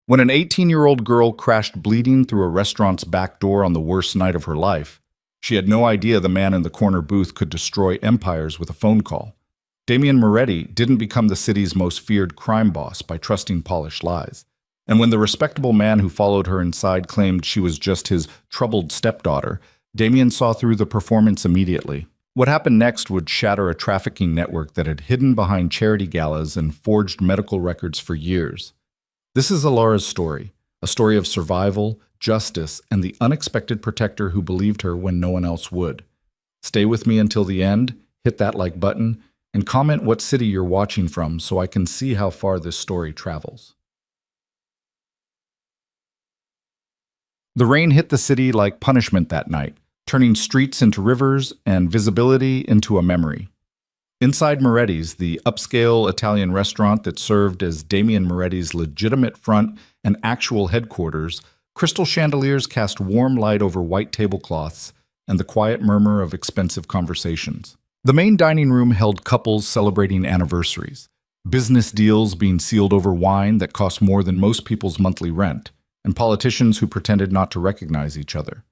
When an 18-year-old girl crashed bleeding through a restaurant's back door on the worst night of her life, she had no idea the man in the corner booth could destroy empires with a phone call. Damien Moretti didn't become the city's most feared crime boss by trusting polished lies. And when the respectable man who followed her inside claimed she was just his troubled stepdaughter, Damien saw through the performance immediately. What happened next would shatter a trafficking network that had hidden behind charity galas and forged medical records for years. This is Alara's story, a story of survival, justice, and the unexpected protector who believed her when no one else would. Stay with me until the end, hit that like button, and comment what city you're watching from so I can see how far this story travels. The rain hit the city like punishment that night, turning streets into rivers and visibility into a memory. Inside Moretti's, the upscale Italian restaurant that served as Damien Moretti's legitimate front and actual headquarters, crystal chandeliers cast warm light over white tablecloths and the quiet murmur of expensive conversations. The main dining room held couples celebrating anniversaries, business deals being sealed over wine that cost more than most people's monthly rent, and politicians who pretended not to recognize each other.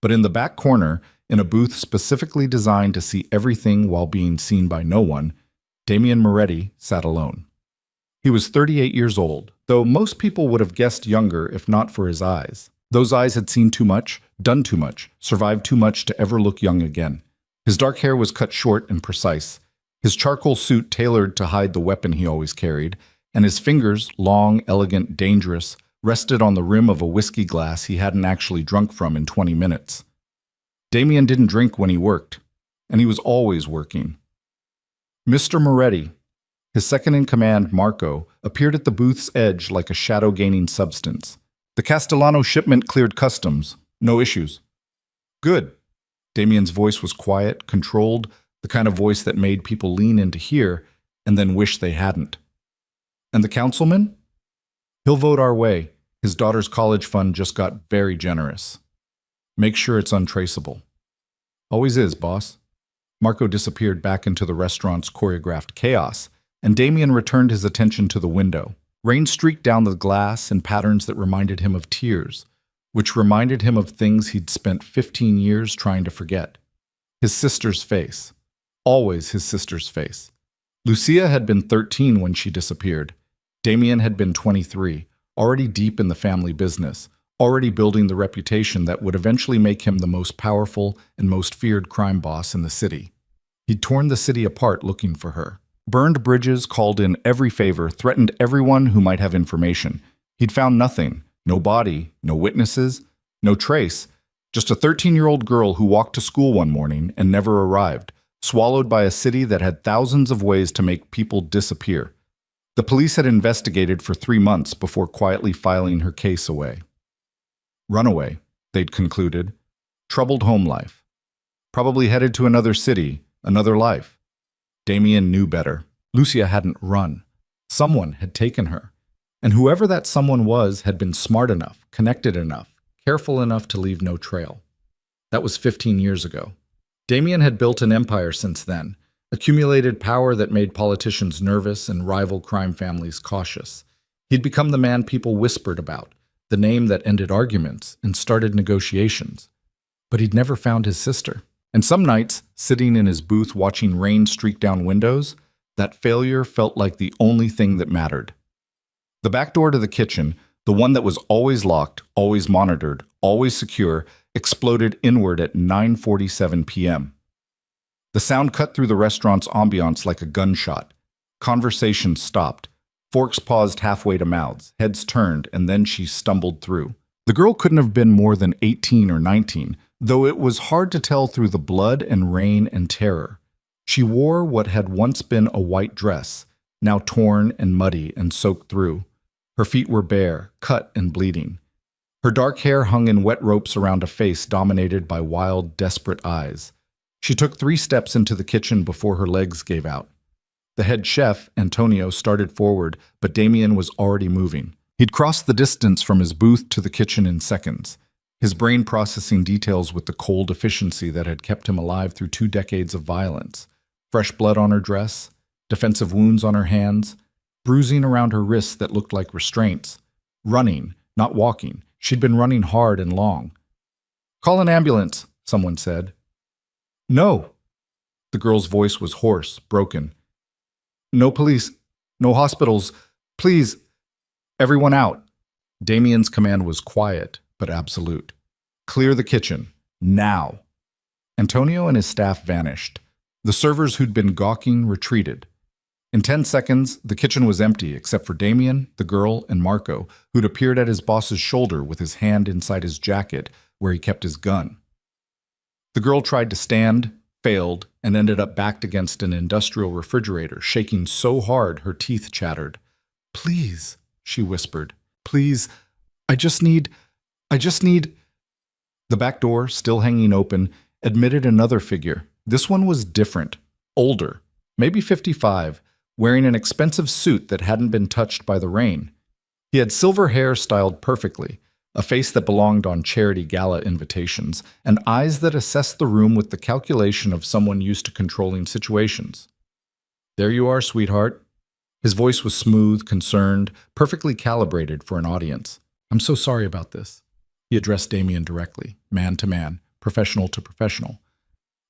But in the back corner, in a booth specifically designed to see everything while being seen by no one, Damien Moretti sat alone. He was 38 years old, though most people would have guessed younger if not for his eyes. Those eyes had seen too much, done too much, survived too much to ever look young again. His dark hair was cut short and precise, his charcoal suit tailored to hide the weapon he always carried, and his fingers, long, elegant, dangerous, rested on the rim of a whiskey glass he hadn't actually drunk from in 20 minutes. Damien didn't drink when he worked, and he was always working. Mr. Moretti, his second-in-command, Marco, appeared at the booth's edge like a shadow-gaining substance. The Castellano shipment cleared customs. No issues. Good. Damien's voice was quiet, controlled, the kind of voice that made people lean in to hear and then wish they hadn't. And the councilman? He'll vote our way. His daughter's college fund just got very generous. Make sure it's untraceable. Always is, boss. Marco disappeared back into the restaurant's choreographed chaos, and Damien returned his attention to the window. Rain streaked down the glass in patterns that reminded him of tears, which reminded him of things he'd spent 15 years trying to forget. His sister's face. Always his sister's face. Lucia had been 13 when she disappeared. Damien had been 23, already deep in the family business, already building the reputation that would eventually make him the most powerful and most feared crime boss in the city. He'd torn the city apart looking for her. Burned bridges, called in every favor, threatened everyone who might have information. He'd found nothing. No body, no witnesses, no trace. Just a 13-year-old girl who walked to school one morning and never arrived, swallowed by a city that had thousands of ways to make people disappear. The police had investigated for 3 months before quietly filing her case away. Runaway, they'd concluded. Troubled home life. Probably headed to another city, another life. Damien knew better. Lucia hadn't run. Someone had taken her. And whoever that someone was had been smart enough, connected enough, careful enough to leave no trail. That was 15 years ago. Damien had built an empire since then, accumulated power that made politicians nervous and rival crime families cautious. He'd become the man people whispered about, the name that ended arguments and started negotiations. But he'd never found his sister. And some nights, sitting in his booth watching rain streak down windows, that failure felt like the only thing that mattered. The back door to the kitchen, the one that was always locked, always monitored, always secure, exploded inward at 9:47 p.m. The sound cut through the restaurant's ambiance like a gunshot. Conversation stopped. Forks paused halfway to mouths, heads turned, and then she stumbled through. The girl couldn't have been more than 18 or 19, though it was hard to tell through the blood and rain and terror. She wore what had once been a white dress, now torn and muddy and soaked through. Her feet were bare, cut and bleeding. Her dark hair hung in wet ropes around a face dominated by wild, desperate eyes. She took 3 steps into the kitchen before her legs gave out. The head chef, Antonio, started forward, but Damien was already moving. He'd crossed the distance from his booth to the kitchen in seconds, his brain processing details with the cold efficiency that had kept him alive through 2 decades of violence. Fresh blood on her dress, defensive wounds on her hands, bruising around her wrists that looked like restraints. Running, not walking. She'd been running hard and long. "Call an ambulance," someone said. "No." The girl's voice was hoarse, broken. "No police. No hospitals. Please. Everyone out." Damien's command was quiet, but absolute. "Clear the kitchen. Now." Antonio and his staff vanished. The servers who'd been gawking retreated. In 10 seconds, the kitchen was empty except for Damien, the girl, and Marco, who'd appeared at his boss's shoulder with his hand inside his jacket where he kept his gun. The girl tried to stand, failed, and ended up backed against an industrial refrigerator, shaking so hard her teeth chattered. "Please," she whispered. "Please, I just need... The back door, still hanging open, admitted another figure. This one was different, older, maybe 55, wearing an expensive suit that hadn't been touched by the rain. He had silver hair styled perfectly, a face that belonged on charity gala invitations, and eyes that assessed the room with the calculation of someone used to controlling situations. "There you are, sweetheart." His voice was smooth, concerned, perfectly calibrated for an audience. "I'm so sorry about this." He addressed Damien directly, man to man, professional to professional.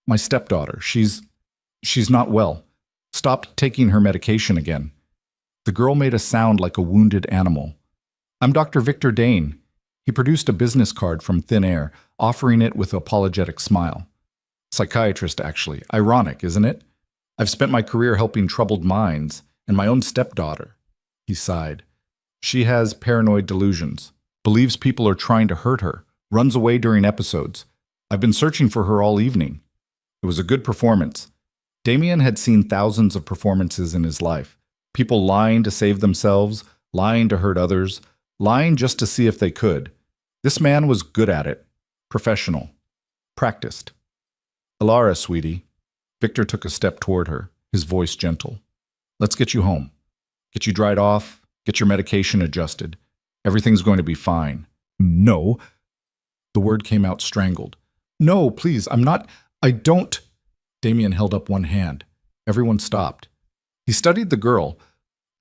"My stepdaughter, she's not well. Stopped taking her medication again." The girl made a sound like a wounded animal. "I'm Dr. Victor Dane." He produced a business card from thin air, offering it with an apologetic smile. "Psychiatrist, actually. Ironic, isn't it? I've spent my career helping troubled minds, and my own stepdaughter." He sighed. "She has paranoid delusions, believes people are trying to hurt her, runs away during episodes. I've been searching for her all evening." It was a good performance. Damien had seen thousands of performances in his life. People lying to save themselves, lying to hurt others, lying just to see if they could. This man was good at it. Professional. Practiced. "Alara, sweetie." Victor took a step toward her, his voice gentle. "Let's get you home. Get you dried off, get your medication adjusted. Everything's going to be fine." "No." The word came out strangled. "No, please, I don't." Damien held up one hand. Everyone stopped. He studied the girl,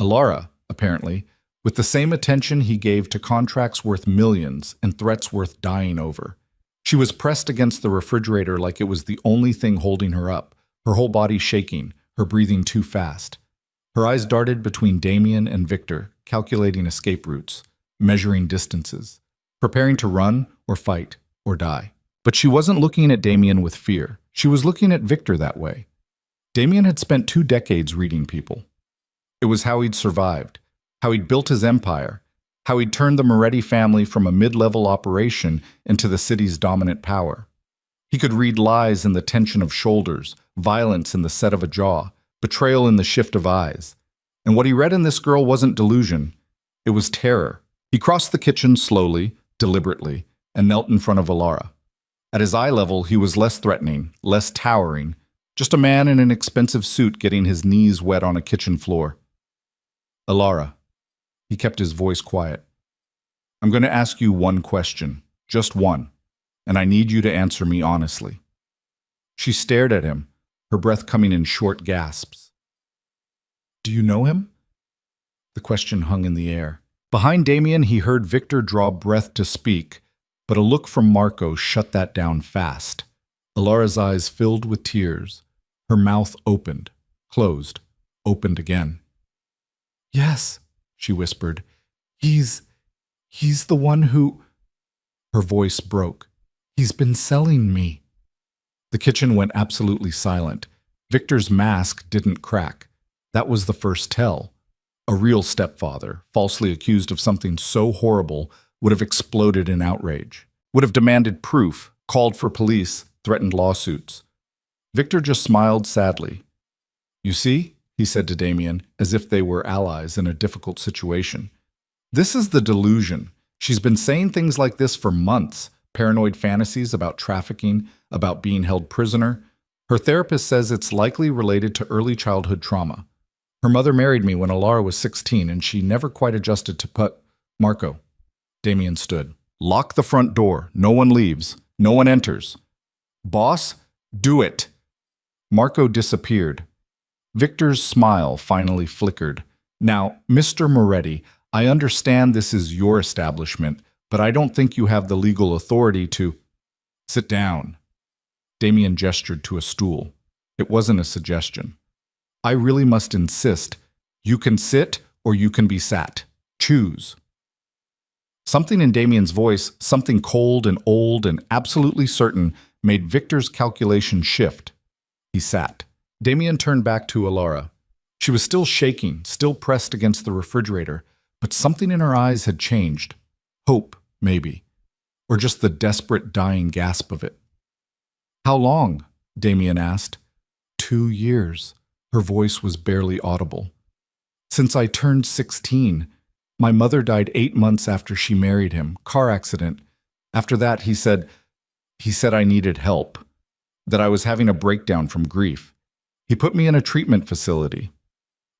Alara, apparently, with the same attention he gave to contracts worth millions and threats worth dying over. She was pressed against the refrigerator like it was the only thing holding her up, her whole body shaking, her breathing too fast. Her eyes darted between Damien and Victor, calculating escape routes, measuring distances, preparing to run or fight or die. But she wasn't looking at Damien with fear. She was looking at Victor that way. Damien had spent 2 decades reading people. It was how he'd survived, how he'd built his empire, how he'd turned the Moretti family from a mid-level operation into the city's dominant power. He could read lies in the tension of shoulders, violence in the set of a jaw, betrayal in the shift of eyes. And what he read in this girl wasn't delusion. It was terror. He crossed the kitchen slowly, deliberately, and knelt in front of Alara. At his eye level, he was less threatening, less towering, just a man in an expensive suit getting his knees wet on a kitchen floor. "Alara." He kept his voice quiet. "I'm going to ask you one question, just one, and I need you to answer me honestly." She stared at him, her breath coming in short gasps. "Do you know him?" The question hung in the air. Behind Damien, he heard Victor draw breath to speak, but a look from Marco shut that down fast. Alara's eyes filled with tears. Her mouth opened, closed, opened again. "Yes," she whispered. He's the one who..." Her voice broke. "He's been selling me." The kitchen went absolutely silent. Victor's mask didn't crack. That was the first tell. A real stepfather, falsely accused of something so horrible, would have exploded in outrage, would have demanded proof, called for police, threatened lawsuits. Victor just smiled sadly. "You see," he said to Damien, as if they were allies in a difficult situation. "This is the delusion. She's been saying things like this for months, paranoid fantasies about trafficking, about being held prisoner. Her therapist says it's likely related to early childhood trauma. Her mother married me when Alara was 16, and she never quite adjusted to Marco." Damien stood. "Lock the front door. No one leaves. No one enters." "Boss, do it." Marco disappeared. Victor's smile finally flickered. "Now, Mr. Moretti, I understand this is your establishment, but I don't think you have the legal authority to sit down. Damien gestured to a stool. It wasn't a suggestion. I really must insist. You can sit or you can be sat. Choose. Something in Damien's voice, something cold and old and absolutely certain, made Victor's calculation shift. He sat. Damien turned back to Alara. She was still shaking, still pressed against the refrigerator, but something in her eyes had changed. Hope, maybe. Or just the desperate dying gasp of it. How long? Damien asked. 2 years. Her voice was barely audible. Since I turned 16. My mother died 8 months after she married him. Car accident. After that, he said I needed help. That I was having a breakdown from grief. He put me in a treatment facility.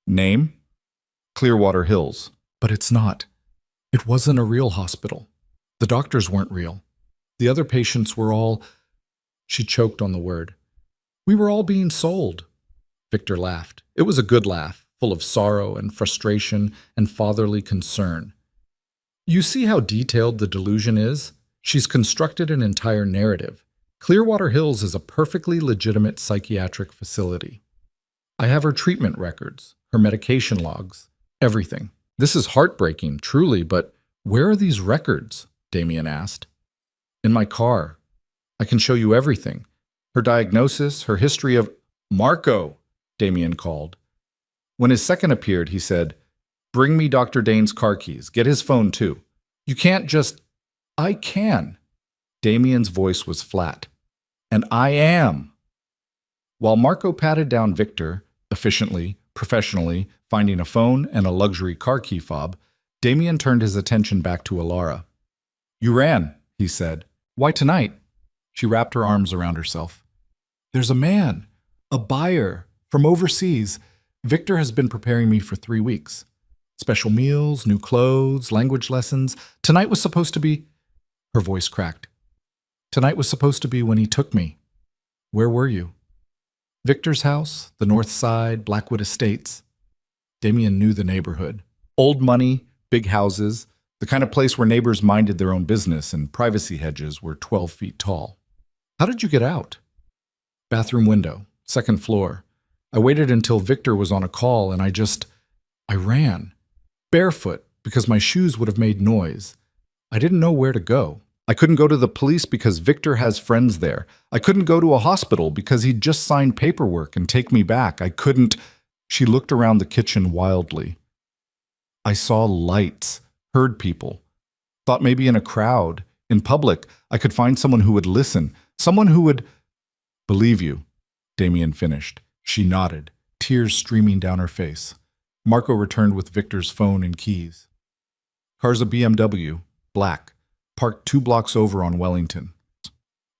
Name? Clearwater Hills. But it's not. It wasn't a real hospital. The doctors weren't real. The other patients were all... She choked on the word. We were all being sold. Victor laughed. It was a good laugh, full of sorrow and frustration and fatherly concern. You see how detailed the delusion is? She's constructed an entire narrative. Clearwater Hills is a perfectly legitimate psychiatric facility. I have her treatment records, her medication logs, everything. This is heartbreaking, truly, but where are these records? Damien asked. In my car. I can show you everything. Her diagnosis, her history of... Marco, Damien called. When his second appeared, he said, Bring me Dr. Dane's car keys. Get his phone, too. You can't just... I can. Damien's voice was flat. And I am. While Marco patted down Victor, efficiently, professionally, finding a phone and a luxury car key fob, Damien turned his attention back to Alara. You ran, he said. Why tonight? She wrapped her arms around herself. There's a man, a buyer, from overseas. Victor has been preparing me for 3 weeks. Special meals, new clothes, language lessons. Tonight was supposed to be... Her voice cracked. Tonight was supposed to be when he took me. Where were you? Victor's house, the North Side, Blackwood Estates. Damien knew the neighborhood. Old money, big houses, the kind of place where neighbors minded their own business and privacy hedges were 12 feet tall. How did you get out? Bathroom window, 2nd floor. I waited until Victor was on a call and I ran. Barefoot, because my shoes would have made noise. I didn't know where to go. I couldn't go to the police because Victor has friends there. I couldn't go to a hospital because he'd just signed paperwork and take me back. I couldn't... She looked around the kitchen wildly. I saw lights, heard people. Thought maybe in a crowd, in public, I could find someone who would listen, someone who would... Believe you, Damien finished. She nodded, tears streaming down her face. Marco returned with Victor's phone and keys. Car's a BMW, black, parked 2 blocks over on Wellington.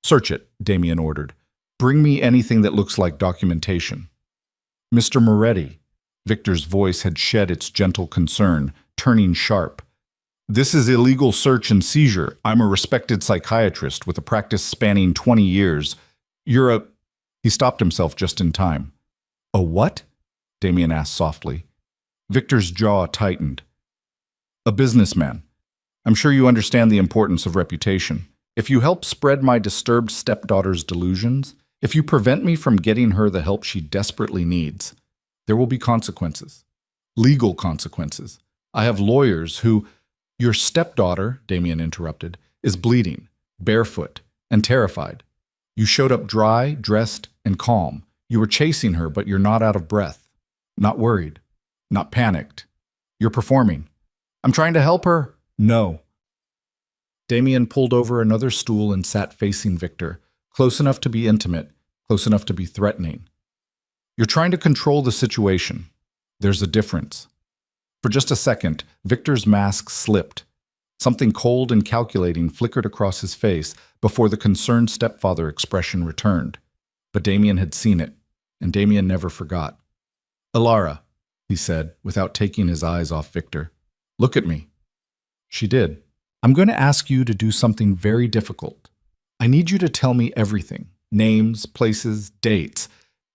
Search it, Damien ordered. Bring me anything that looks like documentation. Mr. Moretti. Victor's voice had shed its gentle concern, turning sharp. This is illegal search and seizure. I'm a respected psychiatrist with a practice spanning 20 years. You're a... He stopped himself just in time. A what? Damien asked softly. Victor's jaw tightened. A businessman. I'm sure you understand the importance of reputation. If you help spread my disturbed stepdaughter's delusions, if you prevent me from getting her the help she desperately needs, there will be consequences. Legal consequences. I have lawyers who... Your stepdaughter, Damien interrupted, is bleeding, barefoot, and terrified. You showed up dry, dressed, and calm. You were chasing her, but you're not out of breath. Not worried. Not panicked. You're performing. I'm trying to help her. No. Damien pulled over another stool and sat facing Victor, close enough to be intimate, close enough to be threatening. You're trying to control the situation. There's a difference. For just a second, Victor's mask slipped. Something cold and calculating flickered across his face before the concerned stepfather expression returned. But Damien had seen it, and Damien never forgot. Alara, he said, without taking his eyes off Victor. Look at me. She did. I'm going to ask you to do something very difficult. I need you to tell me everything. Names, places, dates.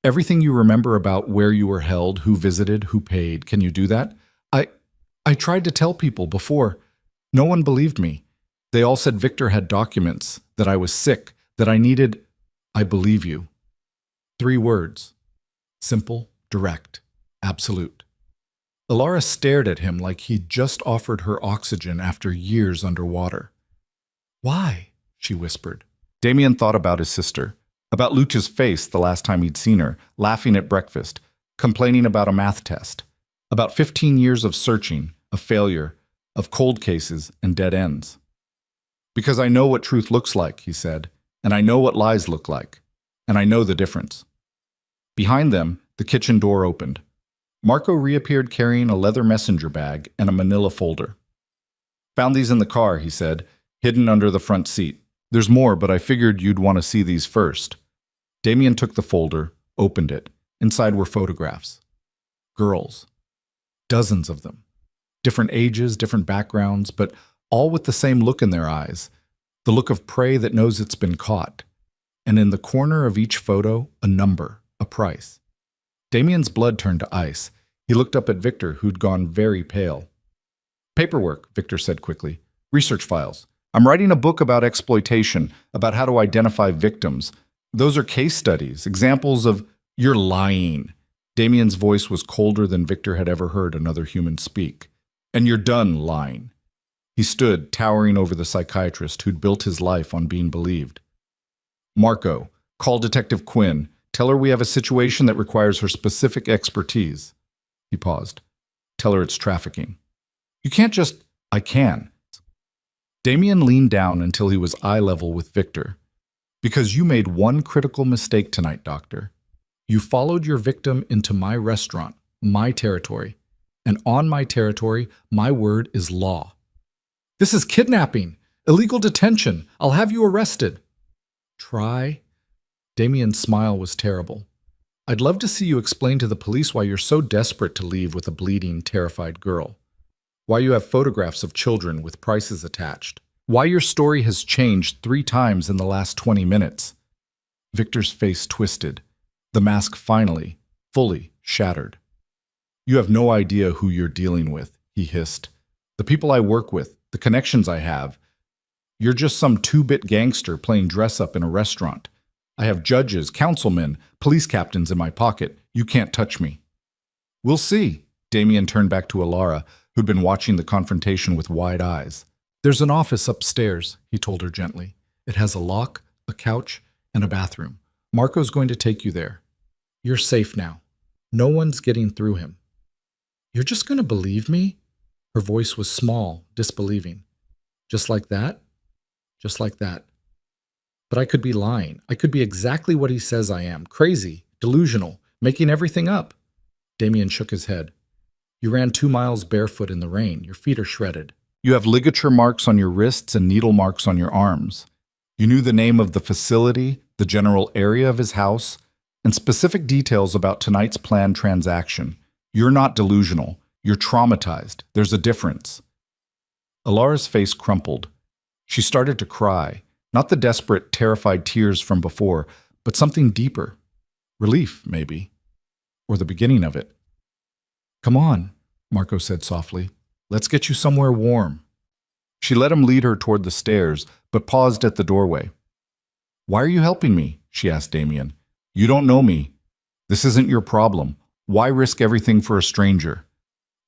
Everything you remember about where you were held, who visited, who paid. Can you do that? I tried to tell people before. No one believed me. They all said Victor had documents, that I was sick, that I needed... I believe you. 3 words. Simple, direct, absolute. Alara stared at him like he'd just offered her oxygen after years underwater. Why? She whispered. Damien thought about his sister, about Lucha's face the last time he'd seen her, laughing at breakfast, complaining about a math test, about 15 years of searching, of failure, of cold cases and dead ends. Because I know what truth looks like, he said, and I know what lies look like, and I know the difference. Behind them, the kitchen door opened. Marco reappeared carrying a leather messenger bag and a manila folder. Found these in the car, he said, hidden under the front seat. There's more, but I figured you'd want to see these first. Damien took the folder, opened it. Inside were photographs. Girls. Dozens of them. Different ages, different backgrounds, but all with the same look in their eyes. The look of prey that knows it's been caught. And in the corner of each photo, a number, a price. Damien's blood turned to ice. He looked up at Victor, who'd gone very pale. Paperwork, Victor said quickly. Research files. I'm writing a book about exploitation, about how to identify victims. Those are case studies, examples of... You're lying. Damien's voice was colder than Victor had ever heard another human speak. And you're done lying. He stood, towering over the psychiatrist who'd built his life on being believed. Marco, call Detective Quinn. Tell her we have a situation that requires her specific expertise. He paused. Tell her it's trafficking. You can't just... I can. Damien leaned down until he was eye level with Victor. Because you made one critical mistake tonight, Doctor. You followed your victim into my restaurant, my territory. And on my territory, my word is law. This is kidnapping, illegal detention. I'll have you arrested. Try? Damien's smile was terrible. I'd love to see you explain to the police why you're so desperate to leave with a bleeding, terrified girl. Why you have photographs of children with prices attached. Why your story has changed 3 times in the last 20 minutes. Victor's face twisted. The mask finally, fully shattered. You have no idea who you're dealing with, he hissed. The people I work with, the connections I have. You're just some 2-bit gangster playing dress-up in a restaurant. I have judges, councilmen, police captains in my pocket. You can't touch me. We'll see. Damien turned back to Alara, who'd been watching the confrontation with wide eyes. There's an office upstairs, he told her gently. It has a lock, a couch, and a bathroom. Marco's going to take you there. You're safe now. No one's getting through him. You're just going to believe me? Her voice was small, disbelieving. Just like that? Just like that. But I could be lying. I could be exactly what he says I am. Crazy, delusional, making everything up. Damien shook his head. You ran 2 miles barefoot in the rain. Your feet are shredded. You have ligature marks on your wrists and needle marks on your arms. You knew the name of the facility, the general area of his house, and specific details about tonight's planned transaction. You're not delusional. You're traumatized. There's a difference. Alara's face crumpled. She started to cry, not the desperate, terrified tears from before, but something deeper. Relief, maybe. Or the beginning of it. Come on, Marco said softly. Let's get you somewhere warm. She let him lead her toward the stairs, but paused at the doorway. Why are you helping me? She asked Damien. You don't know me. This isn't your problem. Why risk everything for a stranger?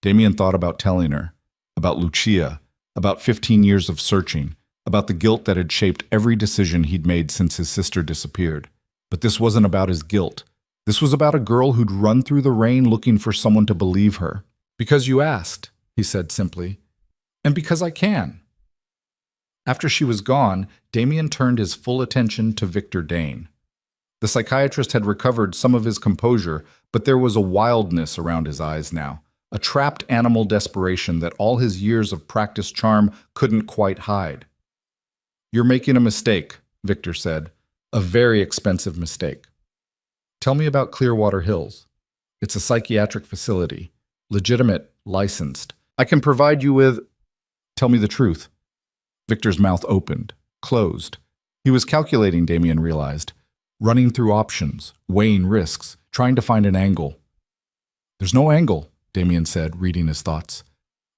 Damien thought about telling her, about Lucia, about 15 years of searching, about the guilt that had shaped every decision he'd made since his sister disappeared. But this wasn't about his guilt. This was about a girl who'd run through the rain looking for someone to believe her. Because you asked, he said simply, and because I can. After she was gone, Damien turned his full attention to Victor Dane. The psychiatrist had recovered some of his composure, but there was a wildness around his eyes now, a trapped animal desperation that all his years of practiced charm couldn't quite hide. You're making a mistake, Victor said, a very expensive mistake. Tell me about Clearwater Hills. It's a psychiatric facility, legitimate, licensed. I can provide you with... Tell me the truth. Victor's mouth opened, closed. He was calculating, Damien realized, running through options, weighing risks, trying to find an angle. There's no angle, Damien said, reading his thoughts.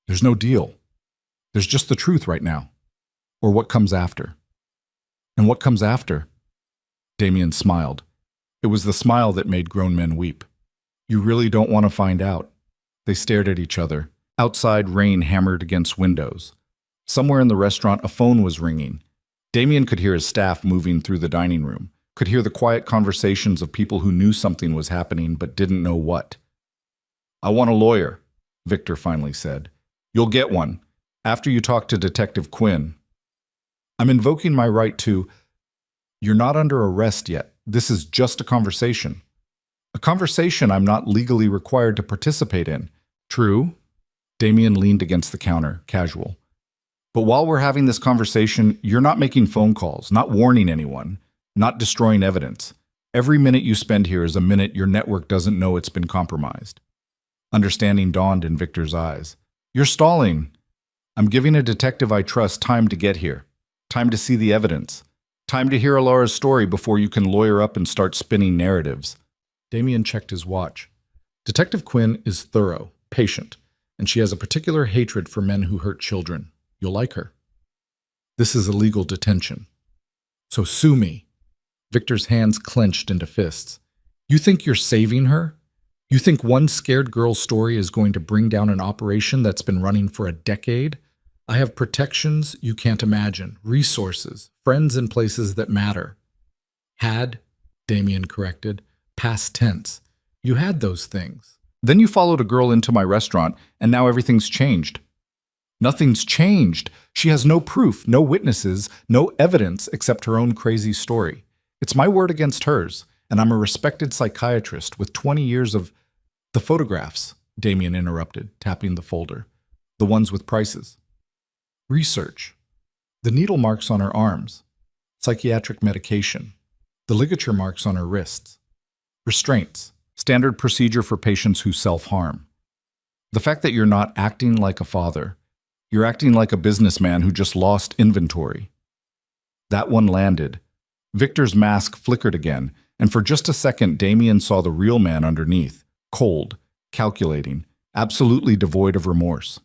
There's no deal. There's just the truth right now. Or what comes after. And what comes after? Damien smiled. It was the smile that made grown men weep. You really don't want to find out. They stared at each other. Outside, rain hammered against windows. Somewhere in the restaurant, a phone was ringing. Damien could hear his staff moving through the dining room, could hear the quiet conversations of people who knew something was happening but didn't know what. I want a lawyer, Victor finally said. You'll get one, after you talk to Detective Quinn. I'm invoking my right to... You're not under arrest yet. This is just a conversation. A conversation I'm not legally required to participate in. True? Damien leaned against the counter, casual. But while we're having this conversation, you're not making phone calls, not warning anyone, not destroying evidence. Every minute you spend here is a minute your network doesn't know it's been compromised. Understanding dawned in Victor's eyes. You're stalling. I'm giving a detective I trust time to get here, time to see the evidence, time to hear Alara's story before you can lawyer up and start spinning narratives. Damien checked his watch. Detective Quinn is thorough, patient, and she has a particular hatred for men who hurt children. You'll like her. This is illegal detention. So sue me. Victor's hands clenched into fists. You think you're saving her? You think one scared girl's story is going to bring down an operation that's been running for a decade? I have protections you can't imagine, resources, friends in places that matter. Had, Damien corrected, past tense. You had those things. Then you followed a girl into my restaurant, and now everything's changed. Nothing's changed. She has no proof, no witnesses, no evidence except her own crazy story. It's my word against hers, and I'm a respected psychiatrist with 20 years of... The photographs, Damien interrupted, tapping the folder. The ones with prices. Research. The needle marks on her arms. Psychiatric medication. The ligature marks on her wrists. Restraints. Standard procedure for patients who self-harm. The fact that you're not acting like a father. You're acting like a businessman who just lost inventory. That one landed. Victor's mask flickered again, and for just a second Damien saw the real man underneath, cold, calculating, absolutely devoid of remorse.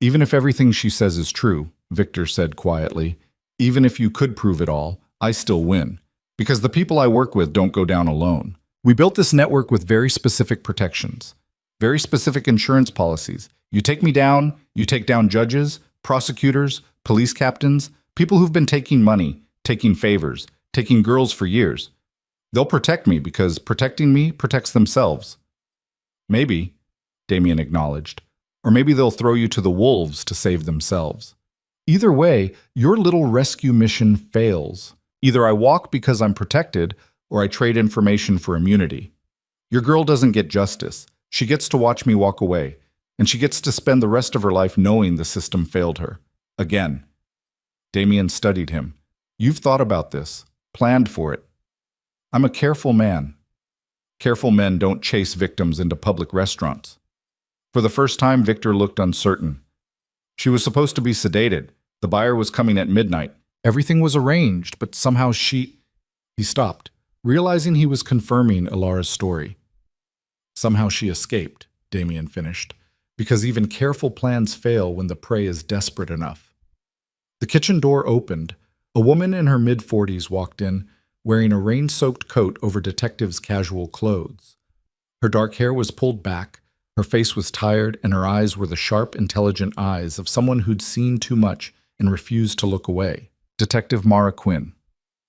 Even if everything she says is true, Victor said quietly, even if you could prove it all, I still win. Because the people I work with don't go down alone. We built this network with very specific protections, very specific insurance policies. You take me down, you take down judges, prosecutors, police captains, people who've been taking money, taking favors, taking girls for years. They'll protect me because protecting me protects themselves. Maybe, Damien acknowledged, or maybe they'll throw you to the wolves to save themselves. Either way, your little rescue mission fails. Either I walk because I'm protected, or I trade information for immunity. Your girl doesn't get justice. She gets to watch me walk away, and she gets to spend the rest of her life knowing the system failed her. Again. Damien studied him. You've thought about this, planned for it. I'm a careful man. Careful men don't chase victims into public restaurants. For the first time, Victor looked uncertain. She was supposed to be sedated. The buyer was coming at midnight. Everything was arranged, but somehow she... He stopped, realizing he was confirming Alara's story. Somehow she escaped, Damien finished, because even careful plans fail when the prey is desperate enough. The kitchen door opened. A woman in her mid-40s walked in, wearing a rain-soaked coat over Detective's casual clothes. Her dark hair was pulled back, her face was tired, and her eyes were the sharp, intelligent eyes of someone who'd seen too much and refused to look away. Detective Mara Quinn.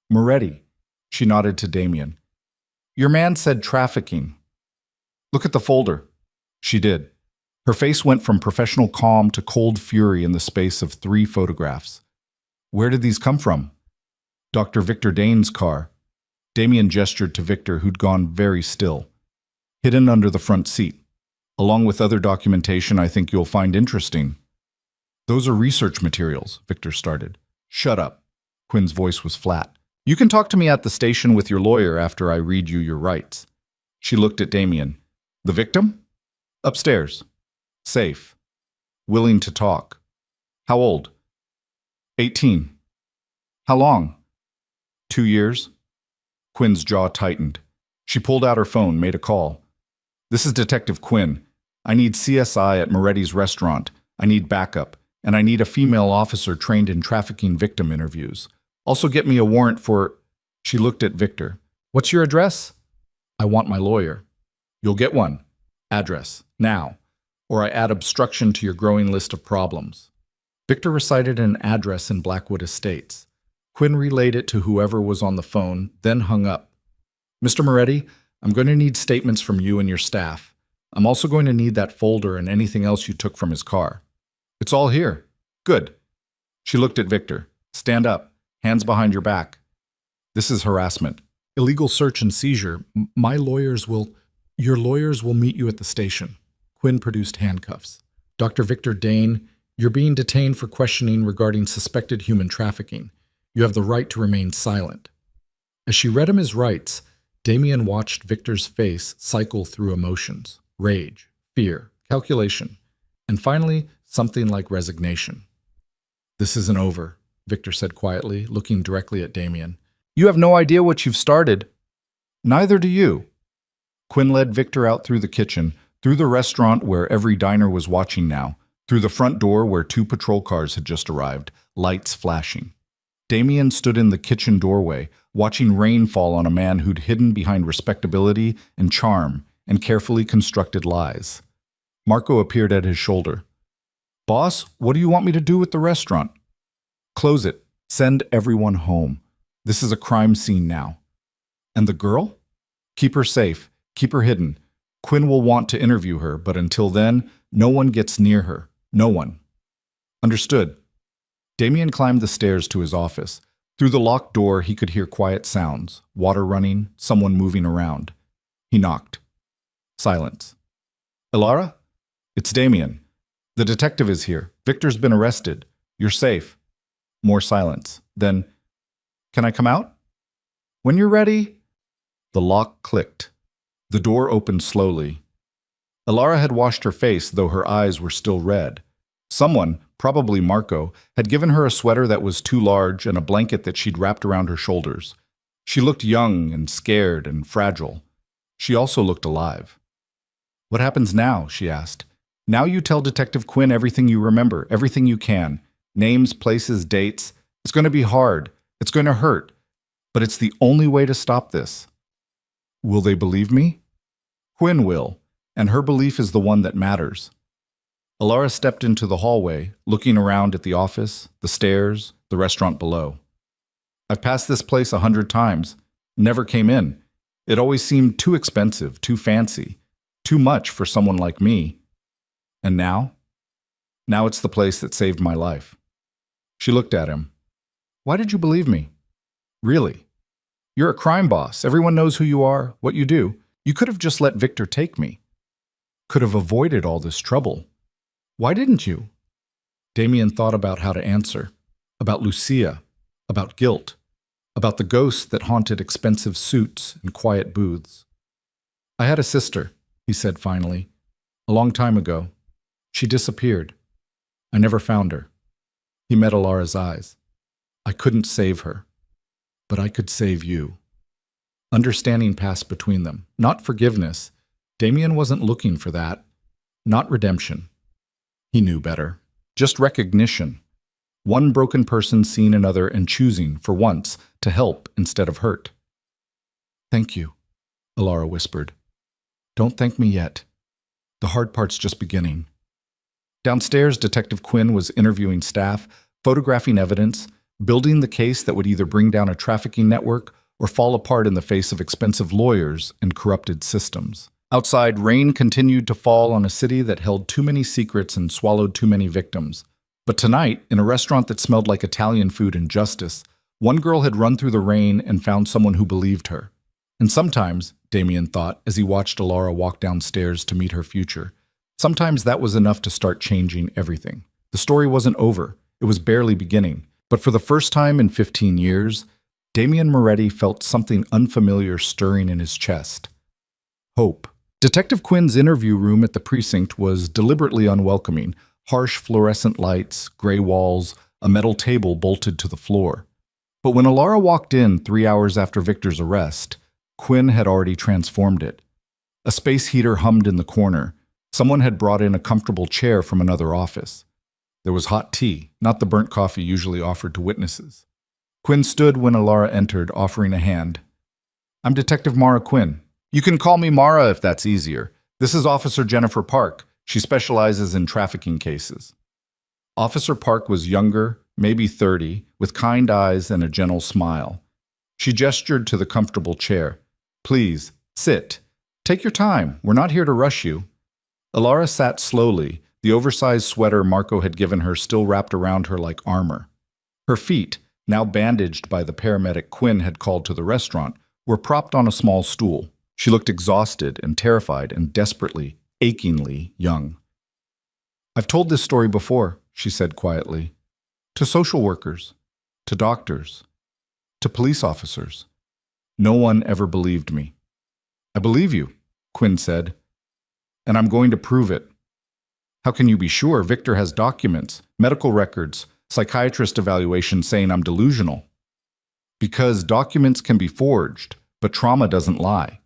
Moretti. She nodded to Damien. Your man said trafficking. Look at the folder. She did. Her face went from professional calm to cold fury in the space of 3 photographs. Where did these come from? Dr. Victor Dane's car. Damien gestured to Victor, who'd gone very still. Hidden under the front seat. Along with other documentation I think you'll find interesting. Those are research materials, Victor started. Shut up. Quinn's voice was flat. You can talk to me at the station with your lawyer after I read you your rights. She looked at Damien. The victim? Upstairs. Safe. Willing to talk. How old? 18. How long? 2 years. Quinn's jaw tightened. She pulled out her phone, made a call. This is Detective Quinn. I need CSI at Moretti's restaurant. I need backup. And I need a female officer trained in trafficking victim interviews. Also get me a warrant for... She looked at Victor. What's your address? I want my lawyer. You'll get one. Address. Now. Or I add obstruction to your growing list of problems. Victor recited an address in Blackwood Estates. Quinn relayed it to whoever was on the phone, then hung up. Mr. Moretti, I'm going to need statements from you and your staff. I'm also going to need that folder and anything else you took from his car. It's all here. Good. She looked at Victor. Stand up. Hands behind your back. This is harassment. Illegal search and seizure. Your lawyers will meet you at the station. Quinn produced handcuffs. Dr. Victor Dane, you're being detained for questioning regarding suspected human trafficking. You have the right to remain silent. As she read him his rights, Damien watched Victor's face cycle through emotions. Rage, fear, calculation, and finally, something like resignation. This isn't over, Victor said quietly, looking directly at Damien. You have no idea what you've started. Neither do you. Quinn led Victor out through the kitchen, through the restaurant where every diner was watching now, through the front door where 2 patrol cars had just arrived, lights flashing. Damien stood in the kitchen doorway, watching rain fall on a man who'd hidden behind respectability and charm and carefully constructed lies. Marco appeared at his shoulder. Boss, what do you want me to do with the restaurant? Close it. Send everyone home. This is a crime scene now. And the girl? Keep her safe. Keep her hidden. Quinn will want to interview her, but until then, no one gets near her. No one. Understood. Damien climbed the stairs to his office. Through the locked door, he could hear quiet sounds, water running, someone moving around. He knocked. Silence. Ilara? It's Damien. The detective is here. Victor's been arrested. You're safe. More silence. Then, can I come out? When you're ready. The lock clicked. The door opened slowly. Ilara had washed her face, though her eyes were still red. Someone, probably Marco, had given her a sweater that was too large and a blanket that she'd wrapped around her shoulders. She looked young and scared and fragile. She also looked alive. What happens now? She asked. Now you tell Detective Quinn everything you remember, everything you can. Names, places, dates. It's going to be hard. It's going to hurt. But it's the only way to stop this. Will they believe me? Quinn will, and her belief is the one that matters. Ilara stepped into the hallway, looking around at the office, the stairs, the restaurant below. I've passed this place 100 times. Never came in. It always seemed too expensive, too fancy, too much for someone like me. And now? Now it's the place that saved my life. She looked at him. Why did you believe me? Really? You're a crime boss. Everyone knows who you are, what you do. You could have just let Victor take me. Could have avoided all this trouble. Why didn't you? Damien thought about how to answer. About Lucia. About guilt. About the ghosts that haunted expensive suits and quiet booths. I had a sister, he said finally. A long time ago. She disappeared. I never found her. He met Ilara's eyes. I couldn't save her. But I could save you. Understanding passed between them. Not forgiveness. Damien wasn't looking for that. Not redemption. He knew better. Just recognition. One broken person seeing another and choosing, for once, to help instead of hurt. Thank you, Ilara whispered. Don't thank me yet. The hard part's just beginning. Downstairs, Detective Quinn was interviewing staff, photographing evidence, building the case that would either bring down a trafficking network or fall apart in the face of expensive lawyers and corrupted systems. Outside, rain continued to fall on a city that held too many secrets and swallowed too many victims. But tonight, in a restaurant that smelled like Italian food and justice, one girl had run through the rain and found someone who believed her. And sometimes, Damien thought, as he watched Ilara walk downstairs to meet her future, sometimes that was enough to start changing everything. The story wasn't over. It was barely beginning. But for the first time in 15 years, Damien Moretti felt something unfamiliar stirring in his chest. Hope. Detective Quinn's interview room at the precinct was deliberately unwelcoming. Harsh fluorescent lights, gray walls, a metal table bolted to the floor. But when Ilara walked in 3 hours after Victor's arrest, Quinn had already transformed it. A space heater hummed in the corner. Someone had brought in a comfortable chair from another office. There was hot tea, not the burnt coffee usually offered to witnesses. Quinn stood when Alara entered, offering a hand. "I'm Detective Mara Quinn. You can call me Mara if that's easier. This is Officer Jennifer Park. She specializes in trafficking cases." Officer Park was younger, maybe 30, with kind eyes and a gentle smile. She gestured to the comfortable chair. "Please, sit. Take your time. We're not here to rush you." Alara sat slowly, the oversized sweater Marco had given her still wrapped around her like armor. Her feet, now bandaged by the paramedic Quinn had called to the restaurant, were propped on a small stool. She looked exhausted and terrified and desperately, achingly young. "I've told this story before," she said quietly. "To social workers, to doctors, to police officers. No one ever believed me." "I believe you," Quinn said, "and I'm going to prove it." "How can you be sure? Victor has documents, medical records, psychiatrist evaluations saying I'm delusional." "Because documents can be forged, but trauma doesn't lie."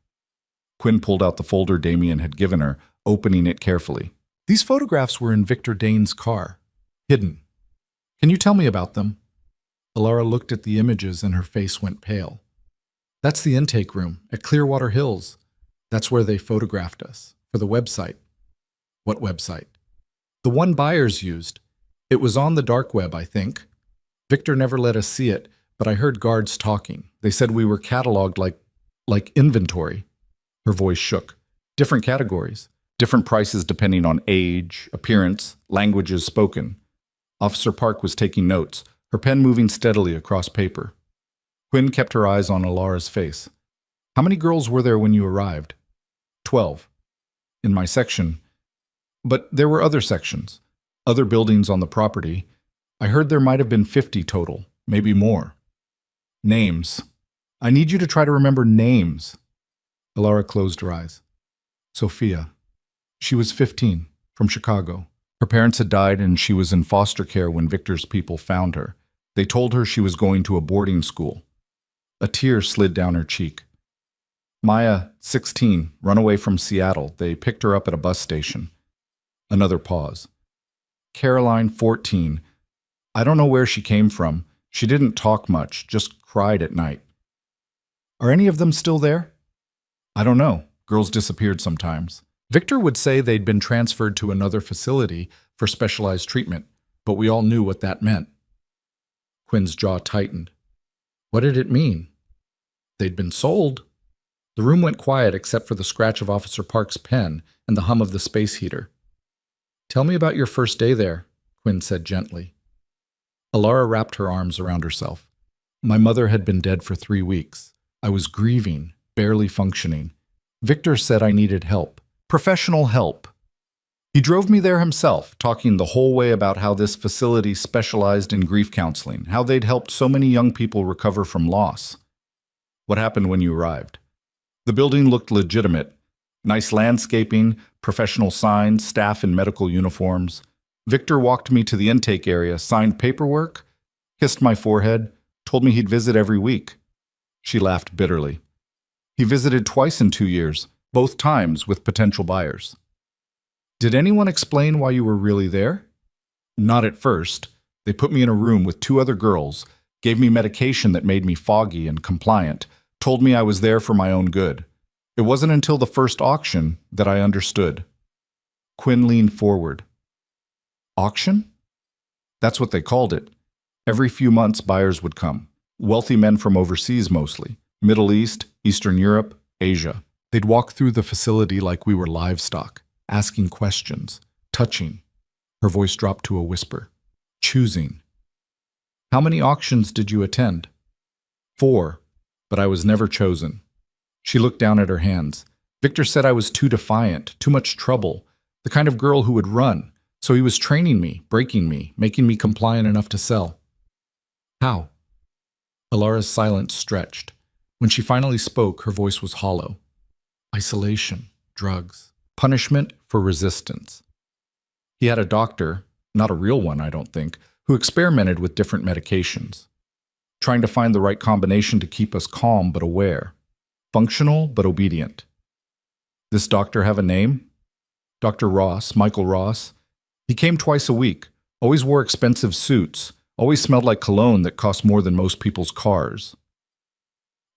Quinn pulled out the folder Damien had given her, opening it carefully. "These photographs were in Victor Dane's car, hidden. Can you tell me about them?" Alara looked at the images and her face went pale. "That's the intake room at Clearwater Hills. That's where they photographed us, for the website." "What website?" "The one buyers used. It was on the dark web, I think. Victor never let us see it, but I heard guards talking. They said we were cataloged like inventory." Her voice shook. "Different categories, different prices depending on age, appearance, languages spoken." Officer Park was taking notes, her pen moving steadily across paper. Quinn kept her eyes on Alara's face. "How many girls were there when you arrived?" 12. "In my section. But there were other sections, other buildings on the property. I heard there might have been 50 total, maybe more." "Names. I need you to try to remember names." Alara closed her eyes. "Sophia. She was 15, from Chicago. Her parents had died and she was in foster care when Victor's people found her. They told her she was going to a boarding school." A tear slid down her cheek. "Maya, 16, runaway from Seattle. They picked her up at a bus station." Another pause. "Caroline, 14. I don't know where she came from. She didn't talk much, just cried at night." "Are any of them still there?" "I don't know. Girls disappeared sometimes. Victor would say they'd been transferred to another facility for specialized treatment, but we all knew what that meant." Quinn's jaw tightened. "What did it mean?" "They'd been sold." The room went quiet except for the scratch of Officer Park's pen and the hum of the space heater. "Tell me about your first day there," Quinn said gently. Alara wrapped her arms around herself. "My mother had been dead for 3 weeks. I was grieving, barely functioning. Victor said I needed help, professional help. He drove me there himself, talking the whole way about how this facility specialized in grief counseling, how they'd helped so many young people recover from loss." "What happened when you arrived?" "The building looked legitimate. Nice landscaping, professional signs, staff in medical uniforms. Victor walked me to the intake area, signed paperwork, kissed my forehead, told me he'd visit every week." She laughed bitterly. "He visited twice in 2 years, both times with potential buyers." "Did anyone explain why you were really there?" "Not at first. They put me in a room with 2 other girls, gave me medication that made me foggy and compliant, told me I was there for my own good. It wasn't until the first auction that I understood." Quinn leaned forward. "Auction?" "That's what they called it. Every few months buyers would come. Wealthy men from overseas mostly. Middle East, Eastern Europe, Asia. They'd walk through the facility like we were livestock, asking questions, touching." Her voice dropped to a whisper. "Choosing." "How many auctions did you attend?" 4, but I was never chosen." She looked down at her hands. "Victor said I was too defiant, too much trouble, the kind of girl who would run, so he was training me, breaking me, making me compliant enough to sell." "How?" Alara's silence stretched. When she finally spoke, her voice was hollow. "Isolation, drugs, punishment for resistance. He had a doctor, not a real one, I don't think, who experimented with different medications, trying to find the right combination to keep us calm but aware, functional but obedient." "This doctor have a name?" Dr. Ross, Michael Ross. He came twice a week, always wore expensive suits, always smelled like cologne that cost more than most people's cars.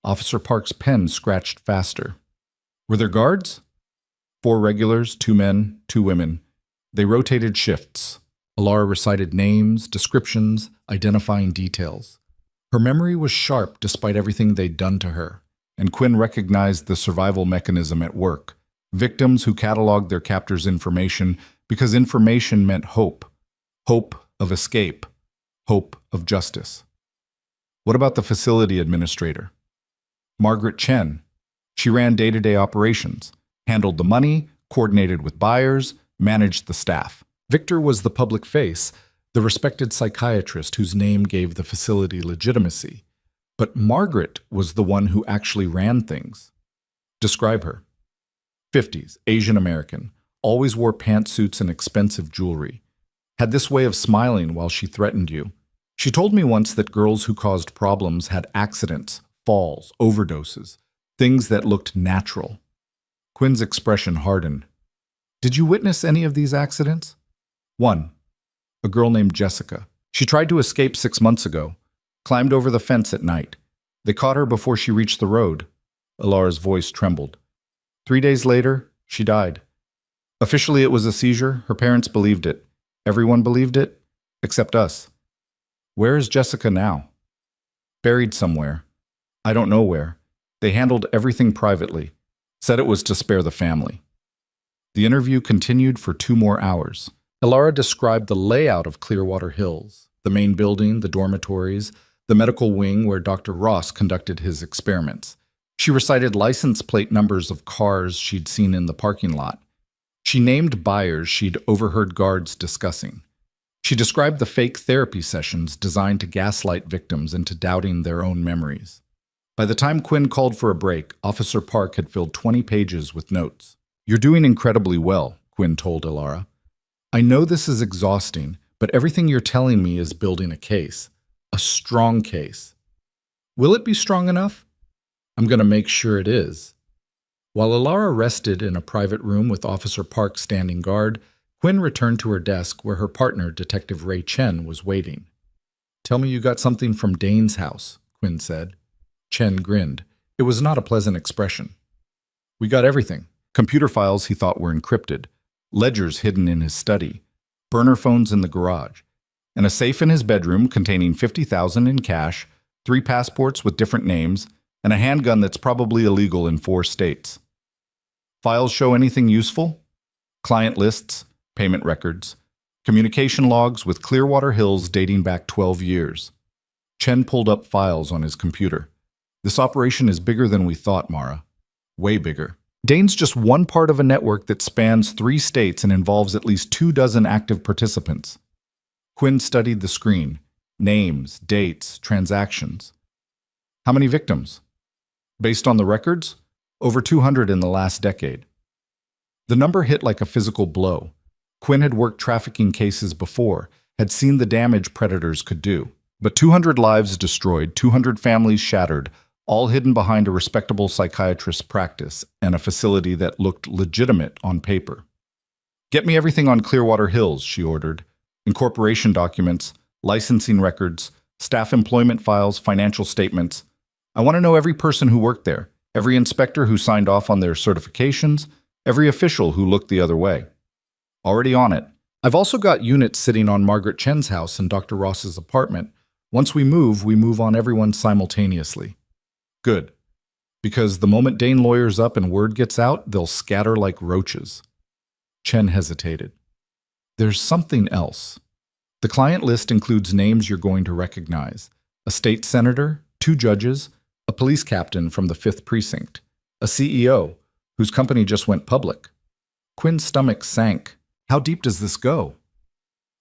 Officer Park's pen scratched faster. Were there guards? 4 regulars, 2 men, 2 women. They rotated shifts. Alara recited names, descriptions, identifying details. Her memory was sharp despite everything they'd done to her, and Quinn recognized the survival mechanism at work. Victims who cataloged their captors' information because information meant hope. Hope of escape. Hope of justice. What about the facility administrator? Margaret Chen. She ran day-to-day operations, handled the money, coordinated with buyers, managed the staff. Victor was the public face, the respected psychiatrist whose name gave the facility legitimacy. But Margaret was the one who actually ran things. Describe her. 50s, Asian American, always wore pantsuits and expensive jewelry. Had this way of smiling while she threatened you. She told me once that girls who caused problems had accidents, falls, overdoses, things that looked natural. Quinn's expression hardened. Did you witness any of these accidents? 1. A girl named Jessica. She tried to escape 6 months ago, climbed over the fence at night. They caught her before she reached the road. Alara's voice trembled. 3 days later, she died. Officially, it was a seizure. Her parents believed it. Everyone believed it, except us. Where is Jessica now? Buried somewhere. I don't know where. They handled everything privately. Said it was to spare the family. The interview continued for 2 more hours. Alara described the layout of Clearwater Hills, the main building, the dormitories, the medical wing where Dr. Ross conducted his experiments. She recited license plate numbers of cars she'd seen in the parking lot. She named buyers she'd overheard guards discussing. She described the fake therapy sessions designed to gaslight victims into doubting their own memories. By the time Quinn called for a break, Officer Park had filled 20 pages with notes. You're doing incredibly well, Quinn told Alara. I know this is exhausting, but everything you're telling me is building a case. A strong case. Will it be strong enough? I'm going to make sure it is. While Alara rested in a private room with Officer Park standing guard, Quinn returned to her desk where her partner, Detective Ray Chen, was waiting. Tell me you got something from Dane's house, Quinn said. Chen grinned. It was not a pleasant expression. We got everything. Computer files he thought were encrypted, ledgers hidden in his study, burner phones in the garage, and a safe in his bedroom containing $50,000 in cash, 3 passports with different names, and a handgun that's probably illegal in 4 states. Files show anything useful? Client lists, payment records, communication logs with Clearwater Hills dating back 12 years. Chen pulled up files on his computer. This operation is bigger than we thought, Mara. Way bigger. Dane's just one part of a network that spans 3 states and involves at least 24 active participants. Quinn studied the screen. Names, dates, transactions. How many victims? Based on the records, over 200 in the last decade. The number hit like a physical blow. Quinn had worked trafficking cases before, had seen the damage predators could do. But 200 lives destroyed, 200 families shattered, all hidden behind a respectable psychiatrist's practice and a facility that looked legitimate on paper. Get me everything on Clearwater Hills, she ordered. Incorporation documents, licensing records, staff employment files, financial statements. I want to know every person who worked there, every inspector who signed off on their certifications, every official who looked the other way. Already on it. I've also got units sitting on Margaret Chen's house and Dr. Ross's apartment. Once we move on everyone simultaneously. Good. Because the moment Dane lawyers up and word gets out, they'll scatter like roaches. Chen hesitated. There's something else. The client list includes names you're going to recognize. A state senator, 2 judges, a police captain from the 5th Precinct, a CEO whose company just went public. Quinn's stomach sank. How deep does this go?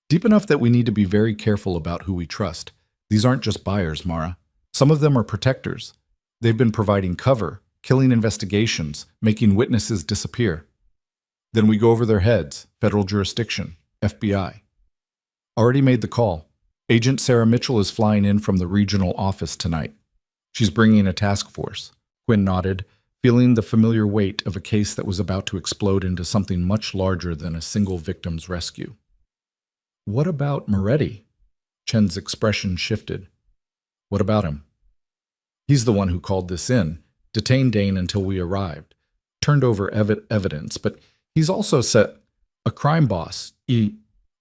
Deep enough that we need to be very careful about who we trust. These aren't just buyers, Mara. Some of them are protectors. They've been providing cover, killing investigations, making witnesses disappear. Then we go over their heads, federal jurisdiction, FBI. Already made the call. Agent Sarah Mitchell is flying in from the regional office tonight. She's bringing a task force. Quinn nodded, feeling the familiar weight of a case that was about to explode into something much larger than a single victim's rescue. What about Moretti? Chen's expression shifted. What about him? He's the one who called this in, detained Dane until we arrived, turned over evidence, but he's also set a crime boss.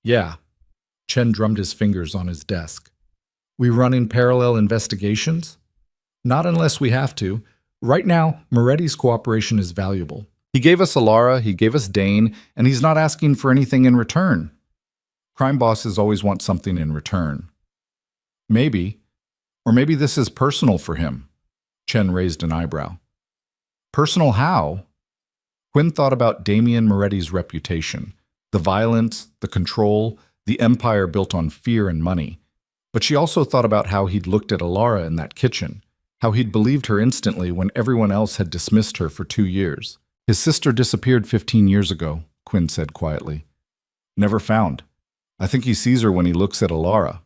Yeah. Chen drummed his fingers on his desk. We running parallel investigations? Not unless we have to. Right now, Moretti's cooperation is valuable. He gave us Alara, he gave us Dane, and he's not asking for anything in return. Crime bosses always want something in return. Maybe, or maybe this is personal for him. Chen raised an eyebrow. Personal how? Quinn thought about Damian Moretti's reputation, the violence, the control, the empire built on fear and money. But she also thought about how he'd looked at Alara in that kitchen, how he'd believed her instantly when everyone else had dismissed her for 2 years. His sister disappeared 15 years ago, Quinn said quietly. Never found. I think he sees her when he looks at Alara.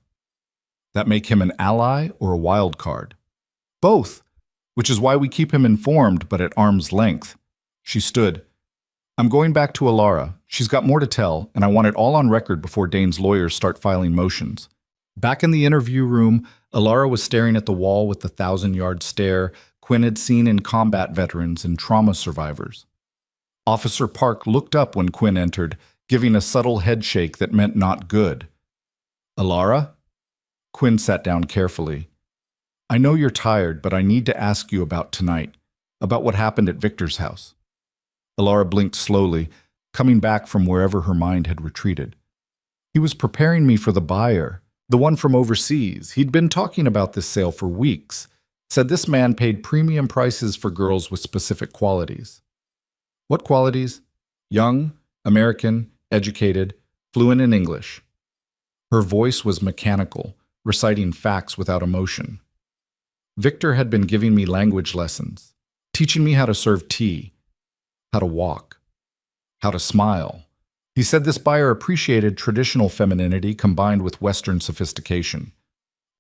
That make him an ally or a wild card? Both, which is why we keep him informed but at arm's length. She stood. I'm going back to Alara. She's got more to tell, and I want it all on record before Dane's lawyers start filing motions. Back in the interview room, Alara was staring at the wall with the 1,000-yard stare Quinn had seen in combat veterans and trauma survivors. Officer Park looked up when Quinn entered, giving a subtle headshake that meant not good. Alara? Quinn sat down carefully. I know you're tired, but I need to ask you about tonight, about what happened at Victor's house. Alara blinked slowly, coming back from wherever her mind had retreated. He was preparing me for the buyer, the one from overseas. He'd been talking about this sale for weeks, said this man paid premium prices for girls with specific qualities. What qualities? Young, American, educated, fluent in English. Her voice was mechanical, reciting facts without emotion. Victor had been giving me language lessons, teaching me how to serve tea, how to walk, how to smile. He said this buyer appreciated traditional femininity combined with Western sophistication.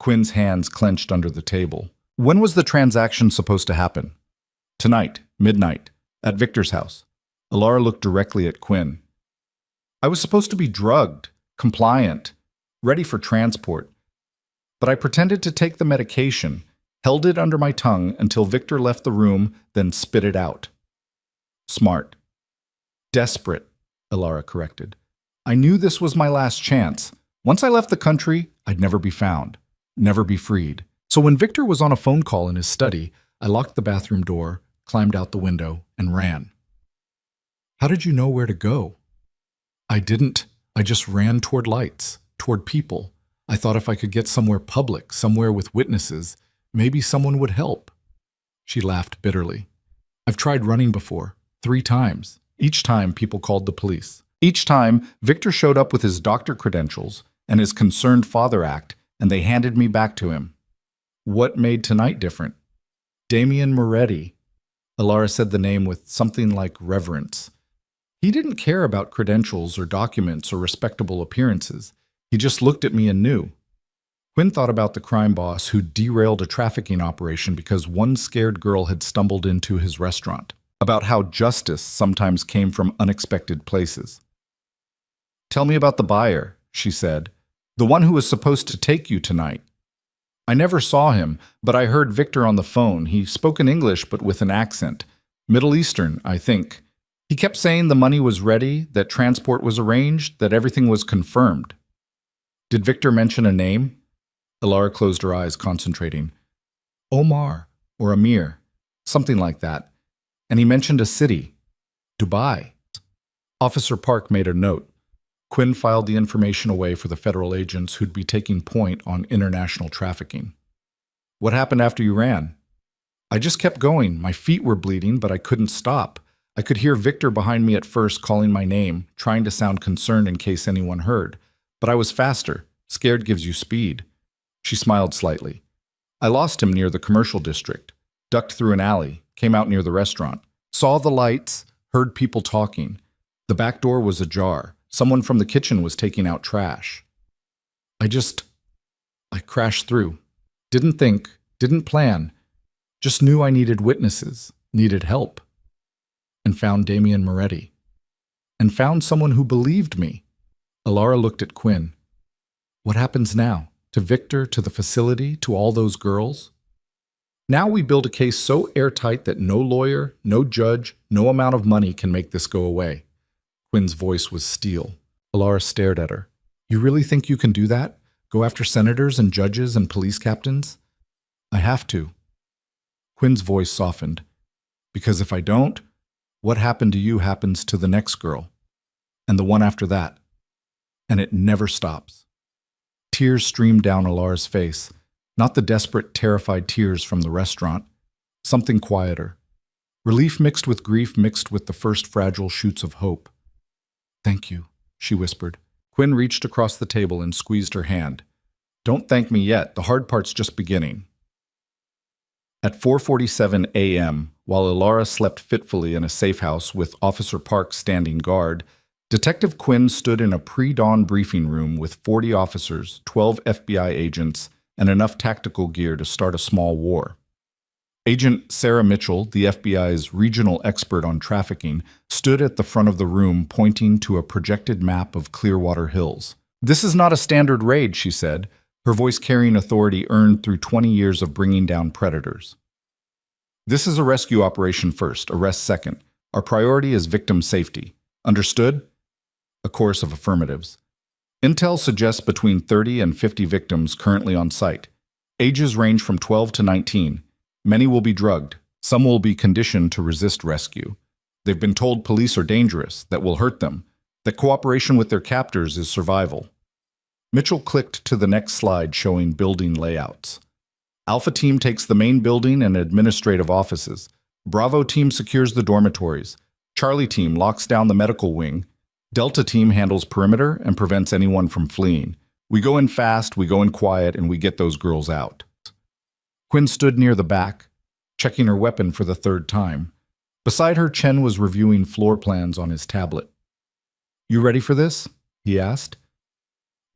Quinn's hands clenched under the table. When was the transaction supposed to happen? Tonight, midnight, at Victor's house. Alara looked directly at Quinn. I was supposed to be drugged, compliant, ready for transport. But I pretended to take the medication, held it under my tongue until Victor left the room, then spit it out. Smart. Desperate, Alara corrected. I knew this was my last chance. Once I left the country, I'd never be found, never be freed. So when Victor was on a phone call in his study, I locked the bathroom door, climbed out the window, and ran. How did you know where to go? I didn't. I just ran toward lights, toward people. I thought if I could get somewhere public, somewhere with witnesses, maybe someone would help. She laughed bitterly. I've tried running before, 3 times. Each time, people called the police. Each time, Victor showed up with his doctor credentials and his Concerned Father Act, and they handed me back to him. What made tonight different? Damian Moretti. Alara said the name with something like reverence. He didn't care about credentials or documents or respectable appearances. He just looked at me and knew. Quinn thought about the crime boss who derailed a trafficking operation because one scared girl had stumbled into his restaurant, about how justice sometimes came from unexpected places. Tell me about the buyer, she said, the one who was supposed to take you tonight. I never saw him, but I heard Victor on the phone. He spoke in English but with an accent. Middle Eastern, I think. He kept saying the money was ready, that transport was arranged, that everything was confirmed. Did Victor mention a name? Alara closed her eyes, concentrating. Omar or Amir, something like that. And he mentioned a city, Dubai. Officer Park made a note. Quinn filed the information away for the federal agents who'd be taking point on international trafficking. What happened after you ran? I just kept going. My feet were bleeding, but I couldn't stop. I could hear Victor behind me at first calling my name, trying to sound concerned in case anyone heard. But I was faster. Scared gives you speed. She smiled slightly. I lost him near the commercial district, ducked through an alley, came out near the restaurant, saw the lights, heard people talking. The back door was ajar. Someone from the kitchen was taking out trash. I crashed through. Didn't think, didn't plan. Just knew I needed witnesses. needed help, and found Damian Moretti, and found someone who believed me. Alara looked at Quinn. What happens now? To Victor, to the facility, to all those girls? Now we build a case so airtight that no lawyer, no judge, no amount of money can make this go away. Quinn's voice was steel. Alara stared at her. You really think you can do that? Go after senators and judges and police captains? I have to. Quinn's voice softened. Because if I don't, what happened to you happens to the next girl, and the one after that. And it never stops. Tears streamed down Alara's face, not the desperate, terrified tears from the restaurant, something quieter. Relief mixed with grief mixed with the first fragile shoots of hope. Thank you, she whispered. Quinn reached across the table and squeezed her hand. Don't thank me yet, the hard part's just beginning. At 4:47 a.m., while Alara slept fitfully in a safe house with Officer Park standing guard, Detective Quinn stood in a pre-dawn briefing room with 40 officers, 12 FBI agents, and enough tactical gear to start a small war. Agent Sarah Mitchell, the FBI's regional expert on trafficking, stood at the front of the room pointing to a projected map of Clearwater Hills. This is not a standard raid, she said, her voice carrying authority earned through 20 years of bringing down predators. This is a rescue operation first, arrest second. Our priority is victim safety. Understood? A chorus of affirmatives. Intel suggests between 30 and 50 victims currently on site. Ages range from 12 to 19. Many will be drugged. Some will be conditioned to resist rescue. They've been told police are dangerous, that will hurt them, that cooperation with their captors is survival. Mitchell clicked to the next slide showing building layouts. Alpha Team takes the main building and administrative offices. Bravo Team secures the dormitories. Charlie Team locks down the medical wing. Delta Team handles perimeter and prevents anyone from fleeing. We go in fast, we go in quiet, and we get those girls out. Quinn stood near the back, checking her weapon for the third time. Beside her, Chen was reviewing floor plans on his tablet. You ready for this? He asked.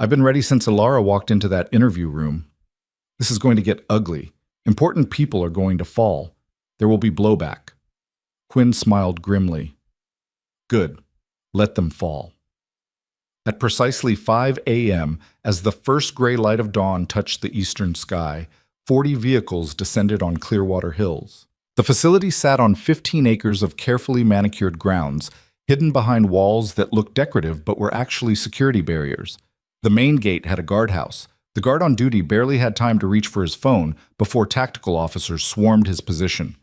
I've been ready since Alara walked into that interview room. This is going to get ugly. Important people are going to fall. There will be blowback. Quinn smiled grimly. Good. Let them fall. At precisely 5 a.m., as the first gray light of dawn touched the eastern sky, 40 vehicles descended on Clearwater Hills. The facility sat on 15 acres of carefully manicured grounds, hidden behind walls that looked decorative but were actually security barriers. The main gate had a guardhouse. The guard on duty barely had time to reach for his phone before tactical officers swarmed his position.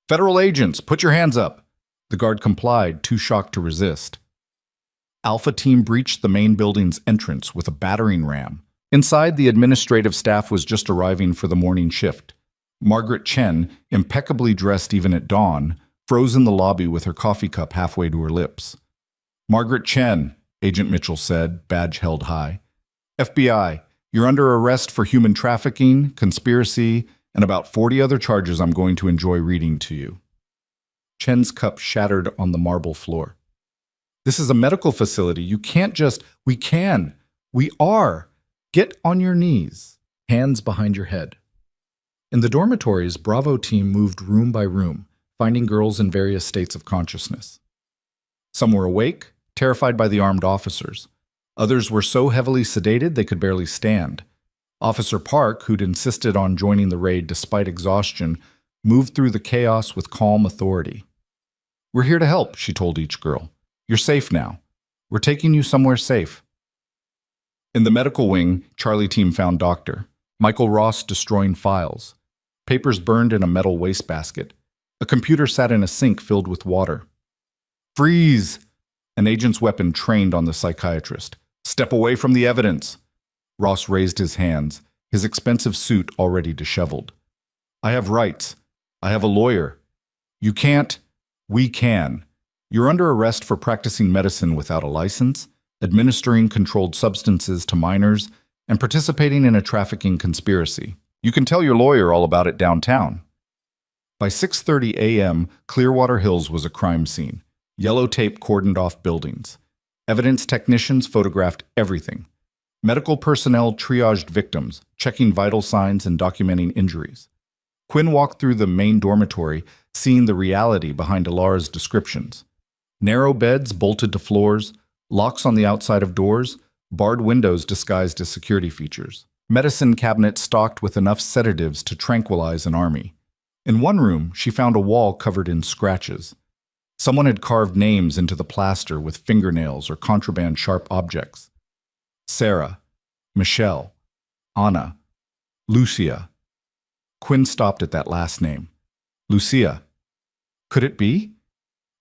Federal agents, put your hands up! The guard complied, too shocked to resist. Alpha Team breached the main building's entrance with a battering ram. Inside, the administrative staff was just arriving for the morning shift. Margaret Chen, impeccably dressed even at dawn, froze in the lobby with her coffee cup halfway to her lips. Margaret Chen, Agent Mitchell said, badge held high. FBI, you're under arrest for human trafficking, conspiracy, and about 40 other charges I'm going to enjoy reading to you. Chen's cup shattered on the marble floor. This is a medical facility. You can't just... We can. We are. Get on your knees. Hands behind your head. In the dormitories, Bravo Team moved room by room, finding girls in various states of consciousness. Some were awake, terrified by the armed officers. Others were so heavily sedated they could barely stand. Officer Park, who'd insisted on joining the raid despite exhaustion, moved through the chaos with calm authority. We're here to help, she told each girl. You're safe now. We're taking you somewhere safe. In the medical wing, Charlie Team found Dr. Michael Ross destroying files. Papers burned in a metal wastebasket. A computer sat in a sink filled with water. Freeze! An agent's weapon trained on the psychiatrist. Step away from the evidence. Ross raised his hands, his expensive suit already disheveled. I have rights. I have a lawyer. You can't. We can. You're under arrest for practicing medicine without a license, administering controlled substances to minors, and participating in a trafficking conspiracy. You can tell your lawyer all about it downtown. By 6:30 a.m., Clearwater Hills was a crime scene. Yellow tape cordoned off buildings. Evidence technicians photographed everything. Medical personnel triaged victims, checking vital signs and documenting injuries. Quinn walked through the main dormitory, seeing the reality behind Alara's descriptions. Narrow beds bolted to floors, locks on the outside of doors, barred windows disguised as security features. Medicine cabinets stocked with enough sedatives to tranquilize an army. In one room, she found a wall covered in scratches. Someone had carved names into the plaster with fingernails or contraband sharp objects. Sarah, Michelle, Anna, Lucia. Quinn stopped at that last name. Lucia. Could it be?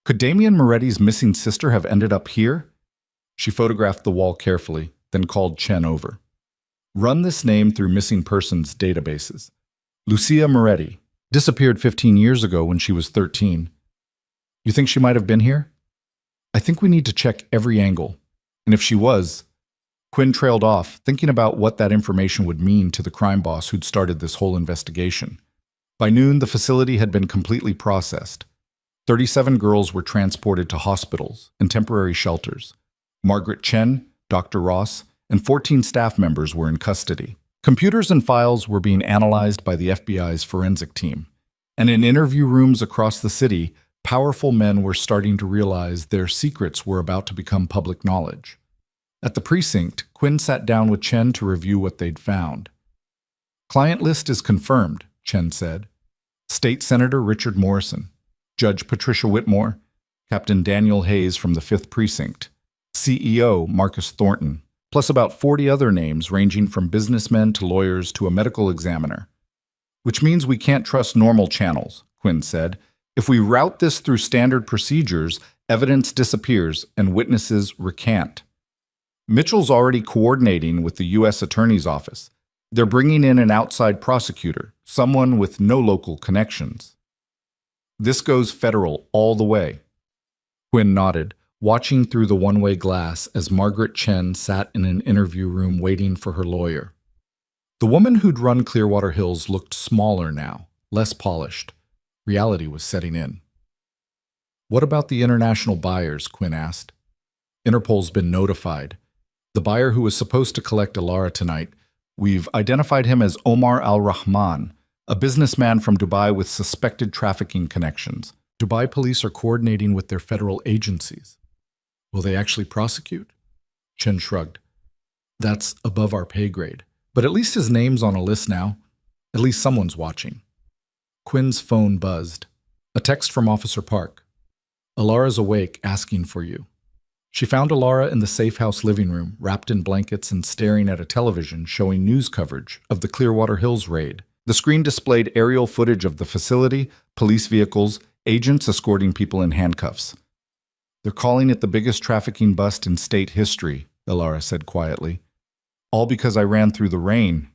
Could Damien Moretti's missing sister have ended up here? She photographed the wall carefully, then called Chen over. Run this name through missing persons databases. Lucia Moretti. Disappeared 15 years ago when she was 13. You think she might have been here? I think we need to check every angle. And if she was... Quinn trailed off, thinking about what that information would mean to the crime boss who'd started this whole investigation. By noon, the facility had been completely processed. 37 girls were transported to hospitals and temporary shelters. Margaret Chen, Dr. Ross, and 14 staff members were in custody. Computers and files were being analyzed by the FBI's forensic team. And in interview rooms across the city, powerful men were starting to realize their secrets were about to become public knowledge. At the precinct, Quinn sat down with Chen to review what they'd found. Client list is confirmed, Chen said. State Senator Richard Morrison, Judge Patricia Whitmore, Captain Daniel Hayes from the 5th Precinct, CEO Marcus Thornton, plus about 40 other names ranging from businessmen to lawyers to a medical examiner. Which means we can't trust normal channels, Quinn said. If we route this through standard procedures, evidence disappears and witnesses recant. Mitchell's already coordinating with the U.S. Attorney's Office. They're bringing in an outside prosecutor, someone with no local connections. This goes federal all the way. Quinn nodded, watching through the one-way glass as Margaret Chen sat in an interview room waiting for her lawyer. The woman who'd run Clearwater Hills looked smaller now, less polished. Reality was setting in. What about the international buyers? Quinn asked. Interpol's been notified. The buyer who was supposed to collect Alara tonight, we've identified him as Omar Al-Rahman, a businessman from Dubai with suspected trafficking connections. Dubai police are coordinating with their federal agencies. Will they actually prosecute? Chen shrugged. That's above our pay grade. But at least his name's on a list now. At least someone's watching. Quinn's phone buzzed. A text from Officer Park. Alara's awake, asking for you. She found Alara in the safe house living room, wrapped in blankets and staring at a television showing news coverage of the Clearwater Hills raid. The screen displayed aerial footage of the facility, police vehicles, agents escorting people in handcuffs. They're calling it the biggest trafficking bust in state history, Alara said quietly. All because I ran through the rain.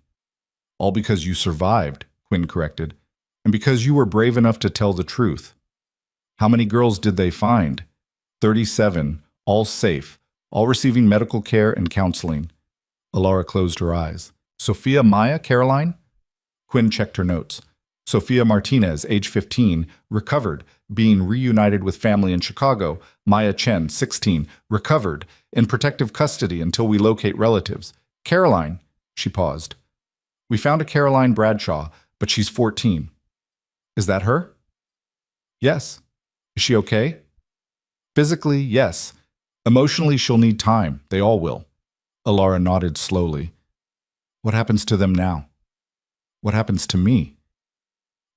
All because you survived, Quinn corrected, and because you were brave enough to tell the truth. How many girls did they find? 37. All safe, all receiving medical care and counseling. Alara closed her eyes. Sophia Maya Caroline? Quinn checked her notes. Sophia Martinez, age 15, recovered, being reunited with family in Chicago. Maya Chen, 16, recovered, in protective custody until we locate relatives. Caroline, she paused. We found a Caroline Bradshaw, but she's 14. Is that her? Yes. Is she okay? Physically, yes. Emotionally, she'll need time. They all will. Alara nodded slowly. What happens to them now? What happens to me?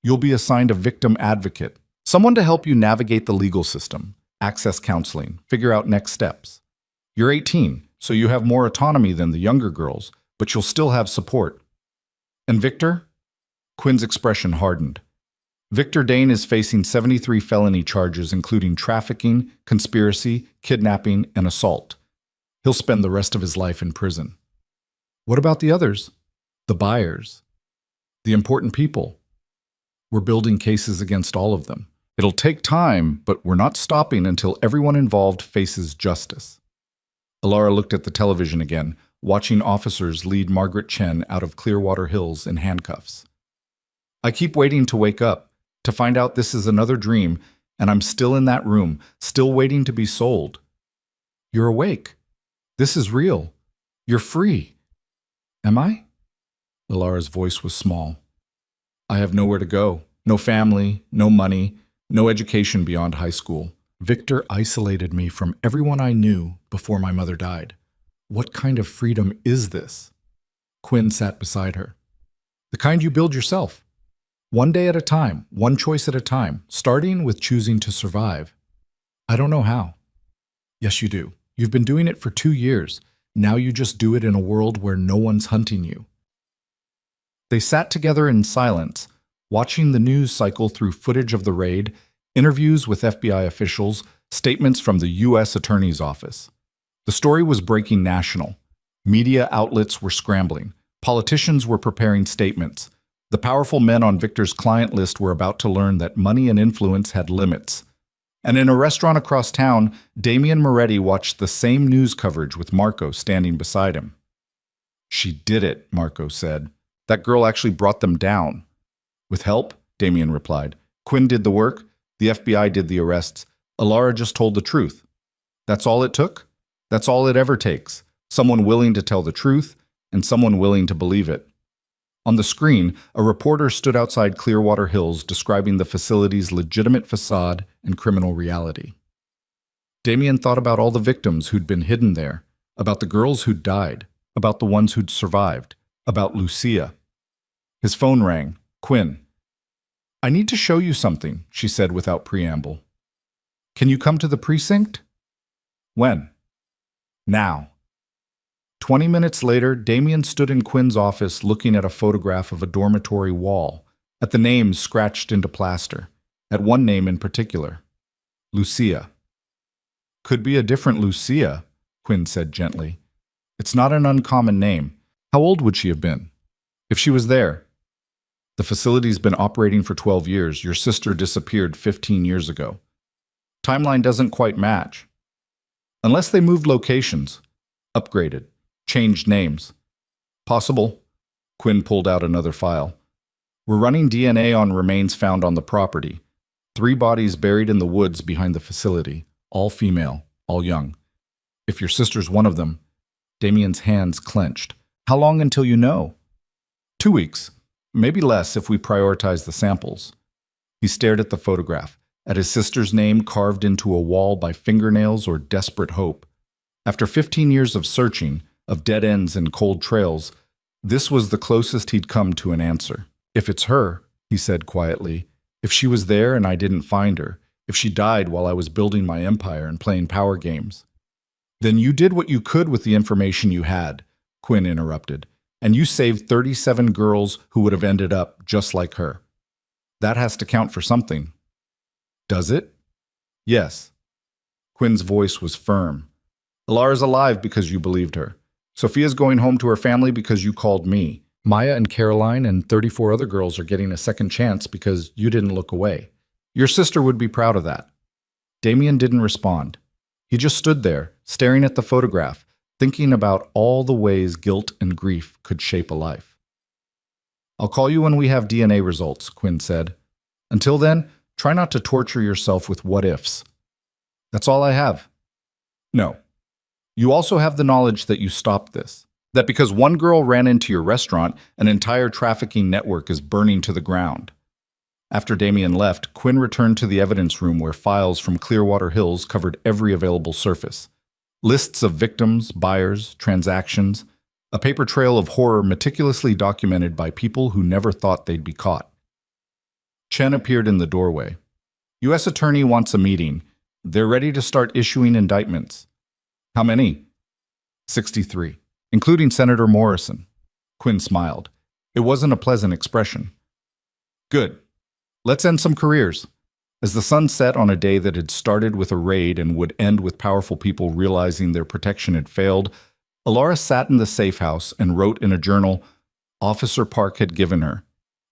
You'll be assigned a victim advocate, someone to help you navigate the legal system, access counseling, figure out next steps. You're 18, so you have more autonomy than the younger girls, but you'll still have support. And Victor? Quinn's expression hardened. Victor Dane is facing 73 felony charges, including trafficking, conspiracy, kidnapping, and assault. He'll spend the rest of his life in prison. What about the others? The buyers? The important people? We're building cases against all of them. It'll take time, but we're not stopping until everyone involved faces justice. Alara looked at the television again, watching officers lead Margaret Chen out of Clearwater Hills in handcuffs. I keep waiting to wake up, to find out this is another dream, and I'm still in that room, still waiting to be sold. You're awake. This is real. You're free. Am I? Alara's voice was small. I have nowhere to go. No family, no money, no education beyond high school. Victor isolated me from everyone I knew before my mother died. What kind of freedom is this? Quinn sat beside her. The kind you build yourself. One day at a time, one choice at a time, starting with choosing to survive. I don't know how. Yes, you do. You've been doing it for 2 years. Now you just do it in a world where no one's hunting you. They sat together in silence, watching the news cycle through footage of the raid, interviews with FBI officials, statements from the U.S. Attorney's Office. The story was breaking national. Media outlets were scrambling. Politicians were preparing statements. The powerful men on Victor's client list were about to learn that money and influence had limits. And in a restaurant across town, Damian Moretti watched the same news coverage with Marco standing beside him. She did it, Marco said. That girl actually brought them down. With help, Damian replied. Quinn did the work. The FBI did the arrests. Alara just told the truth. That's all it took? That's all it ever takes. Someone willing to tell the truth and someone willing to believe it. On the screen, a reporter stood outside Clearwater Hills describing the facility's legitimate facade and criminal reality. Damian thought about all the victims who'd been hidden there, about the girls who'd died, about the ones who'd survived, about Lucia. His phone rang. Quinn. I need to show you something, she said without preamble. Can you come to the precinct? When? Now. 20 minutes later, Damian stood in Quinn's office looking at a photograph of a dormitory wall, at the names scratched into plaster, at one name in particular, Lucia. Could be a different Lucia, Quinn said gently. It's not an uncommon name. How old would she have been? If she was there. The facility's been operating for 12 years. Your sister disappeared 15 years ago. Timeline doesn't quite match. Unless they moved locations, upgraded, changed names. Possible. Quinn pulled out another file. We're running DNA on remains found on the property. 3 bodies buried in the woods behind the facility, all female, all young. If your sister's one of them, Damian's hands clenched. How long until you know? 2 weeks. Maybe less if we prioritize the samples. He stared at the photograph, at his sister's name carved into a wall by fingernails or desperate hope. After 15 years of searching, of dead ends and cold trails, this was the closest he'd come to an answer. If it's her, he said quietly, if she was there and I didn't find her, if she died while I was building my empire and playing power games. Then you did what you could with the information you had, Quinn interrupted, and you saved 37 girls who would have ended up just like her. That has to count for something. Does it? Yes. Quinn's voice was firm. Alara's alive because you believed her. Sophia's going home to her family because you called me. Maya and Caroline and 34 other girls are getting a second chance because you didn't look away. Your sister would be proud of that. Damian didn't respond. He just stood there, staring at the photograph, thinking about all the ways guilt and grief could shape a life. I'll call you when we have DNA results, Quinn said. Until then, try not to torture yourself with what-ifs. That's all I have. No. You also have the knowledge that you stopped this. That because one girl ran into your restaurant, an entire trafficking network is burning to the ground. After Damian left, Quinn returned to the evidence room where files from Clearwater Hills covered every available surface. Lists of victims, buyers, transactions, a paper trail of horror meticulously documented by people who never thought they'd be caught. Chen appeared in the doorway. U.S. Attorney wants a meeting. They're ready to start issuing indictments. How many? 63, including Senator Morrison. Quinn smiled. It wasn't a pleasant expression. Good. Let's end some careers. As the sun set on a day that had started with a raid and would end with powerful people realizing their protection had failed, Alara sat in the safe house and wrote in a journal Officer Park had given her.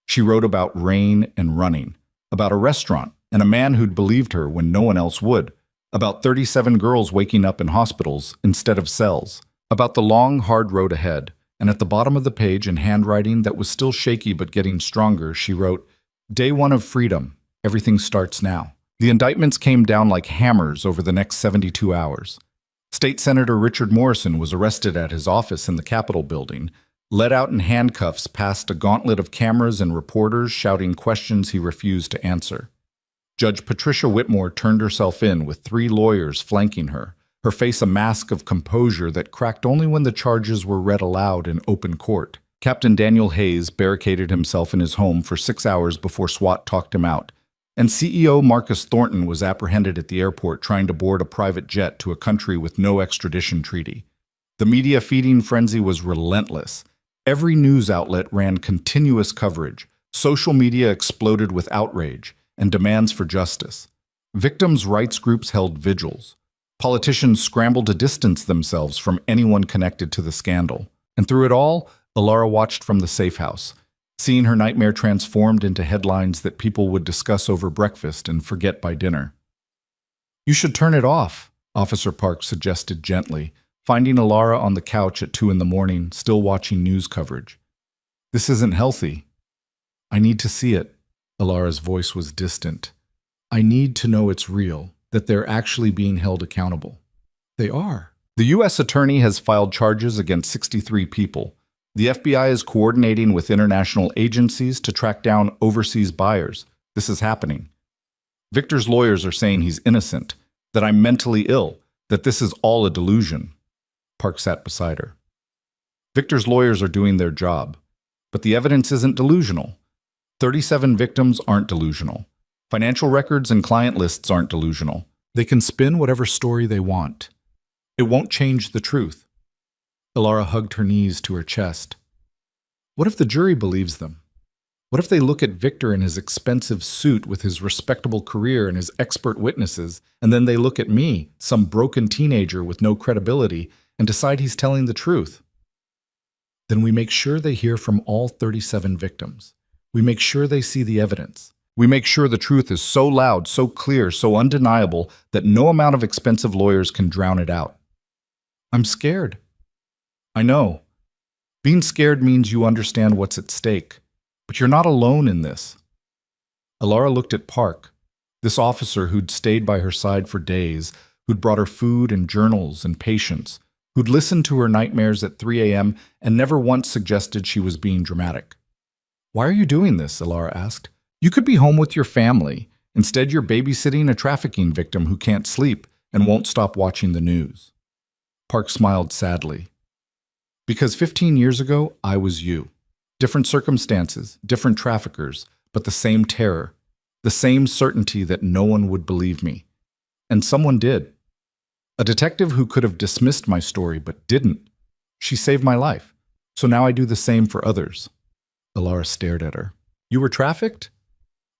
She wrote about rain and running, about a restaurant and a man who'd believed her when no one else would, about 37 girls waking up in hospitals instead of cells, about the long, hard road ahead, and at the bottom of the page in handwriting that was still shaky but getting stronger, she wrote, Day 1 of freedom. Everything starts now. The indictments came down like hammers over the next 72 hours. State Senator Richard Morrison was arrested at his office in the Capitol building. led out in handcuffs past a gauntlet of cameras and reporters shouting questions he refused to answer. Judge Patricia Whitmore turned herself in with 3 lawyers flanking her, her face a mask of composure that cracked only when the charges were read aloud in open court. Captain Daniel Hayes barricaded himself in his home for 6 hours before SWAT talked him out, and CEO Marcus Thornton was apprehended at the airport trying to board a private jet to a country with no extradition treaty. The media feeding frenzy was relentless. Every news outlet ran continuous coverage. Social media exploded with outrage and demands for justice. Victims' rights groups held vigils. Politicians scrambled to distance themselves from anyone connected to the scandal. And through it all, Alara watched from the safe house, seeing her nightmare transformed into headlines that people would discuss over breakfast and forget by dinner. "You should turn it off," Officer Park suggested gently, finding Alara on the couch at 2 in the morning, still watching news coverage. "This isn't healthy." "I need to see it." Alara's voice was distant. "I need to know it's real, that they're actually being held accountable." "They are." The U.S. Attorney has filed charges against 63 people. The FBI is coordinating with international agencies to track down overseas buyers. This is happening. Victor's lawyers are saying he's innocent, that I'm mentally ill, that this is all a delusion. Park sat beside her. Victor's lawyers are doing their job, but the evidence isn't delusional. 37 victims aren't delusional. Financial records and client lists aren't delusional. They can spin whatever story they want. It won't change the truth. Alara hugged her knees to her chest. What if the jury believes them? What if they look at Victor in his expensive suit with his respectable career and his expert witnesses, and then they look at me, some broken teenager with no credibility, and decide he's telling the truth? Then we make sure they hear from all 37 victims. We make sure they see the evidence. We make sure the truth is so loud, so clear, so undeniable that no amount of expensive lawyers can drown it out. I'm scared. I know. Being scared means you understand what's at stake. But you're not alone in this. Alara looked at Park, this officer who'd stayed by her side for days, who'd brought her food and journals and patience, who'd listened to her nightmares at 3 a.m. and never once suggested she was being dramatic. Why are you doing this? Alara asked. You could be home with your family. Instead, you're babysitting a trafficking victim who can't sleep and won't stop watching the news. Park smiled sadly. Because 15 years ago, I was you. Different circumstances, different traffickers, but the same terror, the same certainty that no one would believe me. And someone did. A detective who could have dismissed my story but didn't. She saved my life. So now I do the same for others. Alara stared at her. You were trafficked?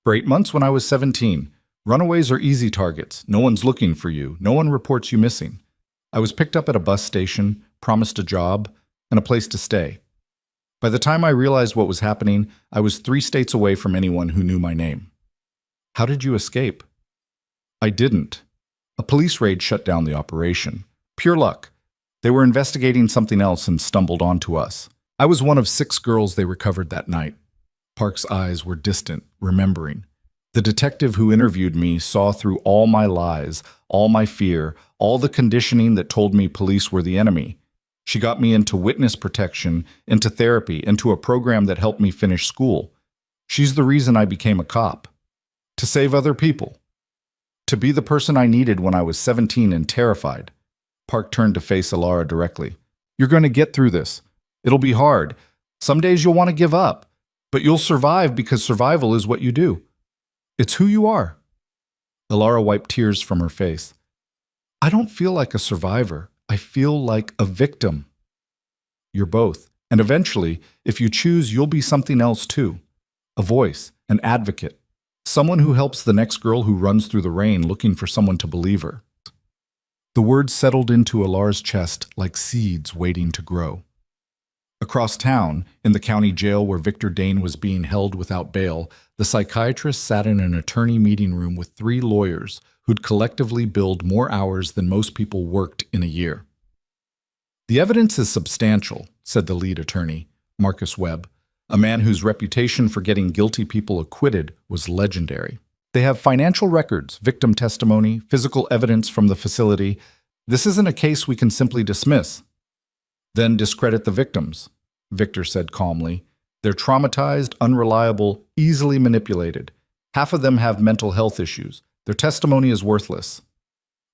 For 8 months when I was 17. Runaways are easy targets. No one's looking for you. No one reports you missing. I was picked up at a bus station, promised a job, and a place to stay. By the time I realized what was happening, I was 3 states away from anyone who knew my name. How did you escape? I didn't. A police raid shut down the operation. Pure luck. They were investigating something else and stumbled onto us. I was one of 6 girls they recovered that night. Park's eyes were distant, remembering. The detective who interviewed me saw through all my lies, all my fear, all the conditioning that told me police were the enemy. She got me into witness protection, into therapy, into a program that helped me finish school. She's the reason I became a cop. To save other people. To be the person I needed when I was 17 and terrified. Park turned to face Alara directly. You're going to get through this. It'll be hard. Some days you'll want to give up. But you'll survive because survival is what you do. It's who you are. Alara wiped tears from her face. I don't feel like a survivor. I feel like a victim. You're both. And eventually, if you choose, you'll be something else too. A voice, an advocate. Someone who helps the next girl who runs through the rain looking for someone to believe her. The words settled into Alara's chest like seeds waiting to grow. Across town, in the county jail where Victor Dane was being held without bail, the psychiatrist sat in an attorney meeting room with 3 lawyers who'd collectively billed more hours than most people worked in a year. The evidence is substantial, said the lead attorney, Marcus Webb, a man whose reputation for getting guilty people acquitted was legendary. They have financial records, victim testimony, physical evidence from the facility. This isn't a case we can simply dismiss. Then discredit the victims. Victor said calmly. They're traumatized, unreliable, easily manipulated. Half of them have mental health issues. Their testimony is worthless.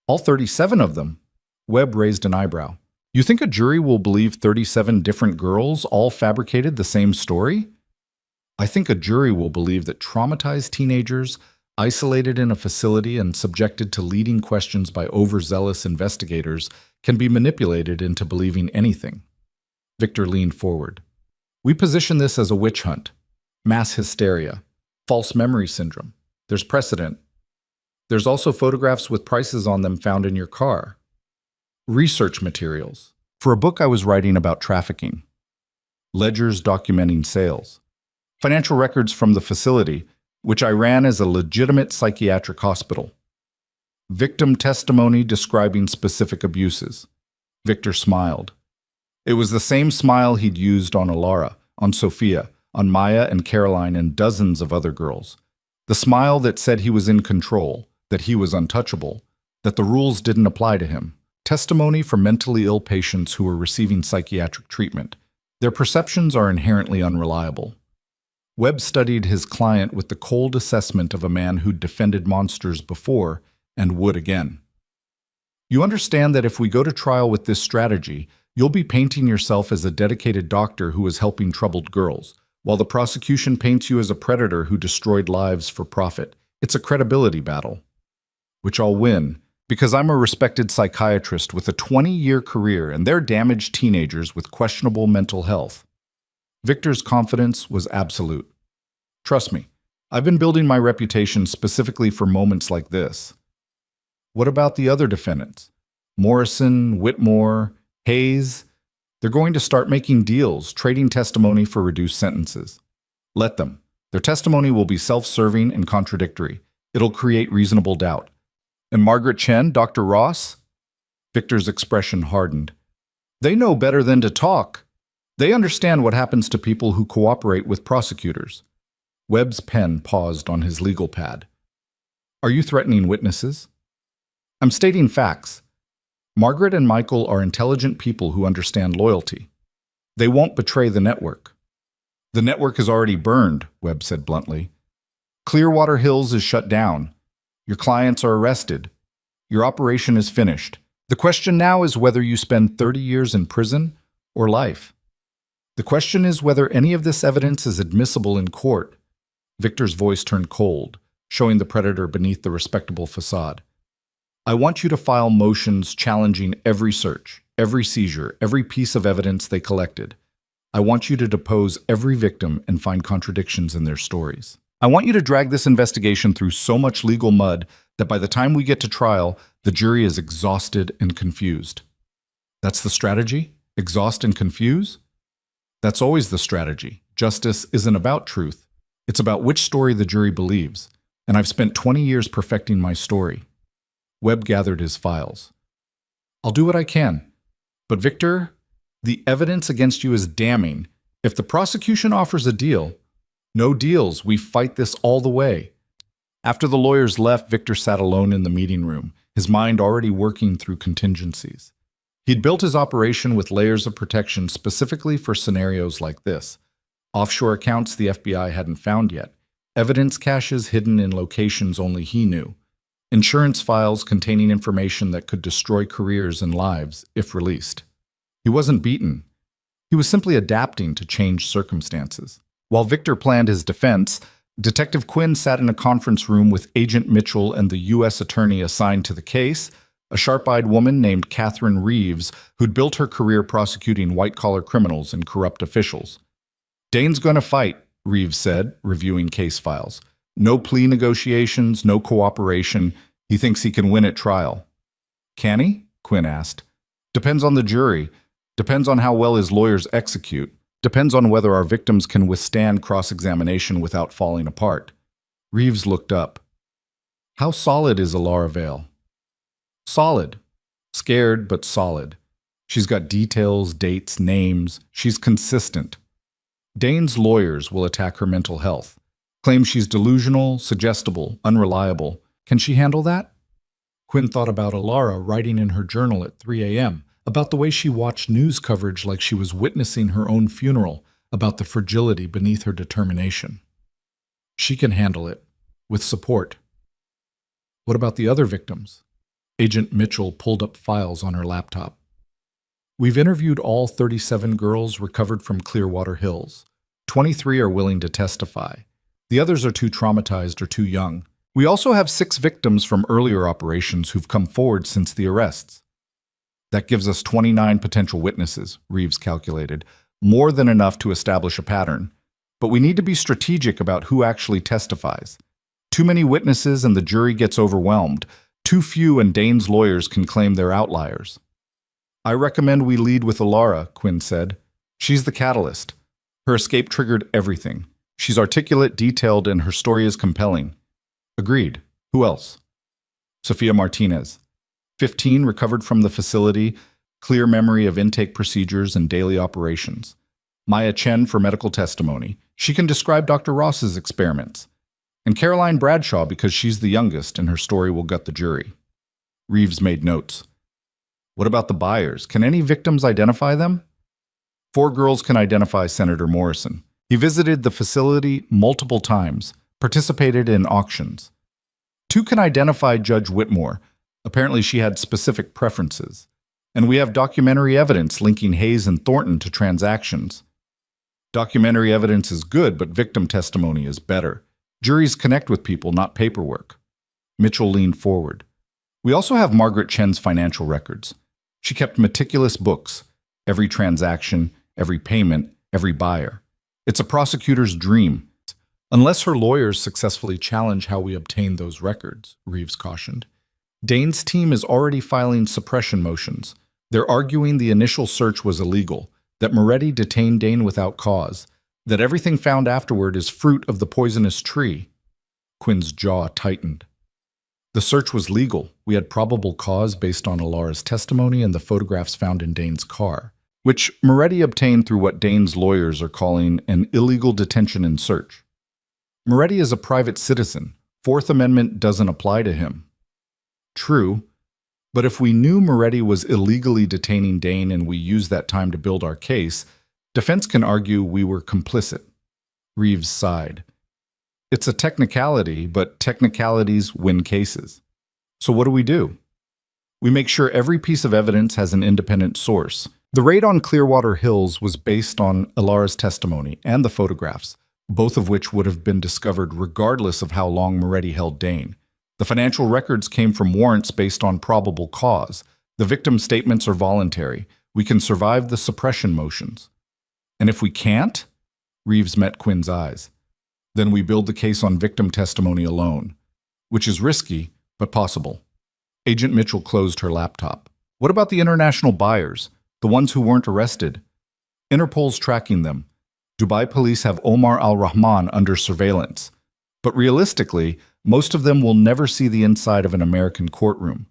All 37 of them? Webb raised an eyebrow. You think a jury will believe 37 different girls all fabricated the same story? I think a jury will believe that traumatized teenagers, isolated in a facility and subjected to leading questions by overzealous investigators, can be manipulated into believing anything. Victor leaned forward. We position this as a witch hunt, mass hysteria, false memory syndrome. There's precedent. There's also photographs with prices on them found in your car. Research materials for a book I was writing about trafficking. Ledgers documenting sales. Financial records from the facility, which I ran as a legitimate psychiatric hospital. Victim testimony describing specific abuses. Victor smiled. It was the same smile he'd used on Alara, on Sophia, on Maya and Caroline and dozens of other girls. The smile that said he was in control, that he was untouchable, that the rules didn't apply to him. Testimony from mentally ill patients who were receiving psychiatric treatment. Their perceptions are inherently unreliable. Webb studied his client with the cold assessment of a man who'd defended monsters before and would again. You understand that if we go to trial with this strategy, you'll be painting yourself as a dedicated doctor who is helping troubled girls, while the prosecution paints you as a predator who destroyed lives for profit. It's a credibility battle, which I'll win, because I'm a respected psychiatrist with a 20-year career and they're damaged teenagers with questionable mental health. Victor's confidence was absolute. Trust me, I've been building my reputation specifically for moments like this. What about the other defendants? Morrison, Whitmore, Hayes? They're going to start making deals, trading testimony for reduced sentences. Let them. Their testimony will be self-serving and contradictory. It'll create reasonable doubt. And Margaret Chen, Dr. Ross? Victor's expression hardened. They know better than to talk. They understand what happens to people who cooperate with prosecutors. Webb's pen paused on his legal pad. Are you threatening witnesses? I'm stating facts. Margaret and Michael are intelligent people who understand loyalty. They won't betray the network. The network is already burned, Webb said bluntly. Clearwater Hills is shut down. Your clients are arrested. Your operation is finished. The question now is whether you spend 30 years in prison or life. The question is whether any of this evidence is admissible in court. Victor's voice turned cold, showing the predator beneath the respectable facade. I want you to file motions challenging every search, every seizure, every piece of evidence they collected. I want you to depose every victim and find contradictions in their stories. I want you to drag this investigation through so much legal mud that by the time we get to trial, the jury is exhausted and confused. That's the strategy? Exhaust and confuse? That's always the strategy. Justice isn't about truth. It's about which story the jury believes. And I've spent 20 years perfecting my story. Webb gathered his files. I'll do what I can. But Victor, the evidence against you is damning. If the prosecution offers a deal, no deals, we fight this all the way. After the lawyers left, Victor sat alone in the meeting room, his mind already working through contingencies. He'd built his operation with layers of protection specifically for scenarios like this. Offshore accounts the FBI hadn't found yet. Evidence caches hidden in locations only he knew. Insurance files containing information that could destroy careers and lives if released. He wasn't beaten. He was simply adapting to changed circumstances. While Victor planned his defense, Detective Quinn sat in a conference room with Agent Mitchell and the U.S. attorney assigned to the case, a sharp-eyed woman named Catherine Reeves, who'd built her career prosecuting white-collar criminals and corrupt officials. Dane's gonna fight, Reeves said, reviewing case files. No plea negotiations, no cooperation. He thinks he can win at trial. Can he? Quinn asked. Depends on the jury. Depends on how well his lawyers execute. Depends on whether our victims can withstand cross-examination without falling apart. Reeves looked up. How solid is Alara Vale? Solid. Scared, but solid. She's got details, dates, names. She's consistent. Dane's lawyers will attack her mental health. Claim she's delusional, suggestible, unreliable. Can she handle that? Quinn thought about Alara writing in her journal at 3 a.m., about the way she watched news coverage like she was witnessing her own funeral, about the fragility beneath her determination. She can handle it, with support. What about the other victims? Agent Mitchell pulled up files on her laptop. We've interviewed all 37 girls recovered from Clearwater Hills. 23 are willing to testify. The others are too traumatized or too young. We also have 6 victims from earlier operations who've come forward since the arrests. That gives us 29 potential witnesses, Reeves calculated, more than enough to establish a pattern. But we need to be strategic about who actually testifies. Too many witnesses and the jury gets overwhelmed. Too few and Dane's lawyers can claim they're outliers. I recommend we lead with Alara, Quinn said. She's the catalyst. Her escape triggered everything. She's articulate, detailed, and her story is compelling. Agreed. Who else? Sophia Martinez. 15, recovered from the facility, clear memory of intake procedures and daily operations. Maya Chen for medical testimony. She can describe Dr. Ross's experiments. And Caroline Bradshaw because she's the youngest and her story will gut the jury. Reeves made notes. What about the buyers? Can any victims identify them? 4 girls can identify Senator Morrison. He visited the facility multiple times, participated in auctions. 2 can identify Judge Whitmore. Apparently she had specific preferences. And we have documentary evidence linking Hayes and Thornton to transactions. Documentary evidence is good, but victim testimony is better. Juries connect with people, not paperwork. Mitchell leaned forward. We also have Margaret Chen's financial records. She kept meticulous books, every transaction, every payment, every buyer. It's a prosecutor's dream. Unless her lawyers successfully challenge how we obtained those records, Reeves cautioned. Dane's team is already filing suppression motions. They're arguing the initial search was illegal, that Moretti detained Dane without cause, that everything found afterward is fruit of the poisonous tree. Quinn's jaw tightened. The search was legal. We had probable cause based on Alara's testimony and the photographs found in Dane's car, which Moretti obtained through what Dane's lawyers are calling an illegal detention and search. Moretti is a private citizen. Fourth Amendment doesn't apply to him. True, but if we knew Moretti was illegally detaining Dane and we used that time to build our case, defense can argue we were complicit. Reeves sighed. It's a technicality, but technicalities win cases. So what do? We make sure every piece of evidence has an independent source. The raid on Clearwater Hills was based on Alara's testimony and the photographs, both of which would have been discovered regardless of how long Moretti held Dane. The financial records came from warrants based on probable cause. The victim statements are voluntary. We can survive the suppression motions. And if we can't? Reeves met Quinn's eyes. Then we build the case on victim testimony alone, which is risky, but possible. Agent Mitchell closed her laptop. What about the international buyers, the ones who weren't arrested? Interpol's tracking them. Dubai police have Omar al-Rahman under surveillance. But realistically, most of them will never see the inside of an American courtroom.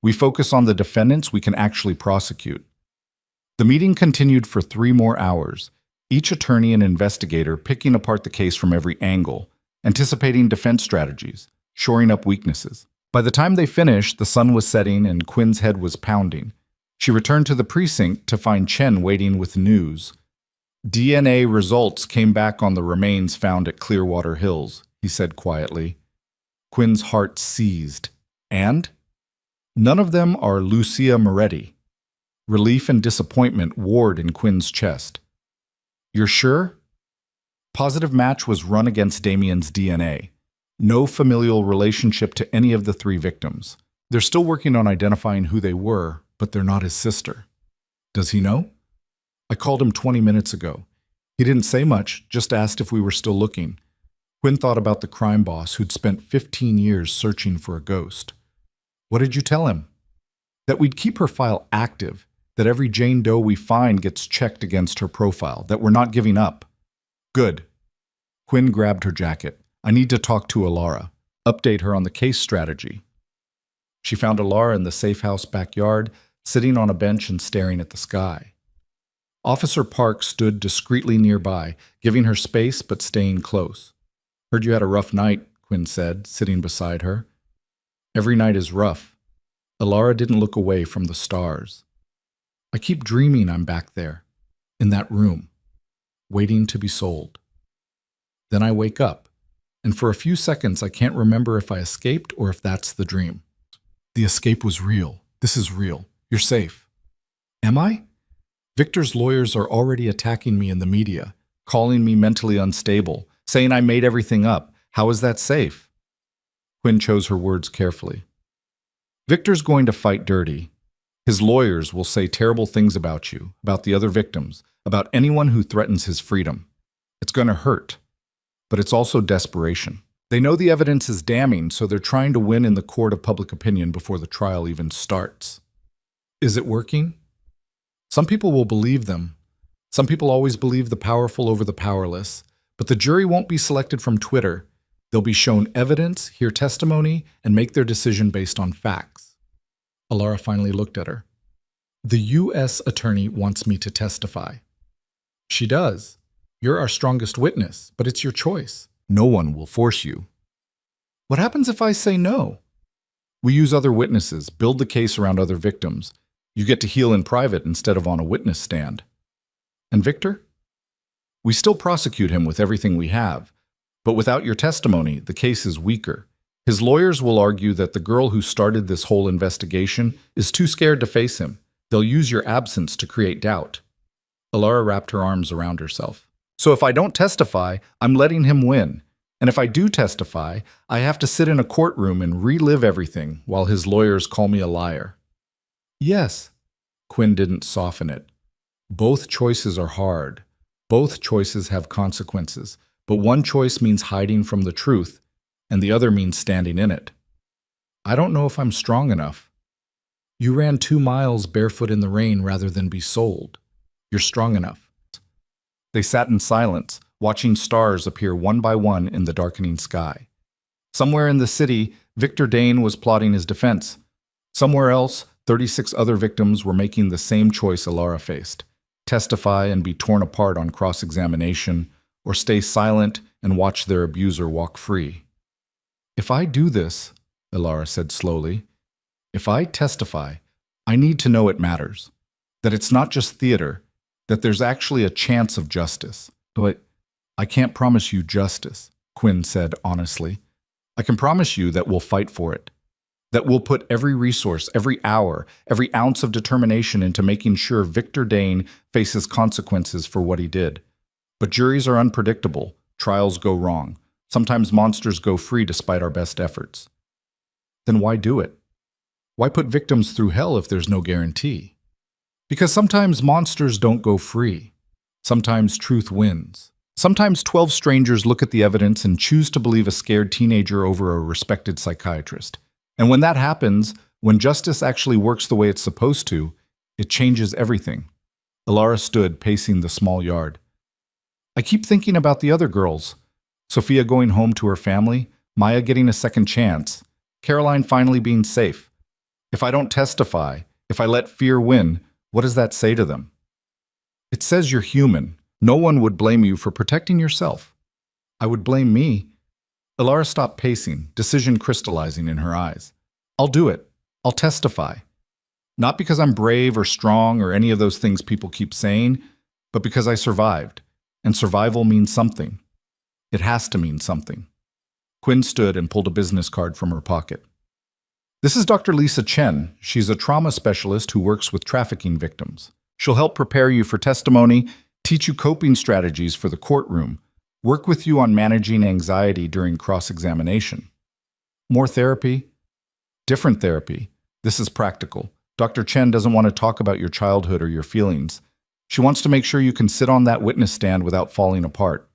We focus on the defendants we can actually prosecute. The meeting continued for 3 more hours, each attorney and investigator picking apart the case from every angle, anticipating defense strategies, shoring up weaknesses. By the time they finished, the sun was setting and Quinn's head was pounding. She returned to the precinct to find Chen waiting with news. DNA results came back on the remains found at Clearwater Hills, he said quietly. Quinn's heart seized. And? None of them are Lucia Moretti. Relief and disappointment warred in Quinn's chest. You're sure? Positive match was run against Damien's DNA. No familial relationship to any of the 3 victims. They're still working on identifying who they were, but they're not his sister. Does he know? I called him 20 minutes ago. He didn't say much, just asked if we were still looking. Quinn thought about the crime boss who'd spent 15 years searching for a ghost. What did you tell him? That we'd keep her file active, that every Jane Doe we find gets checked against her profile, that we're not giving up. Good. Quinn grabbed her jacket. I need to talk to Alara, update her on the case strategy. She found Alara in the safe house backyard, sitting on a bench and staring at the sky. Officer Park stood discreetly nearby, giving her space but staying close. Heard you had a rough night, Quinn said, sitting beside her. Every night is rough. Alara didn't look away from the stars. I keep dreaming I'm back there, in that room, waiting to be sold. Then I wake up, and for a few seconds I can't remember if I escaped or if that's the dream. The escape was real. This is real. You're safe. Am I? Victor's lawyers are already attacking me in the media, calling me mentally unstable, saying I made everything up. How is that safe? Quinn chose her words carefully. Victor's going to fight dirty. His lawyers will say terrible things about you, about the other victims, about anyone who threatens his freedom. It's going to hurt, but it's also desperation. They know the evidence is damning, so they're trying to win in the court of public opinion before the trial even starts. Is it working? Some people will believe them. Some people always believe the powerful over the powerless, but the jury won't be selected from Twitter. They'll be shown evidence, hear testimony, and make their decision based on facts. Alara finally looked at her. The U.S. attorney wants me to testify. She does. You're our strongest witness, but it's your choice. No one will force you. What happens if I say no? We use other witnesses, build the case around other victims. You get to heal in private instead of on a witness stand. And Victor? We still prosecute him with everything we have, but without your testimony, the case is weaker. His lawyers will argue that the girl who started this whole investigation is too scared to face him. They'll use your absence to create doubt. Alara wrapped her arms around herself. So if I don't testify, I'm letting him win. And if I do testify, I have to sit in a courtroom and relive everything while his lawyers call me a liar. Yes. Quinn didn't soften it. Both choices are hard. Both choices have consequences. But one choice means hiding from the truth, and the other means standing in it. I don't know if I'm strong enough. You ran 2 miles barefoot in the rain rather than be sold. You're strong enough. They sat in silence, watching stars appear one by one in the darkening sky. Somewhere in the city, Victor Dane was plotting his defense. Somewhere else, 36 other victims were making the same choice Alara faced: testify and be torn apart on cross-examination, or stay silent and watch their abuser walk free. If I do this, Alara said slowly, if I testify, I need to know it matters, that it's not just theater, that there's actually a chance of justice. But I can't promise you justice, Quinn said honestly. I can promise you that we'll fight for it, that we'll put every resource, every hour, every ounce of determination into making sure Victor Dane faces consequences for what he did. But juries are unpredictable. Trials go wrong. Sometimes monsters go free despite our best efforts. Then why do it? Why put victims through hell if there's no guarantee? Because sometimes monsters don't go free. Sometimes truth wins. Sometimes 12 strangers look at the evidence and choose to believe a scared teenager over a respected psychiatrist. And when that happens, when justice actually works the way it's supposed to, it changes everything. Alara stood, pacing the small yard. I keep thinking about the other girls. Sophia going home to her family, Maya getting a second chance, Caroline finally being safe. If I don't testify, if I let fear win, what does that say to them? It says you're human. No one would blame you for protecting yourself. I would blame me. Alara stopped pacing, decision crystallizing in her eyes. I'll do it. I'll testify. Not because I'm brave or strong or any of those things people keep saying, but because I survived. And survival means something. It has to mean something. Quinn stood and pulled a business card from her pocket. This is Dr. Lisa Chen. She's a trauma specialist who works with trafficking victims. She'll help prepare you for testimony, teach you coping strategies for the courtroom, work with you on managing anxiety during cross-examination. More therapy? Different therapy. This is practical. Dr. Chen doesn't want to talk about your childhood or your feelings. She wants to make sure you can sit on that witness stand without falling apart.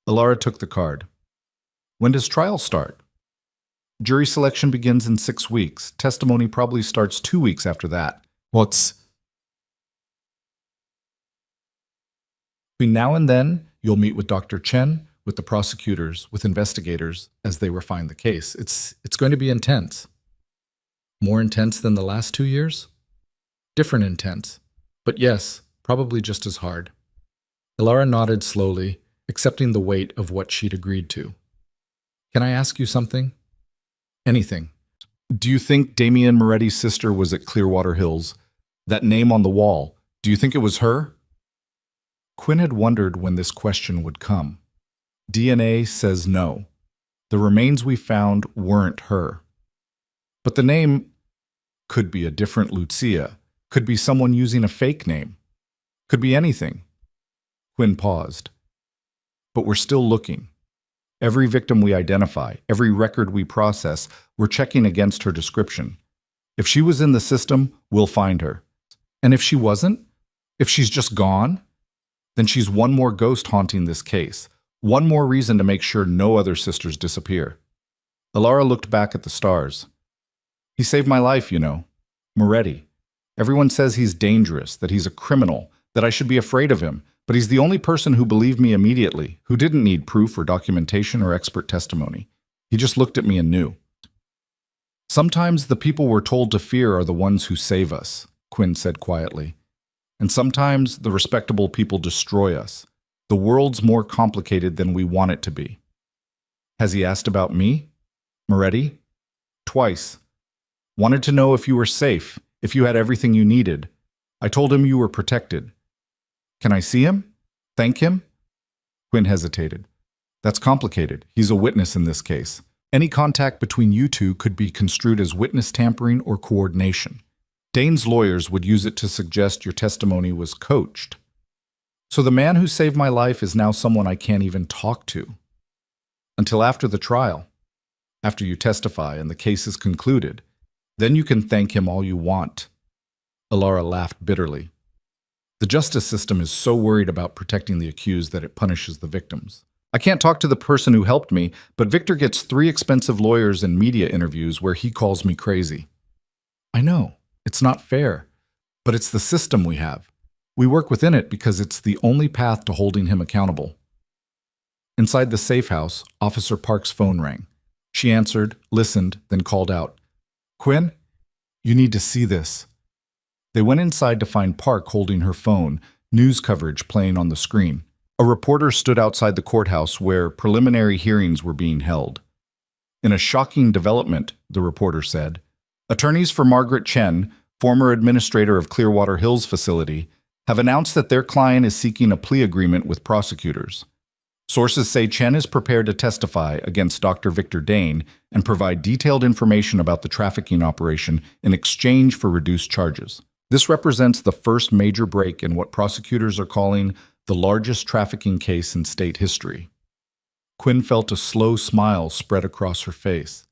Alara took the card. When does trial start? Jury selection begins in 6 weeks. Testimony probably starts 2 weeks after that. Between now and then, you'll meet with Dr. Chen, with the prosecutors, with investigators, as they refine the case. It's going to be intense. More intense than the last 2 years? Different intense. But yes, probably just as hard. Alara nodded slowly, accepting the weight of what she'd agreed to. Can I ask you something? Anything. Do you think Damian Moretti's sister was at Clearwater Hills That name on the wall, do you think it was her? Quinn had wondered when this question would come. DNA says no. The remains we found weren't her. But the name could be a different Lucia, could be someone using a fake name, could be anything. Quinn paused. But we're still looking. Every victim we identify, every record we process, we're checking against her description. If she was in the system, we'll find her. And if she wasn't, if she's just gone, then she's one more ghost haunting this case, one more reason to make sure no other sisters disappear. Alara looked back at the stars. He saved my life, you know. Moretti. Everyone says he's dangerous, that he's a criminal, that I should be afraid of him, but he's the only person who believed me immediately, who didn't need proof or documentation or expert testimony. He just looked at me and knew. Sometimes the people we're told to fear are the ones who save us, Quinn said quietly. And sometimes the respectable people destroy us. The world's more complicated than we want it to be. Has he asked about me? Moretti? Twice. Wanted to know if you were safe, if you had everything you needed. I told him you were protected. Can I see him? Thank him? Quinn hesitated. That's complicated. He's a witness in this case. Any contact between you two could be construed as witness tampering or coordination. Dane's lawyers would use it to suggest your testimony was coached. So the man who saved my life is now someone I can't even talk to. Until after the trial. After you testify and the case is concluded. Then you can thank him all you want. Alara laughed bitterly. The justice system is so worried about protecting the accused that it punishes the victims. I can't talk to the person who helped me, but Victor gets 3 expensive lawyers and media interviews where he calls me crazy. I know. It's not fair, but it's the system we have. We work within it because it's the only path to holding him accountable. Inside the safe house, Officer Park's phone rang. She answered, listened, then called out, Quinn, you need to see this. They went inside to find Park holding her phone, news coverage playing on the screen. A reporter stood outside the courthouse where preliminary hearings were being held. In a shocking development, the reporter said, attorneys for Margaret Chen, former administrator of Clearwater Hills facility, have announced that their client is seeking a plea agreement with prosecutors. Sources say Chen is prepared to testify against Dr. Victor Dane and provide detailed information about the trafficking operation in exchange for reduced charges. This represents the first major break in what prosecutors are calling the largest trafficking case in state history. Quinn felt a slow smile spread across her face.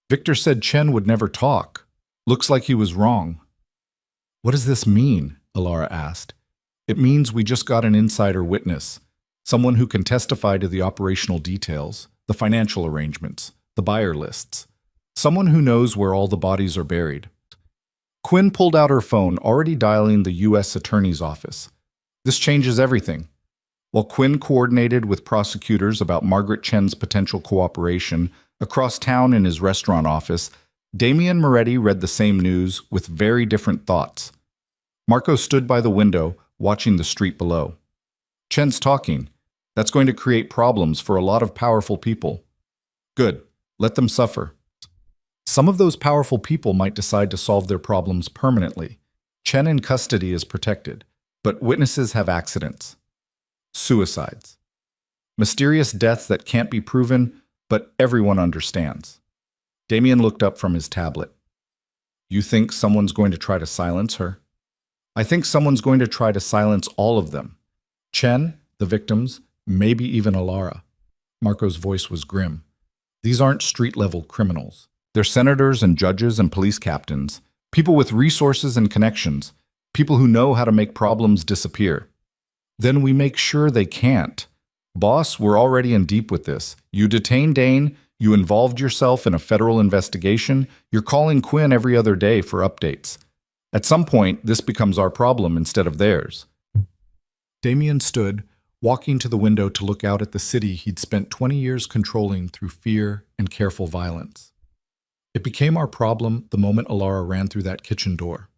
Victor said Chen would never talk. Looks like he was wrong. What does this mean? Alara asked. It means we just got an insider witness, someone who can testify to the operational details, the financial arrangements, the buyer lists, someone who knows where all the bodies are buried. Quinn pulled out her phone, already dialing the U.S. Attorney's office. This changes everything. While Quinn coordinated with prosecutors about Margaret Chen's potential cooperation, across town in his restaurant office, Damian Moretti read the same news with very different thoughts. Marco stood by the window, watching the street below. Chen's talking. That's going to create problems for a lot of powerful people. Good. Let them suffer. Some of those powerful people might decide to solve their problems permanently. Chen in custody is protected, but witnesses have accidents. Suicides. Mysterious deaths that can't be proven, but everyone understands. Damien looked up from his tablet. You think someone's going to try to silence her? I think someone's going to try to silence all of them. Chen, the victims, maybe even Alara. Marco's voice was grim. These aren't street-level criminals. They're senators and judges and police captains, people with resources and connections, people who know how to make problems disappear. Then we make sure they can't. Boss, we're already in deep with this. You detained Dane, you involved yourself in a federal investigation, you're calling Quinn every other day for updates. At some point, this becomes our problem instead of theirs. Damien stood, walking to the window to look out at the city he'd spent 20 years controlling through fear and careful violence. It became our problem the moment Alara ran through that kitchen door.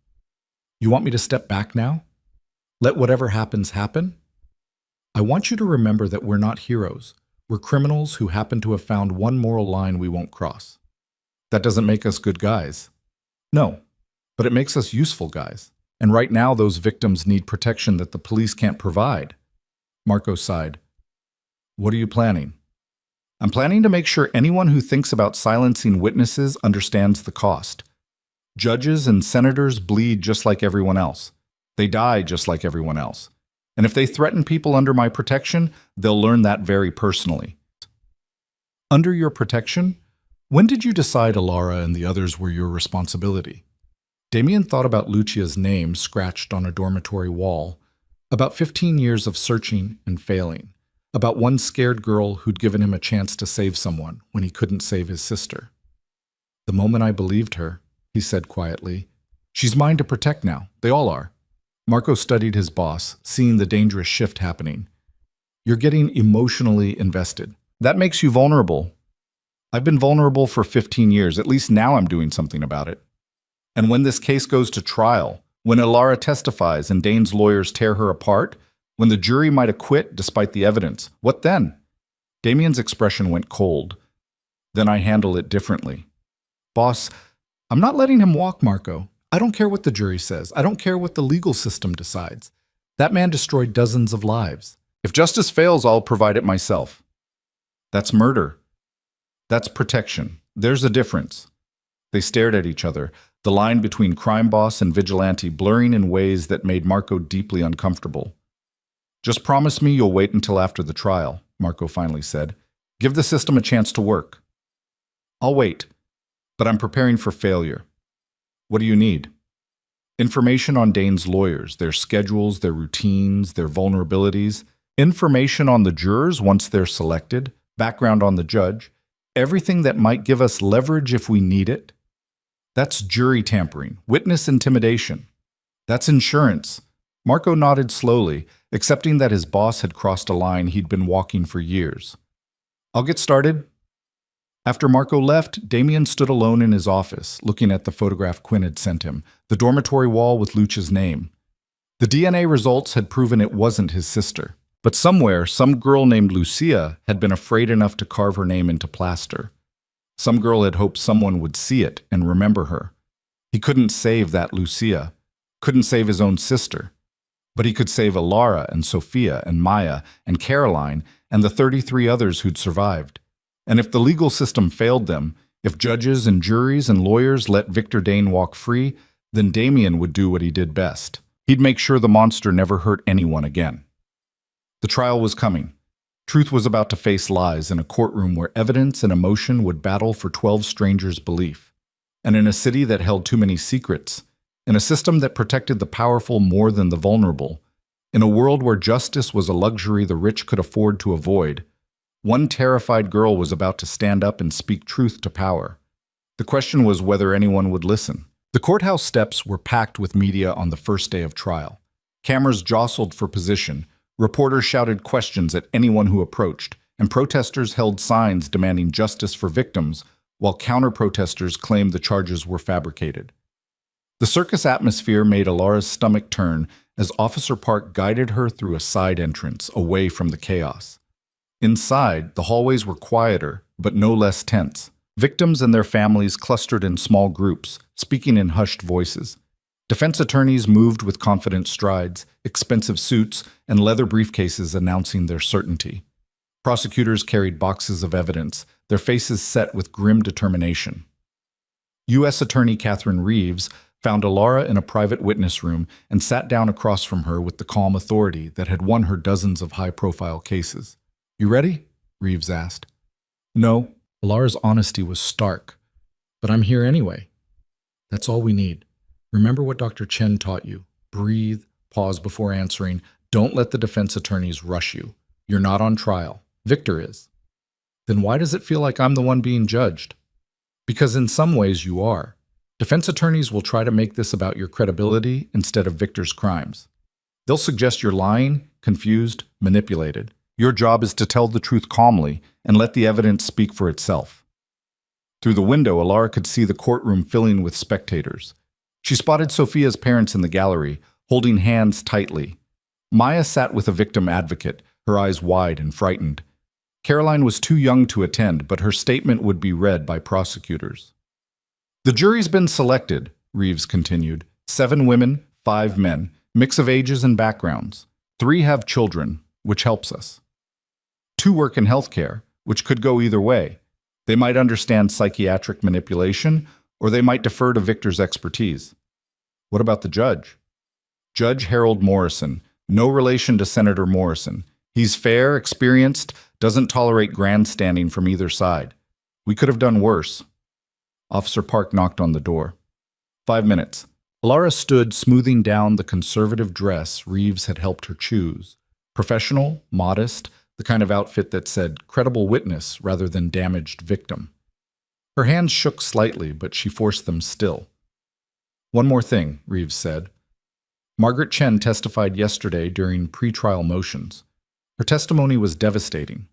You want me to step back now? Let whatever happens happen? I want you to remember that we're not heroes. We're criminals who happen to have found one moral line we won't cross. That doesn't make us good guys. No, but it makes us useful guys. And right now, those victims need protection that the police can't provide. Marco sighed. What are you planning? I'm planning to make sure anyone who thinks about silencing witnesses understands the cost. Judges and senators bleed just like everyone else. They die just like everyone else. And if they threaten people under my protection, they'll learn that very personally. Under your protection? When did you decide Alara and the others were your responsibility? Damien thought about Lucia's name scratched on a dormitory wall, about 15 years of searching and failing, about one scared girl who'd given him a chance to save someone when he couldn't save his sister. The moment I believed her, he said quietly, she's mine to protect now. They all are. Marco studied his boss, seeing the dangerous shift happening. You're getting emotionally invested. That makes you vulnerable. I've been vulnerable for 15 years. At least now I'm doing something about it. And when this case goes to trial, when Alara testifies and Dane's lawyers tear her apart, when the jury might acquit despite the evidence, what then? Damien's expression went cold. Then I handle it differently. Boss, I'm not letting him walk, Marco. I don't care what the jury says. I don't care what the legal system decides. That man destroyed dozens of lives. If justice fails, I'll provide it myself. That's murder. That's protection. There's a difference. They stared at each other, the line between crime boss and vigilante blurring in ways that made Marco deeply uncomfortable. Just promise me you'll wait until after the trial, Marco finally said. Give the system a chance to work. I'll wait, but I'm preparing for failure. What do you need? Information on Dane's lawyers, their schedules, their routines, their vulnerabilities, information on the jurors once they're selected, background on the judge, everything that might give us leverage if we need it. That's jury tampering, witness intimidation. That's insurance. Marco nodded slowly, accepting that his boss had crossed a line he'd been walking for years. I'll get started. After Marco left, Damien stood alone in his office, looking at the photograph Quinn had sent him, the dormitory wall with Lucia's name. The DNA results had proven it wasn't his sister, but somewhere, some girl named Lucia had been afraid enough to carve her name into plaster. Some girl had hoped someone would see it and remember her. He couldn't save that Lucia, couldn't save his own sister, but he could save Alara and Sophia and Maya and Caroline and the 33 others who'd survived. And if the legal system failed them, if judges and juries and lawyers let Victor Dane walk free, then Damien would do what he did best. He'd make sure the monster never hurt anyone again. The trial was coming. Truth was about to face lies in a courtroom where evidence and emotion would battle for 12 strangers' belief. And in a city that held too many secrets, in a system that protected the powerful more than the vulnerable, in a world where justice was a luxury the rich could afford to avoid, one terrified girl was about to stand up and speak truth to power. The question was whether anyone would listen. The courthouse steps were packed with media on the first day of trial. Cameras jostled for position, reporters shouted questions at anyone who approached, and protesters held signs demanding justice for victims, while counter-protesters claimed the charges were fabricated. The circus atmosphere made Alara's stomach turn as Officer Park guided her through a side entrance, away from the chaos. Inside, the hallways were quieter, but no less tense. Victims and their families clustered in small groups, speaking in hushed voices. Defense attorneys moved with confident strides, expensive suits, and leather briefcases announcing their certainty. Prosecutors carried boxes of evidence, their faces set with grim determination. U.S. Attorney Catherine Reeves found Alara in a private witness room and sat down across from her with the calm authority that had won her dozens of high-profile cases. You ready? Reeves asked. No. Alara's honesty was stark. But I'm here anyway. That's all we need. Remember what Dr. Chen taught you. Breathe, pause before answering. Don't let the defense attorneys rush you. You're not on trial. Victor is. Then why does it feel like I'm the one being judged? Because in some ways you are. Defense attorneys will try to make this about your credibility instead of Victor's crimes. They'll suggest you're lying, confused, manipulated. Your job is to tell the truth calmly and let the evidence speak for itself. Through the window, Alara could see the courtroom filling with spectators. She spotted Sophia's parents in the gallery, holding hands tightly. Maya sat with a victim advocate, her eyes wide and frightened. Caroline was too young to attend, but her statement would be read by prosecutors. The jury's been selected, Reeves continued. 7 women, 5 men, mix of ages and backgrounds. 3 have children, which helps us. 2 work in healthcare, which could go either way. They might understand psychiatric manipulation, or they might defer to Victor's expertise. What about the judge? Judge Harold Morrison, no relation to Senator Morrison. He's fair, experienced, doesn't tolerate grandstanding from either side. We could have done worse. Officer Park knocked on the door. 5 minutes. Alara stood smoothing down the conservative dress Reeves had helped her choose. Professional, modest, the kind of outfit that said credible witness rather than damaged victim. Her hands shook slightly, but she forced them still. One more thing, Reeves said. Margaret Chen testified yesterday during pretrial motions. Her testimony was devastating.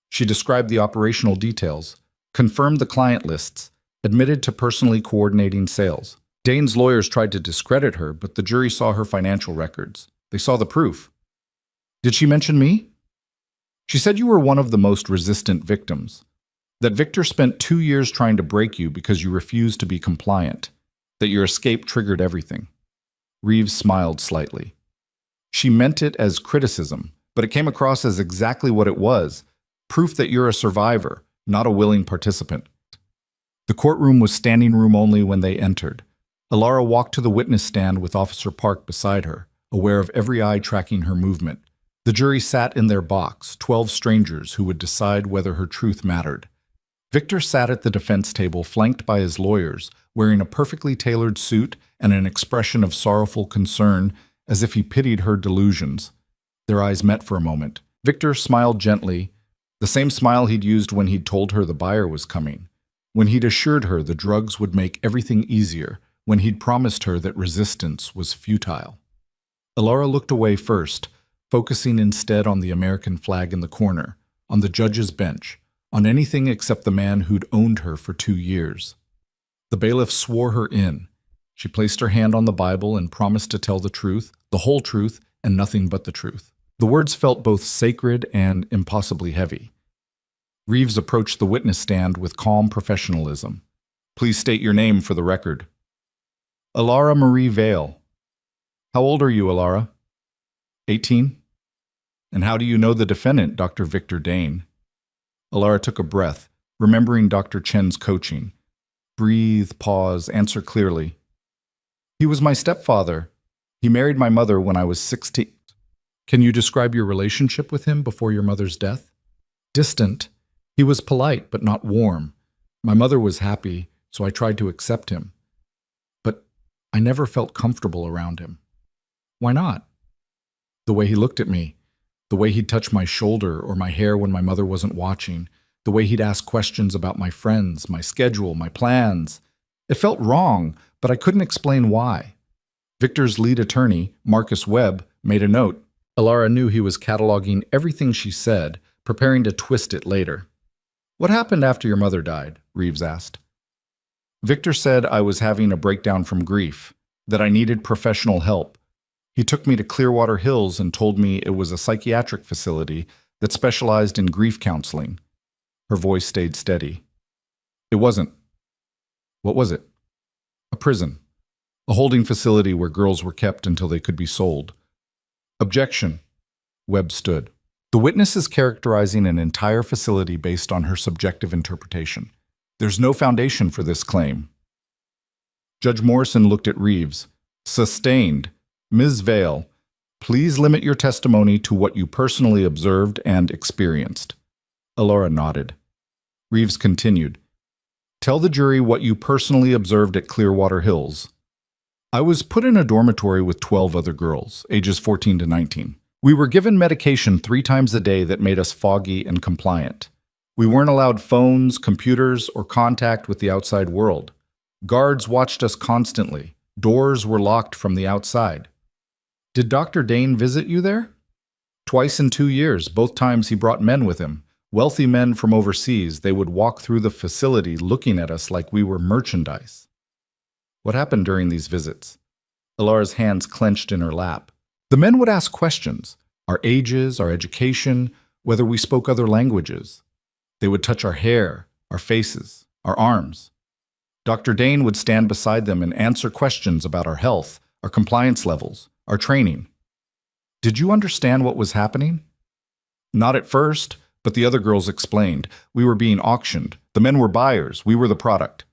She described the operational details, confirmed the client lists, admitted to personally coordinating sales. Dane's lawyers tried to discredit her, but the jury saw her financial records. They saw the proof. Did she mention me? She said you were one of the most resistant victims, that Victor spent 2 years trying to break you because you refused to be compliant, that your escape triggered everything. Reeves smiled slightly. She meant it as criticism, but it came across as exactly what it was, proof that you're a survivor, not a willing participant. The courtroom was standing room only when they entered. Alara walked to the witness stand with Officer Park beside her, aware of every eye tracking her movement. The jury sat in their box, 12 strangers who would decide whether her truth mattered. Victor sat at the defense table flanked by his lawyers, wearing a perfectly tailored suit and an expression of sorrowful concern, as if he pitied her delusions. Their eyes met for a moment. Victor smiled gently, the same smile he'd used when he'd told her the buyer was coming, when he'd assured her the drugs would make everything easier, when he'd promised her that resistance was futile. Alara looked away first, focusing instead on the American flag in the corner, on the judge's bench, on anything except the man who'd owned her for 2 years. The bailiff swore her in. She placed her hand on the Bible and promised to tell the truth, the whole truth, and nothing but the truth. The words felt both sacred and impossibly heavy. Reeves approached the witness stand with calm professionalism. Please state your name for the record. Alara Marie Vale. How old are you, Alara? 18? And how do you know the defendant, Dr. Victor Dane? Alara took a breath, remembering Dr. Chen's coaching. Breathe, pause, answer clearly. He was my stepfather. He married my mother when I was 16. Can you describe your relationship with him before your mother's death? Distant. He was polite, but not warm. My mother was happy, so I tried to accept him. But I never felt comfortable around him. Why not? The way he looked at me, the way he'd touch my shoulder or my hair when my mother wasn't watching, the way he'd ask questions about my friends, my schedule, my plans. It felt wrong, but I couldn't explain why. Victor's lead attorney, Marcus Webb, made a note. Alara knew he was cataloging everything she said, preparing to twist it later. What happened after your mother died? Reeves asked. Victor said I was having a breakdown from grief, that I needed professional help. He took me to Clearwater Hills and told me it was a psychiatric facility that specialized in grief counseling. Her voice stayed steady. It wasn't. What was it? A prison. A holding facility where girls were kept until they could be sold. Objection. Webb stood. The witness is characterizing an entire facility based on her subjective interpretation. There's no foundation for this claim. Judge Morrison looked at Reeves. Sustained. Ms. Vale, please limit your testimony to what you personally observed and experienced. Alara nodded. Reeves continued. Tell the jury what you personally observed at Clearwater Hills. I was put in a dormitory with 12 other girls, ages 14 to 19. We were given medication 3 times a day that made us foggy and compliant. We weren't allowed phones, computers, or contact with the outside world. Guards watched us constantly. Doors were locked from the outside. Did Dr. Dane visit you there? Twice in 2 years, both times he brought men with him. Wealthy men from overseas. They would walk through the facility looking at us like we were merchandise. What happened during these visits? Alara's hands clenched in her lap. The men would ask questions, our ages, our education, whether we spoke other languages. They would touch our hair, our faces, our arms. Dr. Dane would stand beside them and answer questions about our health, our compliance levels, our training. Did you understand what was happening? Not at first, but the other girls explained. We were being auctioned. The men were buyers. We were the product.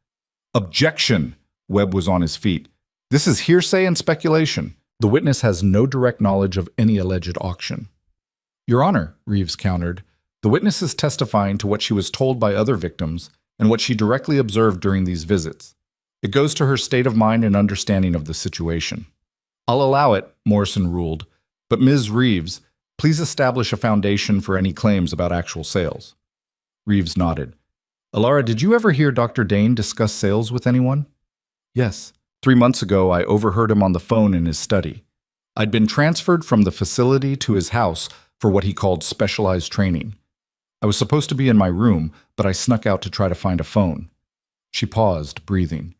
Objection! Webb was on his feet. This is hearsay and speculation. The witness has no direct knowledge of any alleged auction. Your Honor, Reeves countered, the witness is testifying to what she was told by other victims and what she directly observed during these visits. It goes to her state of mind and understanding of the situation. I'll allow it, Morrison ruled, but Ms. Reeves, please establish a foundation for any claims about actual sales. Reeves nodded. Alara, did you ever hear Dr. Dane discuss sales with anyone? Yes. 3 months ago, I overheard him on the phone in his study. I'd been transferred from the facility to his house for what he called specialized training. I was supposed to be in my room, but I snuck out to try to find a phone. She paused, breathing.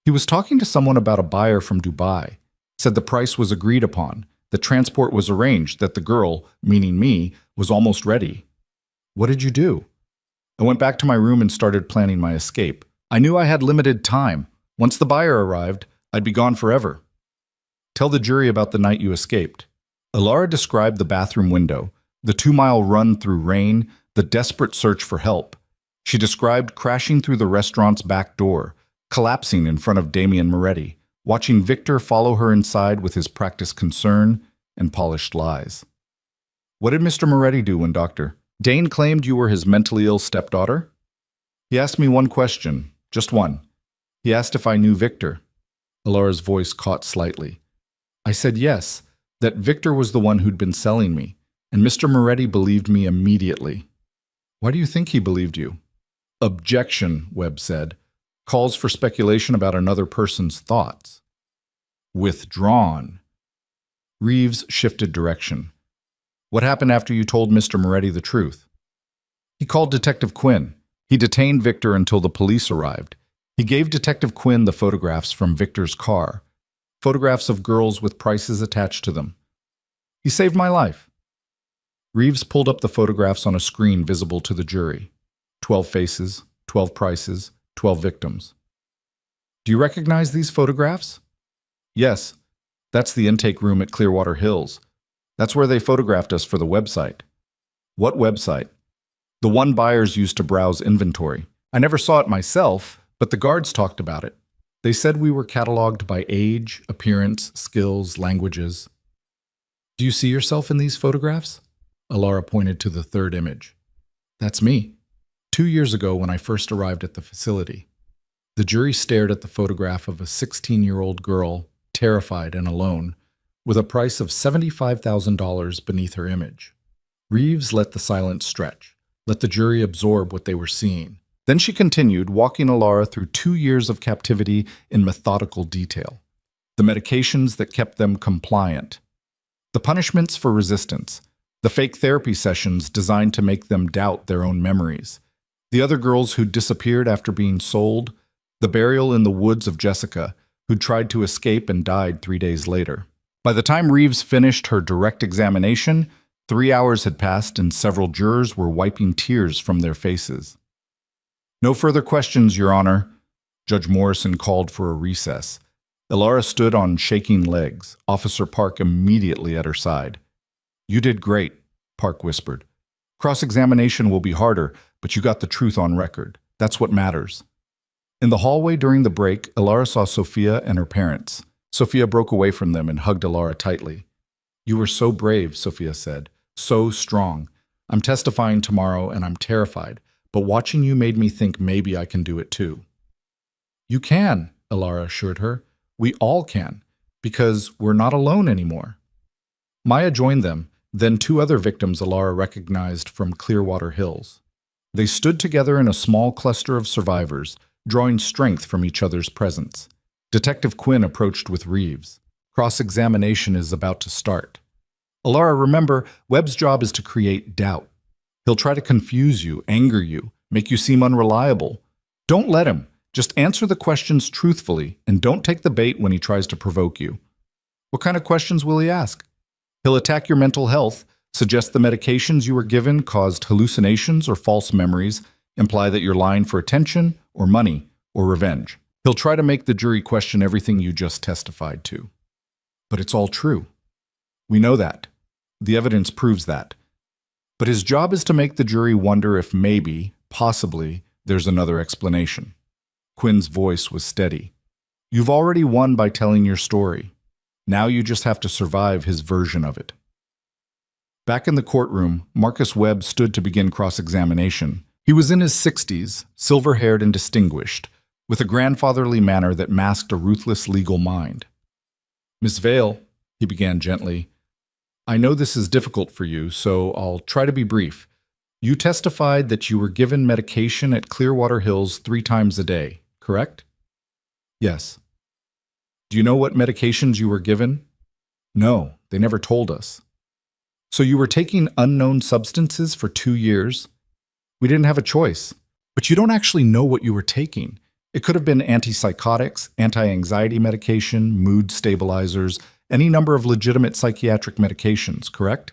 He was talking to someone about a buyer from Dubai, said the price was agreed upon, that transport was arranged, that the girl, meaning me, was almost ready. What did you do? I went back to my room and started planning my escape. I knew I had limited time. Once the buyer arrived, I'd be gone forever. Tell the jury about the night you escaped. Alara described the bathroom window, the 2-mile run through rain, the desperate search for help. She described crashing through the restaurant's back door, collapsing in front of Damian Moretti, watching Victor follow her inside with his practiced concern and polished lies. What did Mr. Moretti do when Dr. Dane claimed you were his mentally ill stepdaughter? He asked me one question, just one. He asked if I knew Victor. Alara's voice caught slightly. I said yes, that Victor was the one who'd been selling me, and Mr. Moretti believed me immediately. Why do you think he believed you? Objection, Webb said. Calls for speculation about another person's thoughts. Withdrawn. Reeves shifted direction. What happened after you told Mr. Moretti the truth? He called Detective Quinn. He detained Victor until the police arrived. He gave Detective Quinn the photographs from Victor's car, photographs of girls with prices attached to them. He saved my life. Reeves pulled up the photographs on a screen visible to the jury. 12 faces, 12 prices, 12 victims. Do you recognize these photographs? Yes. That's the intake room at Clearwater Hills. That's where they photographed us for the website. What website? The one buyers used to browse inventory. I never saw it myself, but the guards talked about it. They said we were cataloged by age, appearance, skills, languages. Do you see yourself in these photographs? Alara pointed to the third image. That's me. 2 years ago when I first arrived at the facility. The jury stared at the photograph of a 16-year-old girl, terrified and alone, with a price of $75,000 beneath her image. Reeves let the silence stretch, let the jury absorb what they were seeing. Then she continued, walking Alara through 2 years of captivity in methodical detail. The medications that kept them compliant. The punishments for resistance. The fake therapy sessions designed to make them doubt their own memories. The other girls who disappeared after being sold. The burial in the woods of Jessica, who tried to escape and died 3 days later. By the time Reeves finished her direct examination, 3 hours had passed and several jurors were wiping tears from their faces. No further questions, Your Honor. Judge Morrison called for a recess. Alara stood on shaking legs, Officer Park immediately at her side. You did great, Park whispered. Cross-examination will be harder, but you got the truth on record. That's what matters. In the hallway during the break, Alara saw Sophia and her parents. Sophia broke away from them and hugged Alara tightly. You were so brave, Sophia said. So strong. I'm testifying tomorrow and I'm terrified, but watching you made me think maybe I can do it too. You can, Alara assured her. We all can, because we're not alone anymore. Maya joined them, then 2 other victims Alara recognized from Clearwater Hills. They stood together in a small cluster of survivors, drawing strength from each other's presence. Detective Quinn approached with Reeves. Cross-examination is about to start. Alara, remember, Webb's job is to create doubt. He'll try to confuse you, anger you, make you seem unreliable. Don't let him. Just answer the questions truthfully and don't take the bait when he tries to provoke you. What kind of questions will he ask? He'll attack your mental health, suggest the medications you were given caused hallucinations or false memories, imply that you're lying for attention or money or revenge. He'll try to make the jury question everything you just testified to. But it's all true. We know that. The evidence proves that. But his job is to make the jury wonder if maybe, possibly, there's another explanation. Quinn's voice was steady. You've already won by telling your story. Now you just have to survive his version of it. Back in the courtroom, Marcus Webb stood to begin cross-examination. He was in his 60s, silver-haired and distinguished, with a grandfatherly manner that masked a ruthless legal mind. Miss Vale, he began gently, I know this is difficult for you, so I'll try to be brief. You testified that you were given medication at Clearwater Hills 3 times a day, correct? Yes. Do you know what medications you were given? No, they never told us. So you were taking unknown substances for 2 years? We didn't have a choice. But you don't actually know what you were taking. It could have been antipsychotics, anti-anxiety medication, mood stabilizers, any number of legitimate psychiatric medications, correct?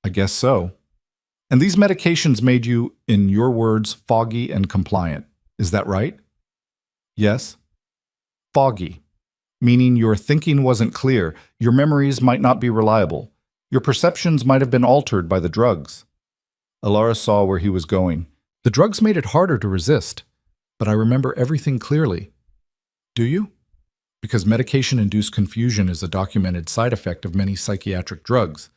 I guess so. And these medications made you, in your words, foggy and compliant. Is that right? Yes. Foggy, meaning your thinking wasn't clear, your memories might not be reliable, your perceptions might have been altered by the drugs. Alara saw where he was going. The drugs made it harder to resist, but I remember everything clearly. Do you? Because medication-induced confusion is a documented side effect of many psychiatric drugs.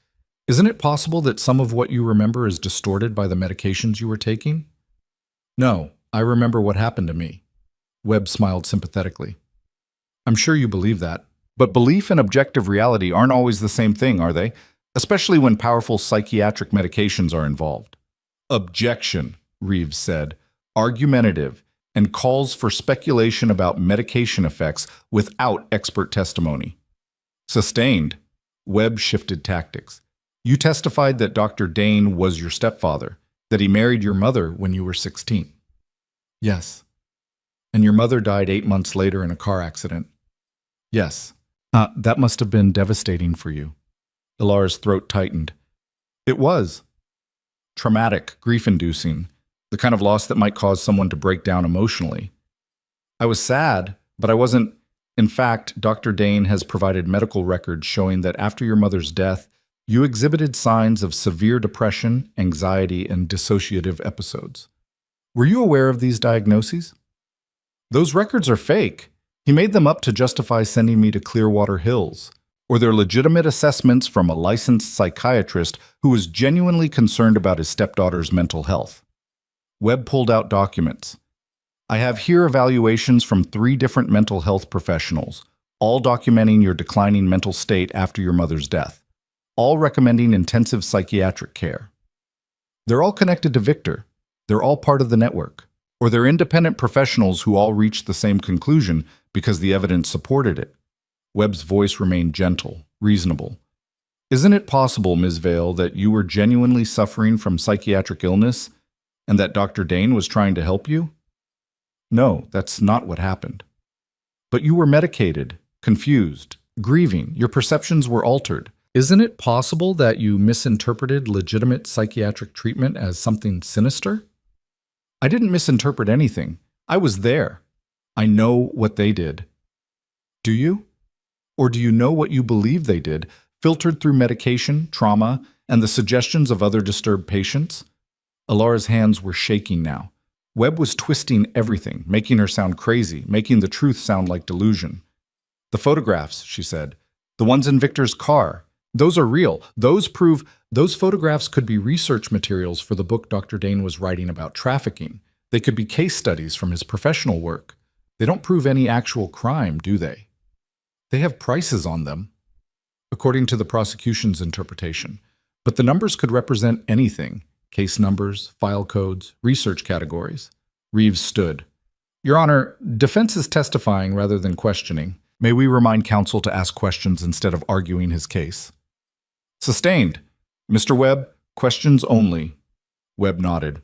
Isn't it possible that some of what you remember is distorted by the medications you were taking? No, I remember what happened to me. Webb smiled sympathetically. I'm sure you believe that. But belief and objective reality aren't always the same thing, are they? Especially when powerful psychiatric medications are involved. Objection, Reeves said, argumentative, and calls for speculation about medication effects without expert testimony. Sustained, Webb shifted tactics. You testified that Dr. Dane was your stepfather, that he married your mother when you were 16. Yes. And your mother died 8 months later in a car accident. Yes. That must have been devastating for you. Ilara's throat tightened. It was. Traumatic, grief-inducing, the kind of loss that might cause someone to break down emotionally. I was sad, but I wasn't. In fact, Dr. Dane has provided medical records showing that after your mother's death, you exhibited signs of severe depression, anxiety, and dissociative episodes. Were you aware of these diagnoses? Those records are fake. He made them up to justify sending me to Clearwater Hills, or they're legitimate assessments from a licensed psychiatrist who was genuinely concerned about his stepdaughter's mental health. Webb pulled out documents. I have here evaluations from 3 different mental health professionals, all documenting your declining mental state after your mother's death, all recommending intensive psychiatric care. They're all connected to Victor. They're all part of the network. Or they're independent professionals who all reached the same conclusion because the evidence supported it. Webb's voice remained gentle, reasonable. Isn't it possible, Ms. Vale, that you were genuinely suffering from psychiatric illness and that Dr. Dane was trying to help you? No, that's not what happened. But you were medicated, confused, grieving. Your perceptions were altered. Isn't it possible that you misinterpreted legitimate psychiatric treatment as something sinister? I didn't misinterpret anything. I was there. I know what they did. Do you? Or do you know what you believe they did, filtered through medication, trauma, and the suggestions of other disturbed patients? Ilara's hands were shaking now. Webb was twisting everything, making her sound crazy, making the truth sound like delusion. The photographs, she said. The ones in Victor's car. Those are real. Those prove those photographs could be research materials for the book Dr. Dane was writing about trafficking. They could be case studies from his professional work. They don't prove any actual crime, do they? They have prices on them, according to the prosecution's interpretation. But the numbers could represent anything. Case numbers, file codes, research categories. Reeves stood. Your Honor, defense is testifying rather than questioning. May we remind counsel to ask questions instead of arguing his case? Sustained. Mr. Webb, questions only. Webb nodded.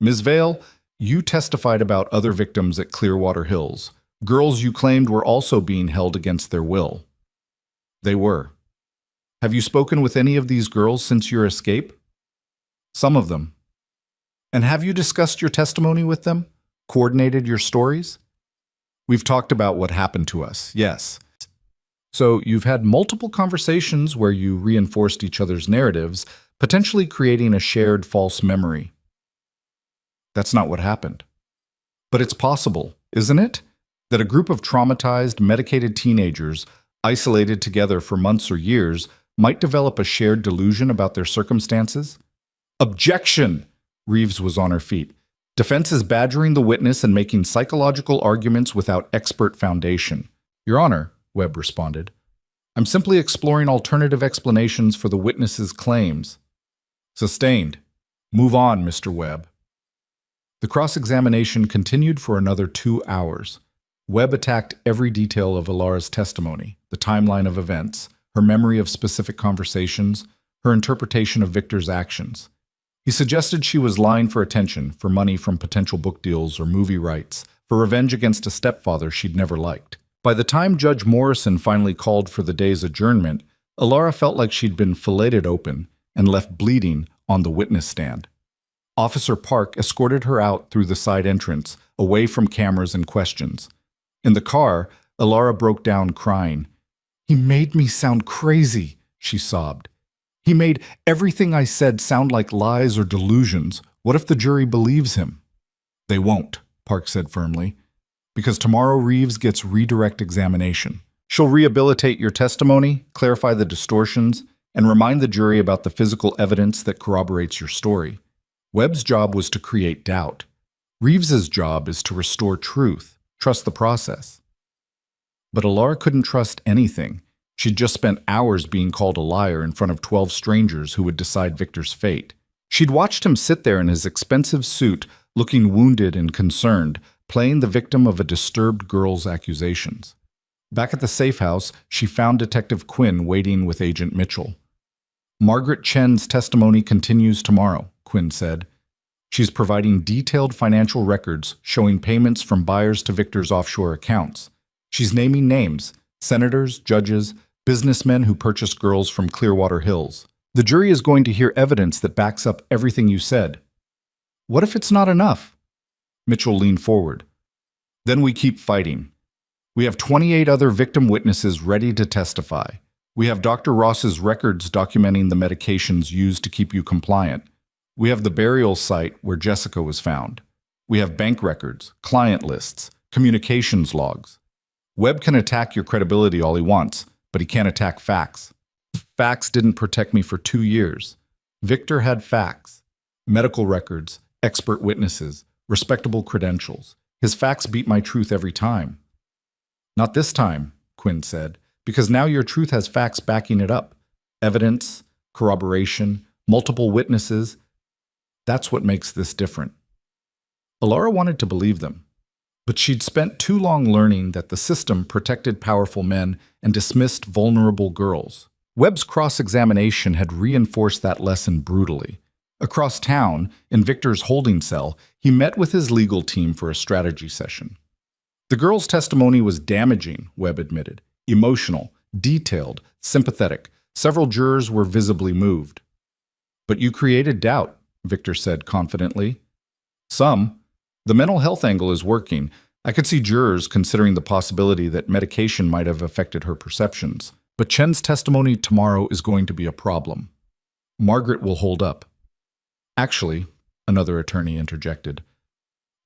Ms. Vale, you testified about other victims at Clearwater Hills. Girls you claimed were also being held against their will. They were. Have you spoken with any of these girls since your escape? Some of them. And have you discussed your testimony with them? Coordinated your stories? We've talked about what happened to us, yes. So you've had multiple conversations where you reinforced each other's narratives, potentially creating a shared false memory. That's not what happened. But it's possible, isn't it? That a group of traumatized, medicated teenagers, isolated together for months or years, might develop a shared delusion about their circumstances? Objection! Reeves was on her feet. Defense is badgering the witness and making psychological arguments without expert foundation. Your Honor, Webb responded, I'm simply exploring alternative explanations for the witness's claims. Sustained. Move on, Mr. Webb. The cross-examination continued for another 2 hours. Webb attacked every detail of Ilara's testimony, the timeline of events, her memory of specific conversations, her interpretation of Victor's actions. He suggested she was lying for attention, for money from potential book deals or movie rights, for revenge against a stepfather she'd never liked. By the time Judge Morrison finally called for the day's adjournment, Ilara felt like she'd been filleted open and left bleeding on the witness stand. Officer Park escorted her out through the side entrance, away from cameras and questions. In the car, Ilara broke down crying. He made me sound crazy, she sobbed. He made everything I said sound like lies or delusions. What if the jury believes him? They won't, Park said firmly, because tomorrow Reeves gets redirect examination. She'll rehabilitate your testimony, clarify the distortions, and remind the jury about the physical evidence that corroborates your story. Webb's job was to create doubt. Reeves's job is to restore truth. Trust the process. But Ilara couldn't trust anything. She'd just spent hours being called a liar in front of 12 strangers who would decide Victor's fate. She'd watched him sit there in his expensive suit, looking wounded and concerned, playing the victim of a disturbed girl's accusations. Back at the safe house, she found Detective Quinn waiting with Agent Mitchell. Margaret Chen's testimony continues tomorrow, Quinn said. She's providing detailed financial records showing payments from buyers to Victor's offshore accounts. She's naming names, senators, judges, businessmen who purchased girls from Clearwater Hills. The jury is going to hear evidence that backs up everything you said. What if it's not enough? Mitchell leaned forward. Then we keep fighting. We have 28 other victim witnesses ready to testify. We have Dr. Ross's records documenting the medications used to keep you compliant. We have the burial site where Jessica was found. We have bank records, client lists, communications logs. Webb can attack your credibility all he wants, but he can't attack facts. Facts didn't protect me for 2 years. Victor had facts, medical records, expert witnesses, respectable credentials. His facts beat my truth every time. Not this time, Quinn said, because now your truth has facts backing it up. Evidence, corroboration, multiple witnesses. That's what makes this different. Ilara wanted to believe them, but she'd spent too long learning that the system protected powerful men and dismissed vulnerable girls. Webb's cross-examination had reinforced that lesson brutally. Across town, in Victor's holding cell, he met with his legal team for a strategy session. The girl's testimony was damaging, Webb admitted. Emotional, detailed, sympathetic. Several jurors were visibly moved. But you created doubt, Victor said confidently. Some. The mental health angle is working. I could see jurors considering the possibility that medication might have affected her perceptions. But Chen's testimony tomorrow is going to be a problem. Margaret will hold up. Actually, another attorney interjected,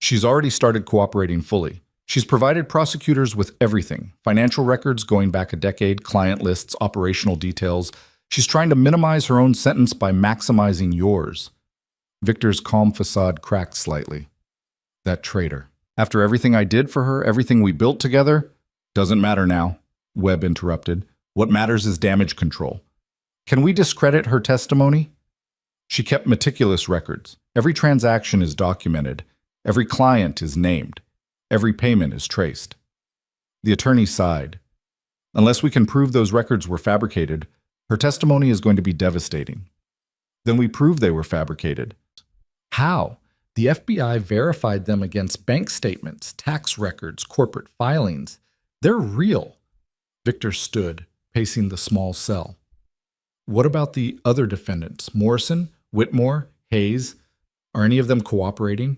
she's already started cooperating fully. She's provided prosecutors with everything, financial records going back a decade, client lists, operational details. She's trying to minimize her own sentence by maximizing yours. Victor's calm facade cracked slightly. That traitor. After everything I did for her, everything we built together, doesn't matter now, Webb interrupted. What matters is damage control. Can we discredit her testimony? She kept meticulous records. Every transaction is documented. Every client is named. Every payment is traced. The attorney sighed. Unless we can prove those records were fabricated, her testimony is going to be devastating. Then we prove they were fabricated. How? The FBI verified them against bank statements, tax records, corporate filings. They're real. Victor stood, pacing the small cell. What about the other defendants? Morrison, Whitmore, Hayes? Are any of them cooperating?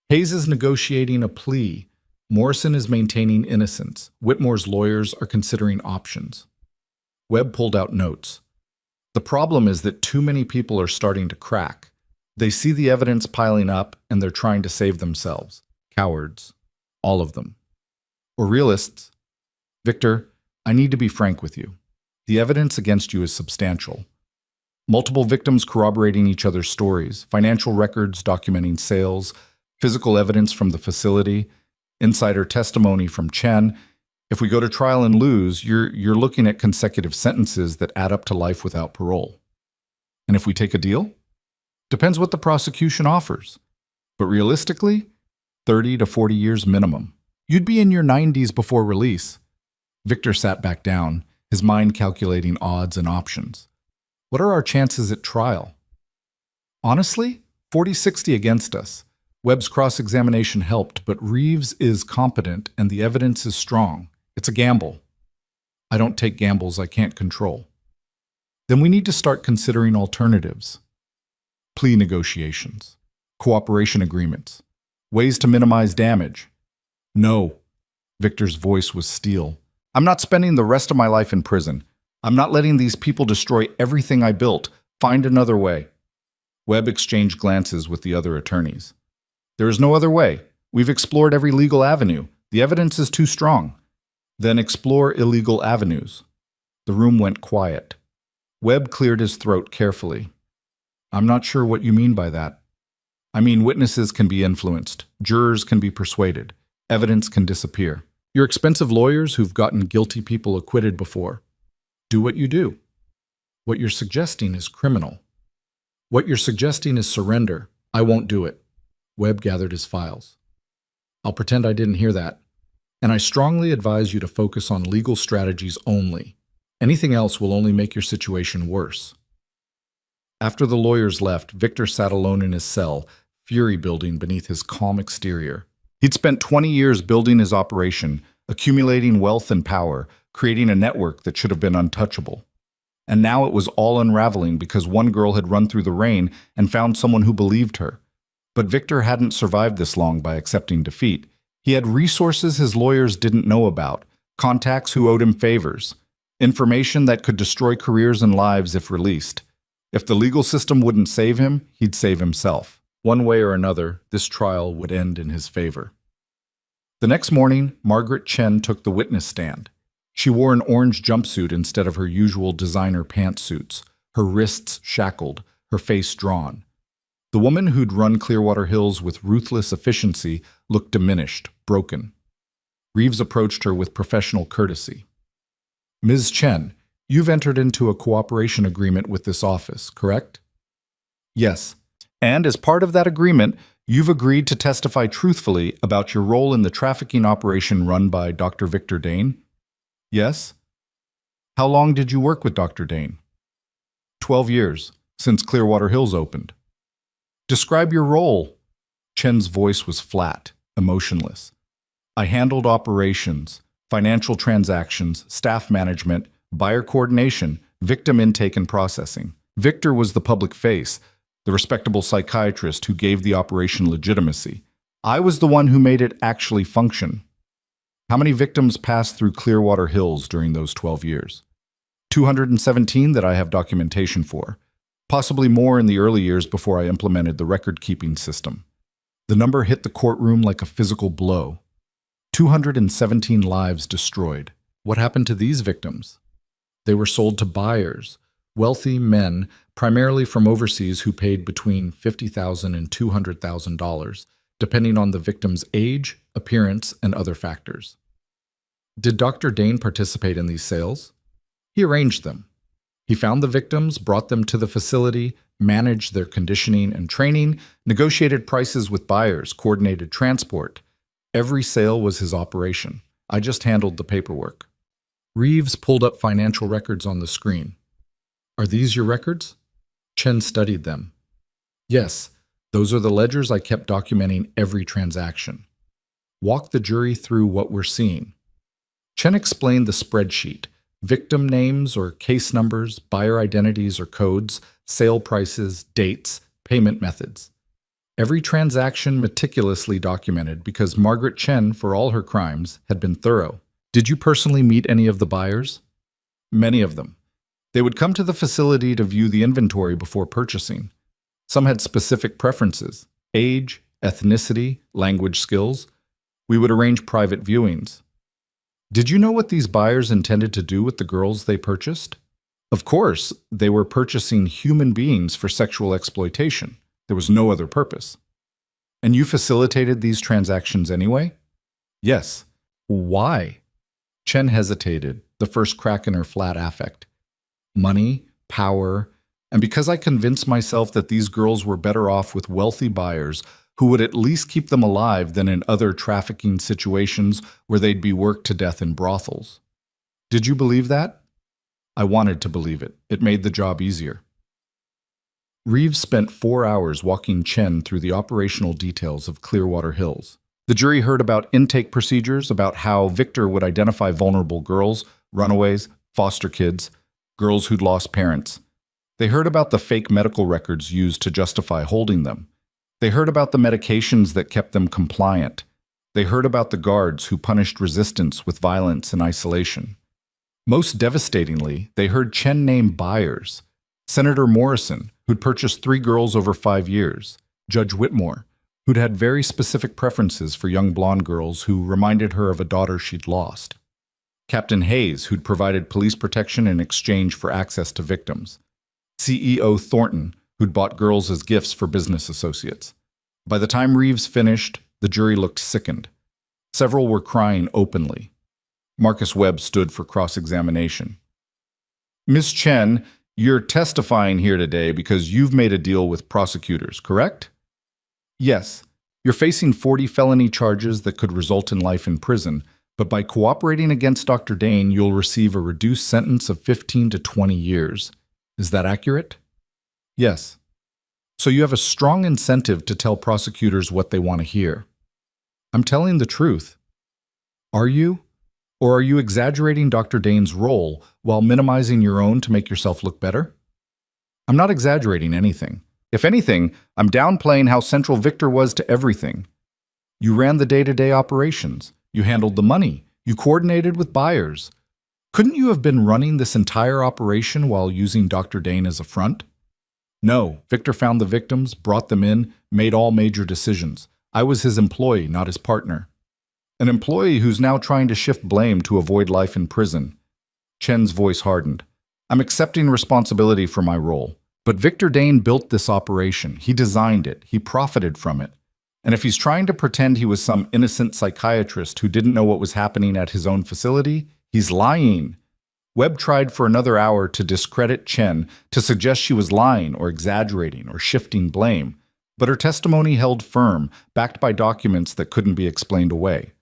Hayes is negotiating a plea. Morrison is maintaining innocence. Whitmore's lawyers are considering options. Webb pulled out notes. The problem is that too many people are starting to crack. They see the evidence piling up and they're trying to save themselves. Cowards. All of them. Or realists. Victor, I need to be frank with you. The evidence against you is substantial. Multiple victims corroborating each other's stories, financial records documenting sales, physical evidence from the facility, insider testimony from Chen. If we go to trial and lose, you're looking at consecutive sentences that add up to life without parole. And if we take a deal? Depends what the prosecution offers. But realistically, 30 to 40 years minimum. You'd be in your 90s before release. Victor sat back down, his mind calculating odds and options. What are our chances at trial? Honestly, 40-60 against us. Webb's cross-examination helped, but Reeves is competent and the evidence is strong. It's a gamble. I don't take gambles I can't control. Then we need to start considering alternatives. Plea negotiations, cooperation agreements, ways to minimize damage. No. Victor's voice was steel. I'm not spending the rest of my life in prison. I'm not letting these people destroy everything I built. Find another way. Webb exchanged glances with the other attorneys. There is no other way. We've explored every legal avenue. The evidence is too strong. Then explore illegal avenues. The room went quiet. Webb cleared his throat carefully. I'm not sure what you mean by that. I mean, witnesses can be influenced. Jurors can be persuaded. Evidence can disappear. You're expensive lawyers who've gotten guilty people acquitted before. Do what you do. What you're suggesting is criminal. What you're suggesting is surrender. I won't do it. Webb gathered his files. I'll pretend I didn't hear that. And I strongly advise you to focus on legal strategies only. Anything else will only make your situation worse. After the lawyers left, Victor sat alone in his cell, fury building beneath his calm exterior. He'd spent 20 years building his operation, accumulating wealth and power, creating a network that should have been untouchable. And now it was all unraveling because one girl had run through the rain and found someone who believed her. But Victor hadn't survived this long by accepting defeat. He had resources his lawyers didn't know about, contacts who owed him favors, information that could destroy careers and lives if released. If the legal system wouldn't save him, he'd save himself. One way or another, this trial would end in his favor. The next morning, Margaret Chen took the witness stand. She wore an orange jumpsuit instead of her usual designer pantsuits, her wrists shackled, her face drawn. The woman who'd run Clearwater Hills with ruthless efficiency looked diminished, broken. Reeves approached her with professional courtesy. Ms. Chen, you've entered into a cooperation agreement with this office, correct? Yes. And as part of that agreement, you've agreed to testify truthfully about your role in the trafficking operation run by Dr. Victor Dane? Yes. How long did you work with Dr. Dane? 12 years, since Clearwater Hills opened. Describe your role. Chen's voice was flat, emotionless. I handled operations, financial transactions, staff management, buyer coordination, victim intake and processing. Victor was the public face, the respectable psychiatrist who gave the operation legitimacy. I was the one who made it actually function. How many victims passed through Clearwater Hills during those 12 years? 217 that I have documentation for. Possibly more in the early years before I implemented the record-keeping system. The number hit the courtroom like a physical blow. 217 lives destroyed. What happened to these victims? They were sold to buyers, wealthy men, primarily from overseas who paid between $50,000 and $200,000, depending on the victim's age, appearance, and other factors. Did Dr. Dane participate in these sales? He arranged them. He found the victims, brought them to the facility, managed their conditioning and training, negotiated prices with buyers, coordinated transport. Every sale was his operation. I just handled the paperwork. Reeves pulled up financial records on the screen. Are these your records? Chen studied them. Yes, those are the ledgers I kept documenting every transaction. Walk the jury through what we're seeing. Chen explained the spreadsheet. Victim names or case numbers, buyer identities or codes, sale prices, dates, payment methods. Every transaction meticulously documented because Margaret Chen, for all her crimes, had been thorough. Did you personally meet any of the buyers? Many of them. They would come to the facility to view the inventory before purchasing. Some had specific preferences: age, ethnicity, language skills. We would arrange private viewings. Did you know what these buyers intended to do with the girls they purchased? Of course, they were purchasing human beings for sexual exploitation. There was no other purpose. And you facilitated these transactions anyway? Yes. Why? Chen hesitated, the first crack in her flat affect. Money, power, and because I convinced myself that these girls were better off with wealthy buyers who would at least keep them alive than in other trafficking situations where they'd be worked to death in brothels. Did you believe that? I wanted to believe it. It made the job easier. Reeves spent 4 hours walking Chen through the operational details of Clearwater Hills. The jury heard about intake procedures, about how Victor would identify vulnerable girls, runaways, foster kids, girls who'd lost parents. They heard about the fake medical records used to justify holding them. They heard about the medications that kept them compliant. They heard about the guards who punished resistance with violence and isolation. Most devastatingly, they heard Chen name buyers: Senator Morrison, who'd purchased 3 girls over 5 years; Judge Whitmore, who'd had very specific preferences for young blonde girls who reminded her of a daughter she'd lost; Captain Hayes, who'd provided police protection in exchange for access to victims; CEO Thornton, who'd bought girls as gifts for business associates. By the time Reeves finished, the jury looked sickened. Several were crying openly. Marcus Webb stood for cross-examination. Ms. Chen, you're testifying here today because you've made a deal with prosecutors, correct? Yes. You're facing 40 felony charges that could result in life in prison, but by cooperating against Dr. Dane, you'll receive a reduced sentence of 15 to 20 years. Is that accurate? Yes. So you have a strong incentive to tell prosecutors what they want to hear. I'm telling the truth. Are you? Or are you exaggerating Dr. Dane's role while minimizing your own to make yourself look better? I'm not exaggerating anything. If anything, I'm downplaying how central Victor was to everything. You ran the day-to-day operations. You handled the money. You coordinated with buyers. Couldn't you have been running this entire operation while using Dr. Dane as a front? No, Victor found the victims, brought them in, made all major decisions. I was his employee, not his partner. An employee who's now trying to shift blame to avoid life in prison. Chen's voice hardened. I'm accepting responsibility for my role. But Victor Dane built this operation. He designed it. He profited from it. And if he's trying to pretend he was some innocent psychiatrist who didn't know what was happening at his own facility, he's lying. Webb tried for another hour to discredit Chen, to suggest she was lying or exaggerating or shifting blame, but her testimony held firm, backed by documents that couldn't be explained away.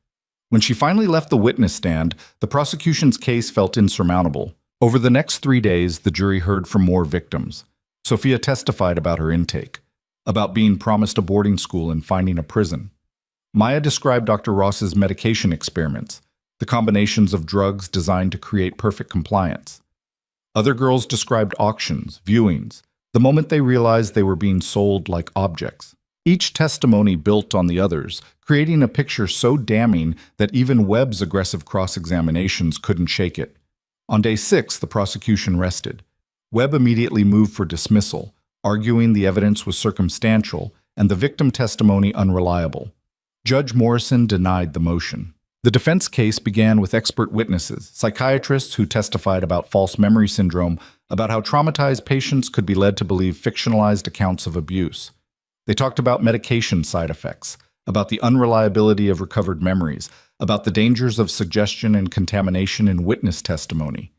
When she finally left the witness stand, the prosecution's case felt insurmountable. Over the next 3 days, the jury heard from more victims. Sophia testified about her intake, about being promised a boarding school and finding a prison. Maya described Dr. Ross's medication experiments, the combinations of drugs designed to create perfect compliance. Other girls described auctions, viewings, the moment they realized they were being sold like objects. Each testimony built on the others, creating a picture so damning that even Webb's aggressive cross-examinations couldn't shake it. On day 6, the prosecution rested. Webb immediately moved for dismissal, arguing the evidence was circumstantial and the victim testimony unreliable. Judge Morrison denied the motion. The defense case began with expert witnesses, psychiatrists who testified about false memory syndrome, about how traumatized patients could be led to believe fictionalized accounts of abuse. They talked about medication side effects, about the unreliability of recovered memories, about the dangers of suggestion and contamination in witness testimony.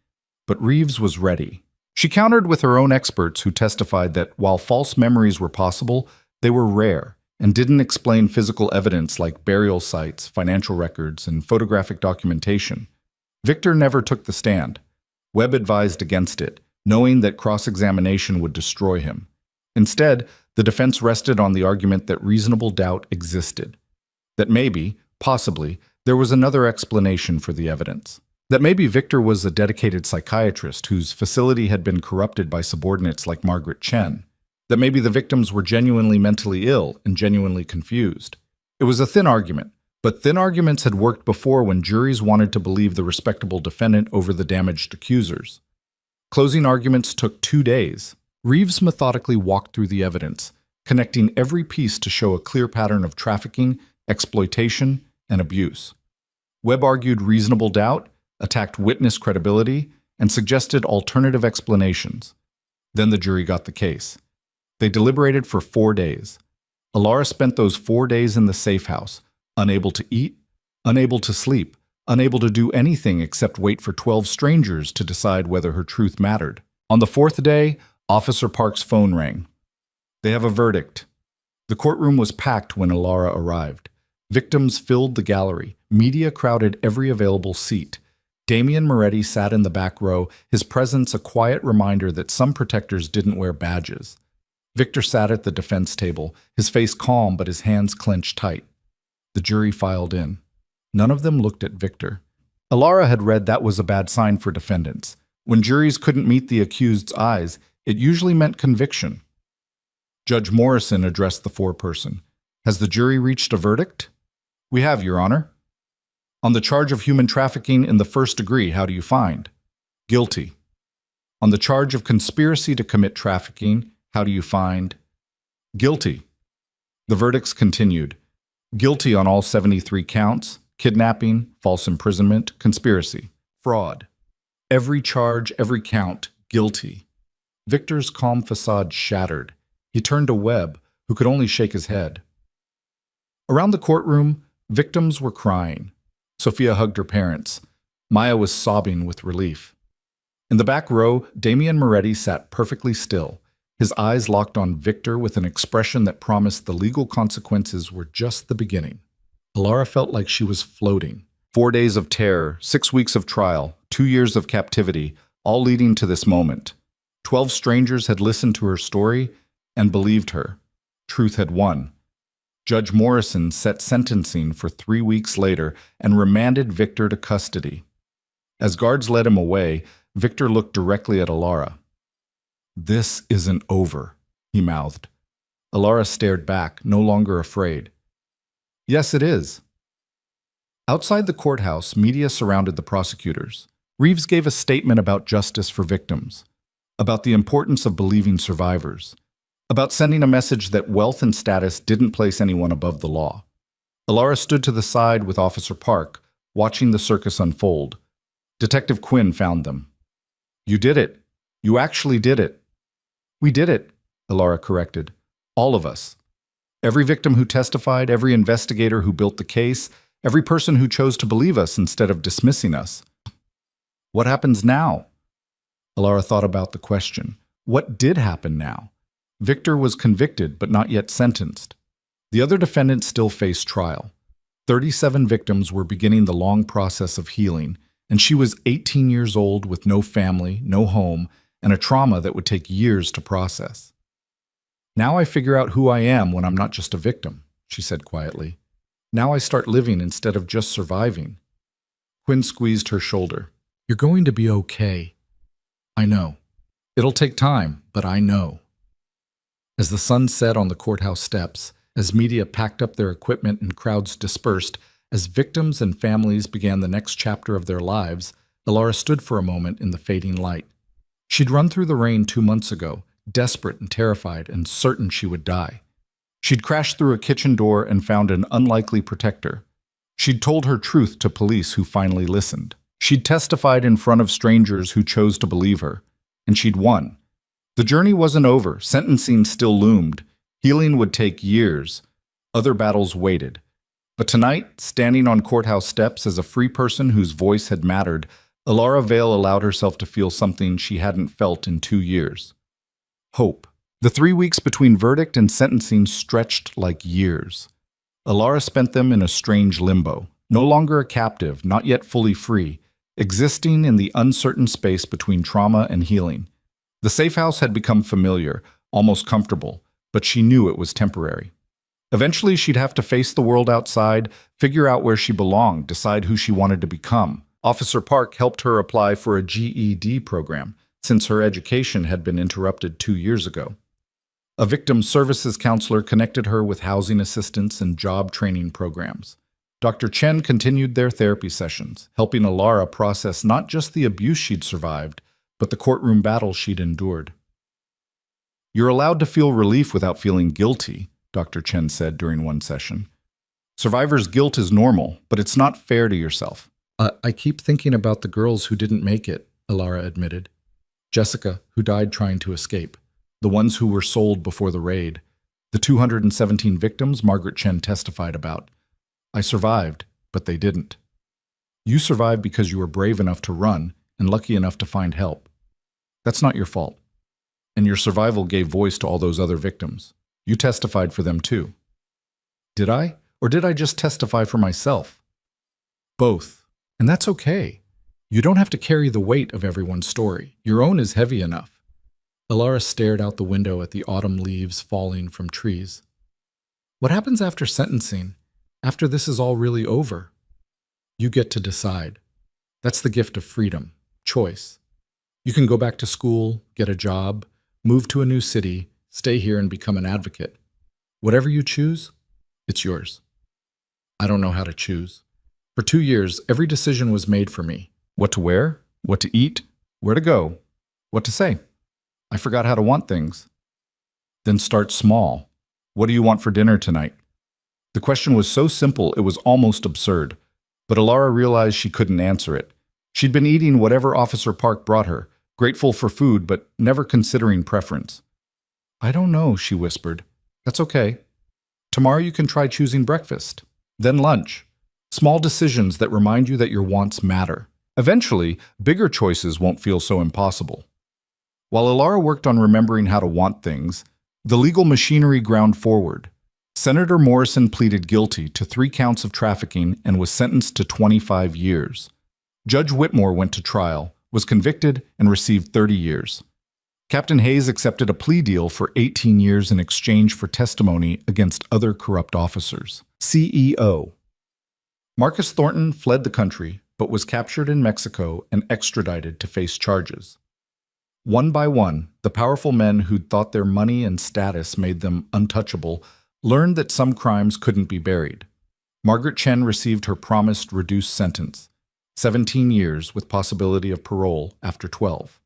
But Reeves was ready. She countered with her own experts who testified that while false memories were possible, they were rare and didn't explain physical evidence like burial sites, financial records, and photographic documentation. Victor never took the stand. Webb advised against it, knowing that cross-examination would destroy him. Instead, the defense rested on the argument that reasonable doubt existed. That maybe, possibly, there was another explanation for the evidence. That maybe Victor was a dedicated psychiatrist whose facility had been corrupted by subordinates like Margaret Chen. that maybe the victims were genuinely mentally ill and genuinely confused. It was a thin argument, but thin arguments had worked before when juries wanted to believe the respectable defendant over the damaged accusers. Closing arguments took 2 days. Reeves methodically walked through the evidence, connecting every piece to show a clear pattern of trafficking, exploitation, and abuse. Webb argued reasonable doubt, attacked witness credibility, and suggested alternative explanations. Then the jury got the case. They deliberated for 4 days. Alara spent those 4 days in the safe house, unable to eat, unable to sleep, unable to do anything except wait for 12 strangers to decide whether her truth mattered. On the 4th day, Officer Park's phone rang. They have a verdict. The courtroom was packed when Alara arrived. Victims filled the gallery. Media crowded every available seat. Damian Moretti sat in the back row, his presence a quiet reminder that some protectors didn't wear badges. Victor sat at the defense table, his face calm but his hands clenched tight. The jury filed in. None of them looked at Victor. Alara had read that was a bad sign for defendants. When juries couldn't meet the accused's eyes, it usually meant conviction. Judge Morrison addressed the foreperson. Has the jury reached a verdict? We have, Your Honor. On the charge of human trafficking in the first degree, how do you find? Guilty. On the charge of conspiracy to commit trafficking, how do you find? Guilty. The verdicts continued. Guilty on all 73 counts, kidnapping, false imprisonment, conspiracy, fraud. Every charge, every count, guilty. Victor's calm facade shattered. He turned to Webb, who could only shake his head. Around the courtroom, victims were crying. Sophia hugged her parents. Maya was sobbing with relief. In the back row, Damian Moretti sat perfectly still, his eyes locked on Victor with an expression that promised the legal consequences were just the beginning. Alara felt like she was floating. 4 days of terror, 6 weeks of trial, 2 years of captivity, all leading to this moment. 12 strangers had listened to her story and believed her. Truth had won. Judge Morrison set sentencing for 3 weeks later and remanded Victor to custody. As guards led him away, Victor looked directly at Alara. "This isn't over," he mouthed. Alara stared back, no longer afraid. "Yes, it is." Outside the courthouse, media surrounded the prosecutors. Reeves gave a statement about justice for victims, about the importance of believing survivors, about sending a message that wealth and status didn't place anyone above the law. Alara stood to the side with Officer Park, watching the circus unfold. Detective Quinn found them. "You did it. You actually did it." "We did it," Alara corrected. "All of us. Every victim who testified, every investigator who built the case, every person who chose to believe us instead of dismissing us." "What happens now?" Alara thought about the question. What did happen now? Victor was convicted but not yet sentenced. The other defendants still faced trial. 37 victims were beginning the long process of healing, and she was 18 years old with no family, no home, and a trauma that would take years to process. "Now I figure out who I am when I'm not just a victim," she said quietly. "Now I start living instead of just surviving." Quinn squeezed her shoulder. "You're going to be okay." "I know. It'll take time, but I know." As the sun set on the courthouse steps, as media packed up their equipment and crowds dispersed, as victims and families began the next chapter of their lives, Alara stood for a moment in the fading light. She'd run through the rain 2 months ago, desperate and terrified and certain she would die. She'd crashed through a kitchen door and found an unlikely protector. She'd told her truth to police who finally listened. She'd testified in front of strangers who chose to believe her. And she'd won. The journey wasn't over. Sentencing still loomed. Healing would take years. Other battles waited. But tonight, standing on courthouse steps as a free person whose voice had mattered, Alara Vale allowed herself to feel something she hadn't felt in 2 years. Hope. The 3 weeks between verdict and sentencing stretched like years. Alara spent them in a strange limbo, no longer a captive, not yet fully free, existing in the uncertain space between trauma and healing. The safe house had become familiar, almost comfortable, but she knew it was temporary. Eventually, she'd have to face the world outside, figure out where she belonged, decide who she wanted to become. Officer Park helped her apply for a GED program, since her education had been interrupted 2 years ago. A victim services counselor connected her with housing assistance and job training programs. Dr. Chen continued their therapy sessions, helping Alara process not just the abuse she'd survived, but the courtroom battle she'd endured. "You're allowed to feel relief without feeling guilty," Dr. Chen said during one session. "Survivor's guilt is normal, but it's not fair to yourself." I keep thinking about the girls who didn't make it," Alara admitted. "Jessica, who died trying to escape. The ones who were sold before the raid. The 217 victims Margaret Chen testified about. I survived, but they didn't. You survived because you were brave enough to run and lucky enough to find help. That's not your fault. And your survival gave voice to all those other victims. You testified for them too." "Did I? Or did I just testify for myself?" "Both. And that's okay. You don't have to carry the weight of everyone's story. Your own is heavy enough." Alara stared out the window at the autumn leaves falling from trees. "What happens after sentencing? After this is all really over?" "You get to decide. That's the gift of freedom, choice. You can go back to school, get a job, move to a new city, stay here and become an advocate. Whatever you choose, it's yours." "I don't know how to choose. For 2 years, every decision was made for me. What to wear, what to eat, where to go, what to say. I forgot how to want things." "Then start small. What do you want for dinner tonight?" The question was so simple it was almost absurd, but Alara realized she couldn't answer it. She'd been eating whatever Officer Park brought her, grateful for food but never considering preference. "I don't know," she whispered. "That's okay. Tomorrow you can try choosing breakfast, then lunch. Small decisions that remind you that your wants matter. Eventually, bigger choices won't feel so impossible." While Alara worked on remembering how to want things, the legal machinery ground forward. Senator Morrison pleaded guilty to 3 counts of trafficking and was sentenced to 25 years. Judge Whitmore went to trial, was convicted, and received 30 years. Captain Hayes accepted a plea deal for 18 years in exchange for testimony against other corrupt officers. CEO. Marcus Thornton fled the country, but was captured in Mexico and extradited to face charges. One by one, the powerful men who'd thought their money and status made them untouchable learned that some crimes couldn't be buried. Margaret Chen received her promised reduced sentence, 17 years with possibility of parole after 12.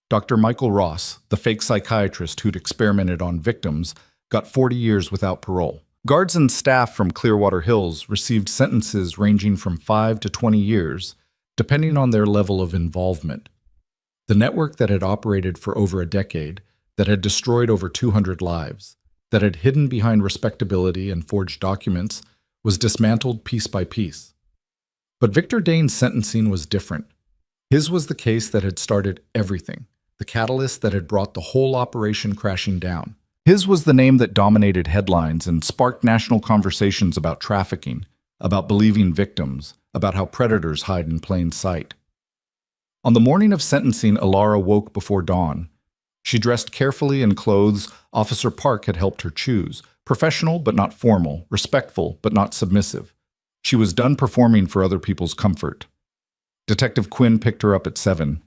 Dr. Michael Ross, the fake psychiatrist who'd experimented on victims, got 40 years without parole. Guards and staff from Clearwater Hills received sentences ranging from 5 to 20 years, depending on their level of involvement. The network that had operated for over a decade, that had destroyed over 200 lives, that had hidden behind respectability and forged documents, was dismantled piece by piece. But Victor Dane's sentencing was different. His was the case that had started everything, the catalyst that had brought the whole operation crashing down. His was the name that dominated headlines and sparked national conversations about trafficking, about believing victims, about how predators hide in plain sight. On the morning of sentencing, Alara woke before dawn. She dressed carefully in clothes Officer Park had helped her choose, professional but not formal, respectful but not submissive. She was done performing for other people's comfort. Detective Quinn picked her up at 7.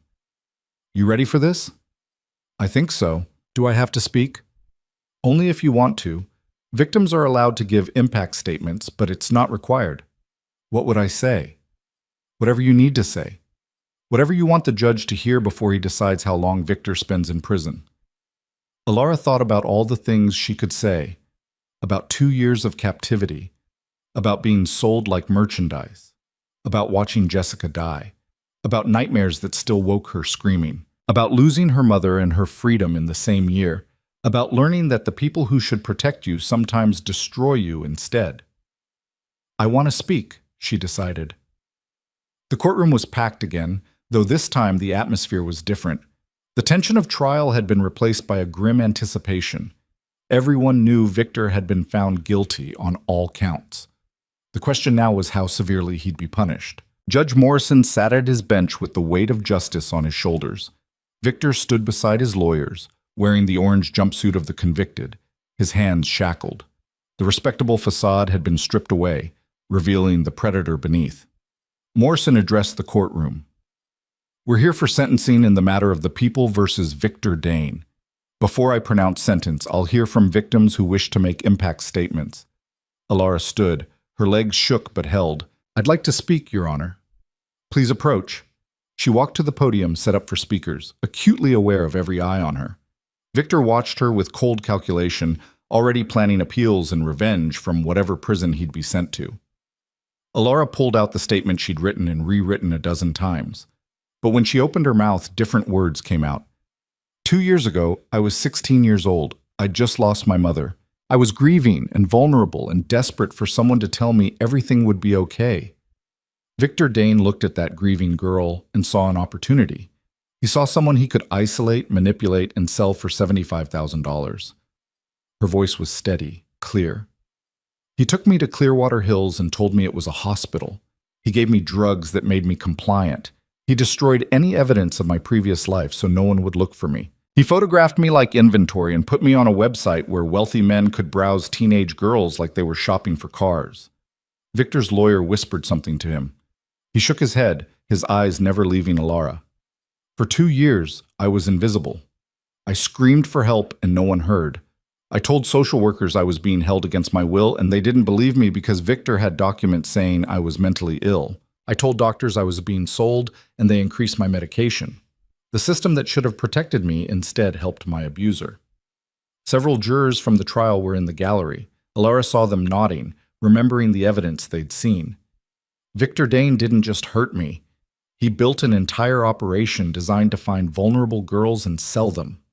"You ready for this?" "I think so. Do I have to speak?" "Only if you want to. Victims are allowed to give impact statements, but it's not required." "What would I say?" "Whatever you need to say. Whatever you want the judge to hear before he decides how long Victor spends in prison." Alara thought about all the things she could say, about 2 years of captivity, about being sold like merchandise, about watching Jessica die, about nightmares that still woke her screaming, about losing her mother and her freedom in the same year, about learning that the people who should protect you sometimes destroy you instead. "I want to speak," she decided. The courtroom was packed again, though this time the atmosphere was different. The tension of trial had been replaced by a grim anticipation. Everyone knew Victor had been found guilty on all counts. The question now was how severely he'd be punished. Judge Morrison sat at his bench with the weight of justice on his shoulders. Victor stood beside his lawyers, wearing the orange jumpsuit of the convicted, his hands shackled. The respectable facade had been stripped away, revealing the predator beneath. Morrison addressed the courtroom. "We're here for sentencing in the matter of the people versus Victor Dane. Before I pronounce sentence, I'll hear from victims who wish to make impact statements. Alara stood. Her legs shook but held. I'd like to speak, Your Honor. Please approach. She walked to the podium set up for speakers, acutely aware of every eye on her. Victor watched her with cold calculation, already planning appeals and revenge from whatever prison he'd be sent to. Alara pulled out the statement she'd written and rewritten a dozen times. But when she opened her mouth, different words came out. 2 years ago, I was 16 years old. I'd just lost my mother. I was grieving and vulnerable and desperate for someone to tell me everything would be okay. Victor Dane looked at that grieving girl and saw an opportunity. He saw someone he could isolate, manipulate, and sell for $75,000. Her voice was steady, clear. He took me to Clearwater Hills and told me it was a hospital. He gave me drugs that made me compliant. He destroyed any evidence of my previous life so no one would look for me. He photographed me like inventory and put me on a website where wealthy men could browse teenage girls like they were shopping for cars. Victor's lawyer whispered something to him. He shook his head, his eyes never leaving Alara. For 2 years, I was invisible. I screamed for help and no one heard. I told social workers I was being held against my will and they didn't believe me because Victor had documents saying I was mentally ill. I told doctors I was being sold and they increased my medication. The system that should have protected me instead helped my abuser. Several jurors from the trial were in the gallery. Alara saw them nodding, remembering the evidence they'd seen. Victor Dane didn't just hurt me. He built an entire operation designed to find vulnerable girls and sell them.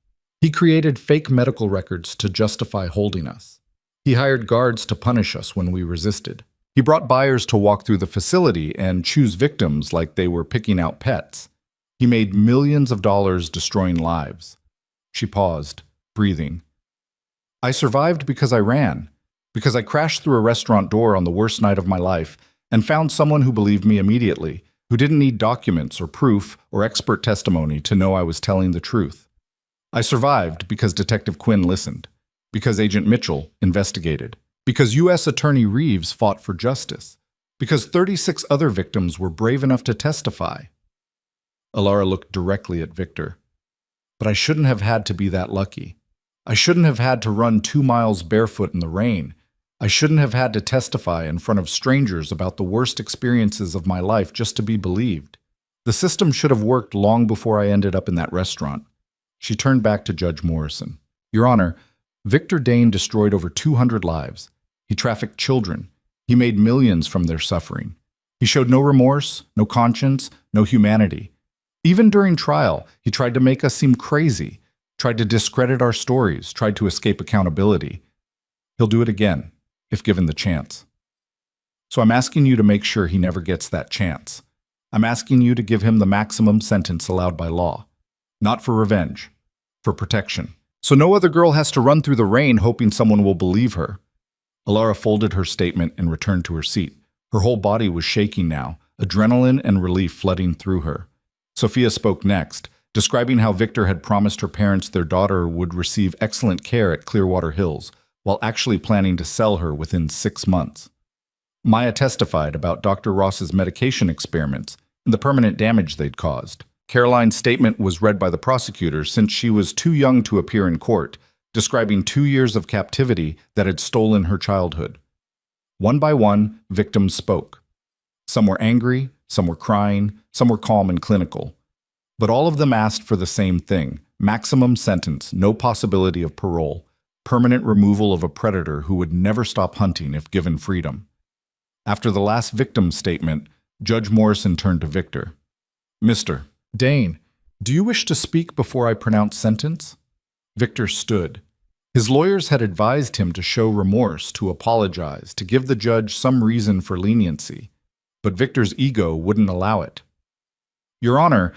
He created fake medical records to justify holding us. He hired guards to punish us when we resisted. He brought buyers to walk through the facility and choose victims like they were picking out pets. He made millions of dollars destroying lives. She paused, breathing. I survived because I ran, because I crashed through a restaurant door on the worst night of my life and found someone who believed me immediately, who didn't need documents or proof or expert testimony to know I was telling the truth. I survived because Detective Quinn listened, because Agent Mitchell investigated, because U.S. Attorney Reeves fought for justice, because 36 other victims were brave enough to testify. Alara looked directly at Victor. But I shouldn't have had to be that lucky. I shouldn't have had to run 2 miles barefoot in the rain. I shouldn't have had to testify in front of strangers about the worst experiences of my life just to be believed. The system should have worked long before I ended up in that restaurant. She turned back to Judge Morrison. Your Honor, Victor Dane destroyed over 200 lives. He trafficked children. He made millions from their suffering. He showed no remorse, no conscience, no humanity. Even during trial, he tried to make us seem crazy, tried to discredit our stories, tried to escape accountability. He'll do it again, if given the chance. So I'm asking you to make sure he never gets that chance. I'm asking you to give him the maximum sentence allowed by law. Not for revenge, for protection. So no other girl has to run through the rain hoping someone will believe her. Alara folded her statement and returned to her seat. Her whole body was shaking now, adrenaline and relief flooding through her. Sophia spoke next, describing how Victor had promised her parents their daughter would receive excellent care at Clearwater Hills, while actually planning to sell her within 6 months. Maya testified about Dr. Ross's medication experiments and the permanent damage they'd caused. Caroline's statement was read by the prosecutor since she was too young to appear in court, describing 2 years of captivity that had stolen her childhood. One by one, victims spoke. Some were angry, some were crying, some were calm and clinical. But all of them asked for the same thing: maximum sentence, no possibility of parole, permanent removal of a predator who would never stop hunting if given freedom. After the last victim's statement, Judge Morrison turned to Victor. Mr. Dane, do you wish to speak before I pronounce sentence? Victor stood. His lawyers had advised him to show remorse, to apologize, to give the judge some reason for leniency. But Victor's ego wouldn't allow it. Your Honor,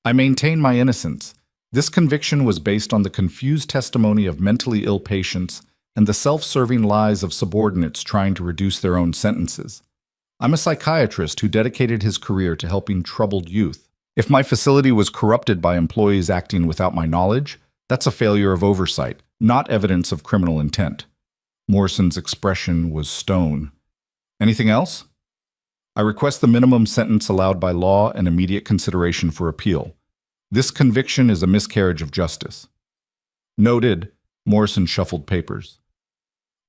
I maintain my innocence. This conviction was based on the confused testimony of mentally ill patients and the self-serving lies of subordinates trying to reduce their own sentences. I'm a psychiatrist who dedicated his career to helping troubled youth. If my facility was corrupted by employees acting without my knowledge, that's a failure of oversight, not evidence of criminal intent. Morrison's expression was stone. Anything else? I request the minimum sentence allowed by law and immediate consideration for appeal. This conviction is a miscarriage of justice. Noted. Morrison shuffled papers.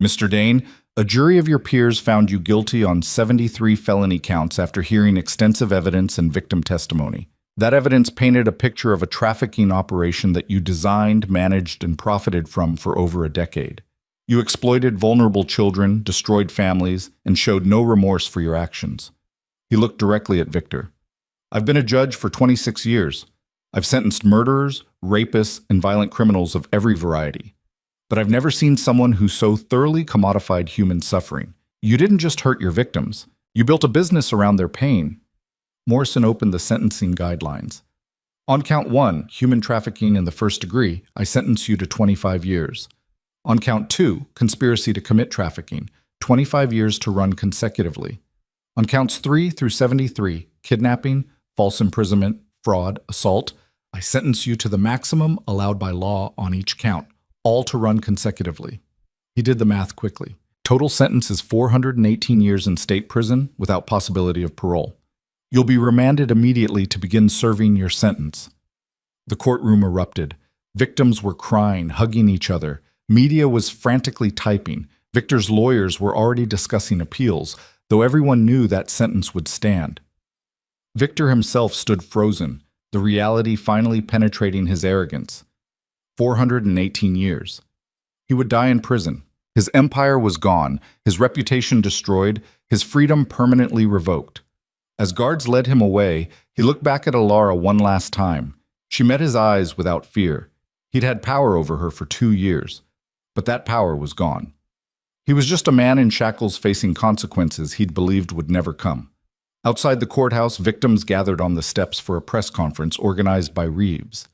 Mr. Dane, a jury of your peers found you guilty on 73 felony counts after hearing extensive evidence and victim testimony. That evidence painted a picture of a trafficking operation that you designed, managed, and profited from for over a decade. You exploited vulnerable children, destroyed families, and showed no remorse for your actions. He looked directly at Victor. I've been a judge for 26 years. I've sentenced murderers, rapists, and violent criminals of every variety. But I've never seen someone who so thoroughly commodified human suffering. You didn't just hurt your victims. You built a business around their pain. Morrison opened the sentencing guidelines. On count 1, human trafficking in the first degree, I sentence you to 25 years. On count 2, conspiracy to commit trafficking, 25 years to run consecutively. On counts 3 through 73, kidnapping, false imprisonment, fraud, assault, I sentence you to the maximum allowed by law on each count, all to run consecutively. He did the math quickly. Total sentence is 418 years in state prison without possibility of parole. You'll be remanded immediately to begin serving your sentence. The courtroom erupted. Victims were crying, hugging each other. Media was frantically typing. Victor's lawyers were already discussing appeals, though everyone knew that sentence would stand. Victor himself stood frozen, the reality finally penetrating his arrogance. 418 years. He would die in prison. His empire was gone, his reputation destroyed, his freedom permanently revoked. As guards led him away, he looked back at Alara one last time. She met his eyes without fear. He'd had power over her for 2 years, but that power was gone. He was just a man in shackles facing consequences he'd believed would never come. Outside the courthouse, victims gathered on the steps for a press conference organized by Reeves.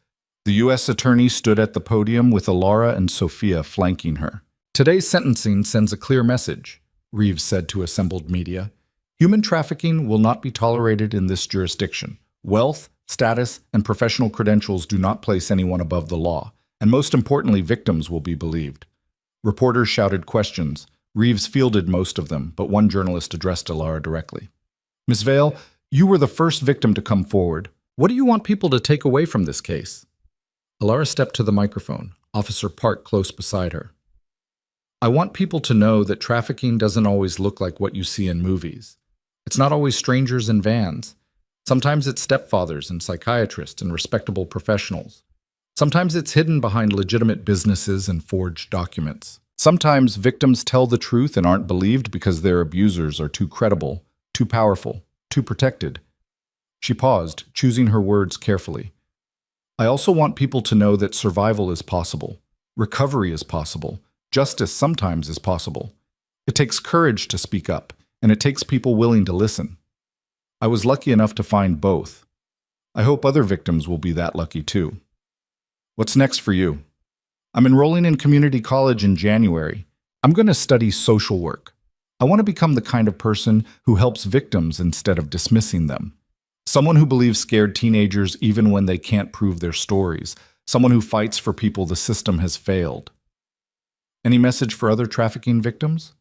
The U.S. attorney stood at the podium with Alara and Sophia flanking her. Today's sentencing sends a clear message, Reeves said to assembled media. Human trafficking will not be tolerated in this jurisdiction. Wealth, status, and professional credentials do not place anyone above the law, and most importantly, victims will be believed. Reporters shouted questions. Reeves fielded most of them, but one journalist addressed Alara directly. Ms. Vale, you were the first victim to come forward. What do you want people to take away from this case? Alara stepped to the microphone, Officer Park close beside her. I want people to know that trafficking doesn't always look like what you see in movies. It's not always strangers in vans. Sometimes it's stepfathers and psychiatrists and respectable professionals. Sometimes it's hidden behind legitimate businesses and forged documents. Sometimes victims tell the truth and aren't believed because their abusers are too credible, too powerful, too protected. She paused, choosing her words carefully. I also want people to know that survival is possible. Recovery is possible. Justice sometimes is possible. It takes courage to speak up, and it takes people willing to listen. I was lucky enough to find both. I hope other victims will be that lucky too. What's next for you? I'm enrolling in community college in January. I'm going to study social work. I want to become the kind of person who helps victims instead of dismissing them. Someone who believes scared teenagers even when they can't prove their stories. Someone who fights for people the system has failed. Any message for other trafficking victims?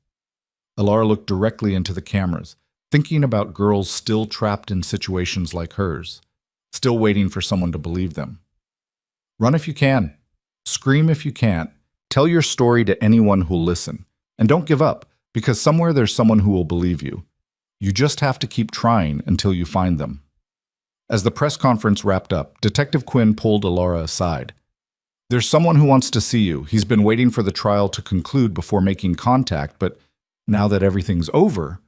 Alara looked directly into the cameras, thinking about girls still trapped in situations like hers, still waiting for someone to believe them. Run if you can. Scream if you can't. Tell your story to anyone who'll listen. And don't give up, because somewhere there's someone who will believe you. You just have to keep trying until you find them. As the press conference wrapped up, Detective Quinn pulled Alara aside. There's someone who wants to see you. He's been waiting for the trial to conclude before making contact, but now that everything's over,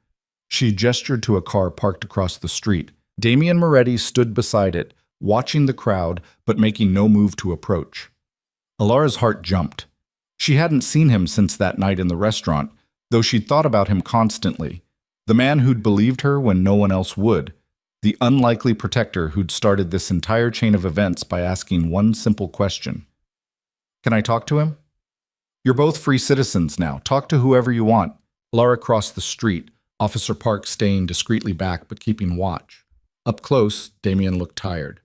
she gestured to a car parked across the street. Damian Moretti stood beside it, watching the crowd, but making no move to approach. Alara's heart jumped. She hadn't seen him since that night in the restaurant, though she'd thought about him constantly. The man who'd believed her when no one else would. The unlikely protector who'd started this entire chain of events by asking one simple question. Can I talk to him? You're both free citizens now. Talk to whoever you want. Alara crossed the street, Officer Park staying discreetly back but keeping watch. Up close, Damian looked tired.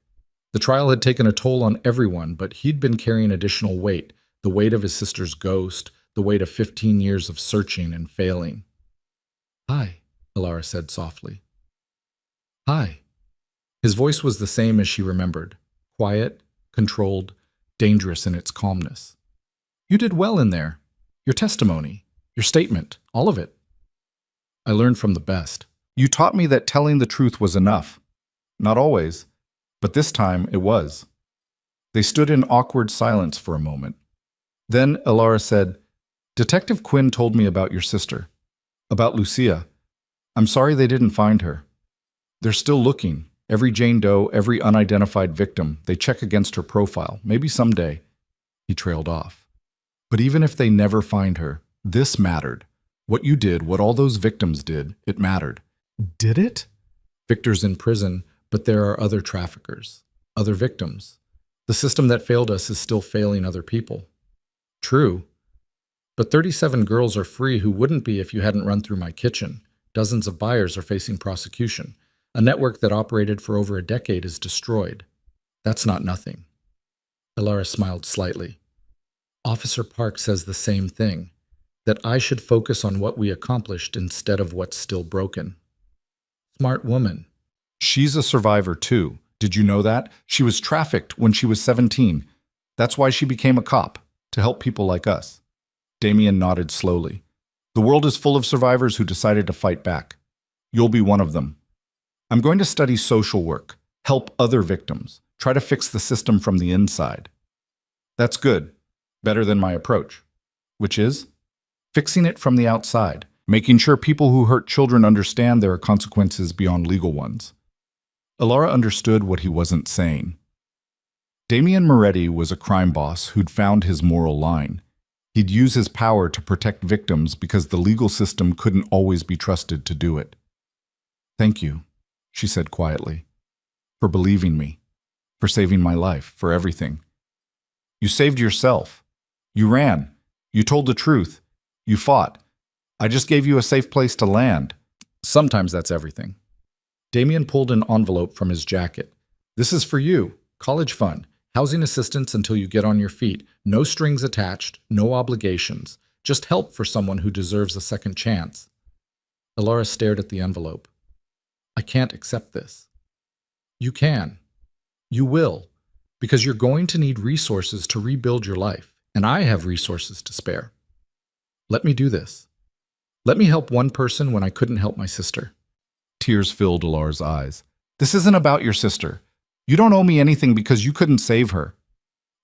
The trial had taken a toll on everyone, but he'd been carrying additional weight, the weight of his sister's ghost, the weight of 15 years of searching and failing. Hi, Alara said softly. Hi. His voice was the same as she remembered, quiet, controlled, dangerous in its calmness. You did well in there. Your testimony, your statement, all of it. I learned from the best. You taught me that telling the truth was enough. Not always, but this time it was. They stood in awkward silence for a moment. Then Elara said, Detective Quinn told me about your sister, about Lucia. I'm sorry they didn't find her. They're still looking. Every Jane Doe, every unidentified victim, they check against her profile. Maybe someday. He trailed off. But even if they never find her, this mattered. What you did, what all those victims did, it mattered. Did it? Victor's in prison, but there are other traffickers, other victims. The system that failed us is still failing other people. True. But 37 girls are free who wouldn't be if you hadn't run through my kitchen. Dozens of buyers are facing prosecution. A network that operated for over a decade is destroyed. That's not nothing. Elara smiled slightly. Officer Park says the same thing, that I should focus on what we accomplished instead of what's still broken. Smart woman. She's a survivor too. Did you know that? She was trafficked when she was 17. That's why she became a cop, to help people like us. Damien nodded slowly. The world is full of survivors who decided to fight back. You'll be one of them. I'm going to study social work, help other victims, try to fix the system from the inside. That's good. Better than my approach. Which is? Fixing it from the outside, making sure people who hurt children understand there are consequences beyond legal ones. Elara understood what he wasn't saying. Damien Moretti was a crime boss who'd found his moral line. He'd use his power to protect victims because the legal system couldn't always be trusted to do it. Thank you, she said quietly, for believing me, for saving my life, for everything. You saved yourself. You ran. You told the truth. You fought. I just gave you a safe place to land. Sometimes that's everything. Damien pulled an envelope from his jacket. This is for you. College fund. Housing assistance until you get on your feet. No strings attached. No obligations. Just help for someone who deserves a second chance. Elara stared at the envelope. I can't accept this. You can. You will. Because you're going to need resources to rebuild your life. And I have resources to spare. Let me do this. Let me help one person when I couldn't help my sister. Tears filled Elara's eyes. This isn't about your sister. You don't owe me anything because you couldn't save her.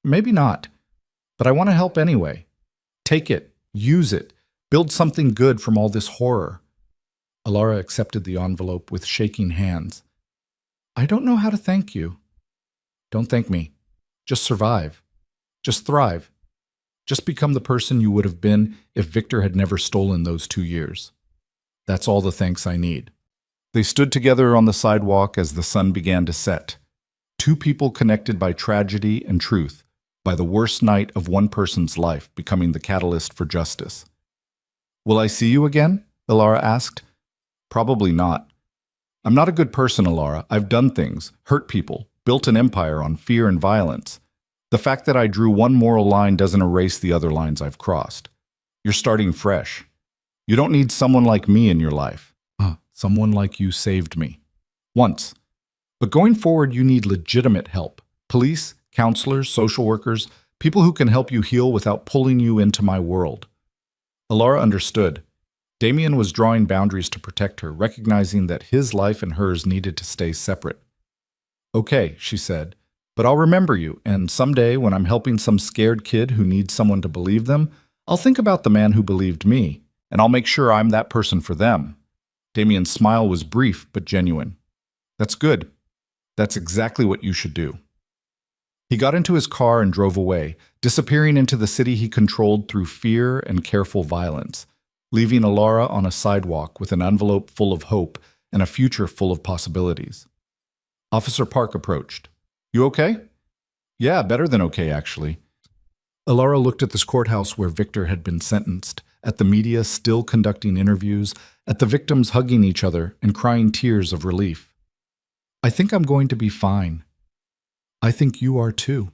Maybe not. But I want to help anyway. Take it. Use it. Build something good from all this horror. Elara accepted the envelope with shaking hands. I don't know how to thank you. Don't thank me. Just survive. Just thrive. Just become the person you would have been if Victor had never stolen those 2 years. That's all the thanks I need. They stood together on the sidewalk as the sun began to set. Two people connected by tragedy and truth, by the worst night of one person's life becoming the catalyst for justice. Will I see you again? Elara asked. Probably not. I'm not a good person, Elara. I've done things, hurt people, built an empire on fear and violence. The fact that I drew one moral line doesn't erase the other lines I've crossed. You're starting fresh. You don't need someone like me in your life. Someone like you saved me. Once. But going forward, you need legitimate help. Police, counselors, social workers, people who can help you heal without pulling you into my world. Elara understood. Damien was drawing boundaries to protect her, recognizing that his life and hers needed to stay separate. Okay, she said, but I'll remember you, and someday when I'm helping some scared kid who needs someone to believe them, I'll think about the man who believed me, and I'll make sure I'm that person for them. Damien's smile was brief but genuine. That's good. That's exactly what you should do. He got into his car and drove away, disappearing into the city he controlled through fear and careful violence, leaving Elara on a sidewalk with an envelope full of hope and a future full of possibilities. Officer Park approached. You okay? Yeah, better than okay, actually. Elara looked at this courthouse where Victor had been sentenced, at the media still conducting interviews, at the victims hugging each other and crying tears of relief. I think I'm going to be fine. I think you are too.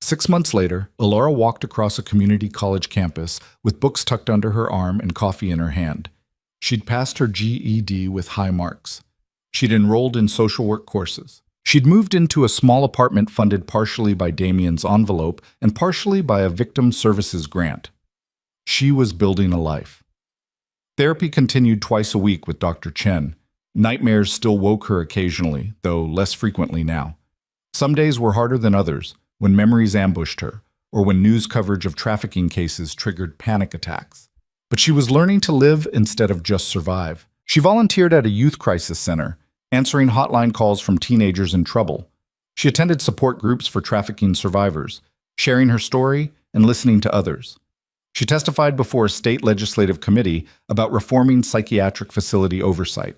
6 months later, Elara walked across a community college campus with books tucked under her arm and coffee in her hand. She'd passed her GED with high marks. She'd enrolled in social work courses. She'd moved into a small apartment funded partially by Damien's envelope and partially by a victim services grant. She was building a life. Therapy continued twice a week with Dr. Chen. Nightmares still woke her occasionally, though less frequently now. Some days were harder than others, when memories ambushed her, or when news coverage of trafficking cases triggered panic attacks. But she was learning to live instead of just survive. She volunteered at a youth crisis center, answering hotline calls from teenagers in trouble. She attended support groups for trafficking survivors, sharing her story and listening to others. She testified before a state legislative committee about reforming psychiatric facility oversight.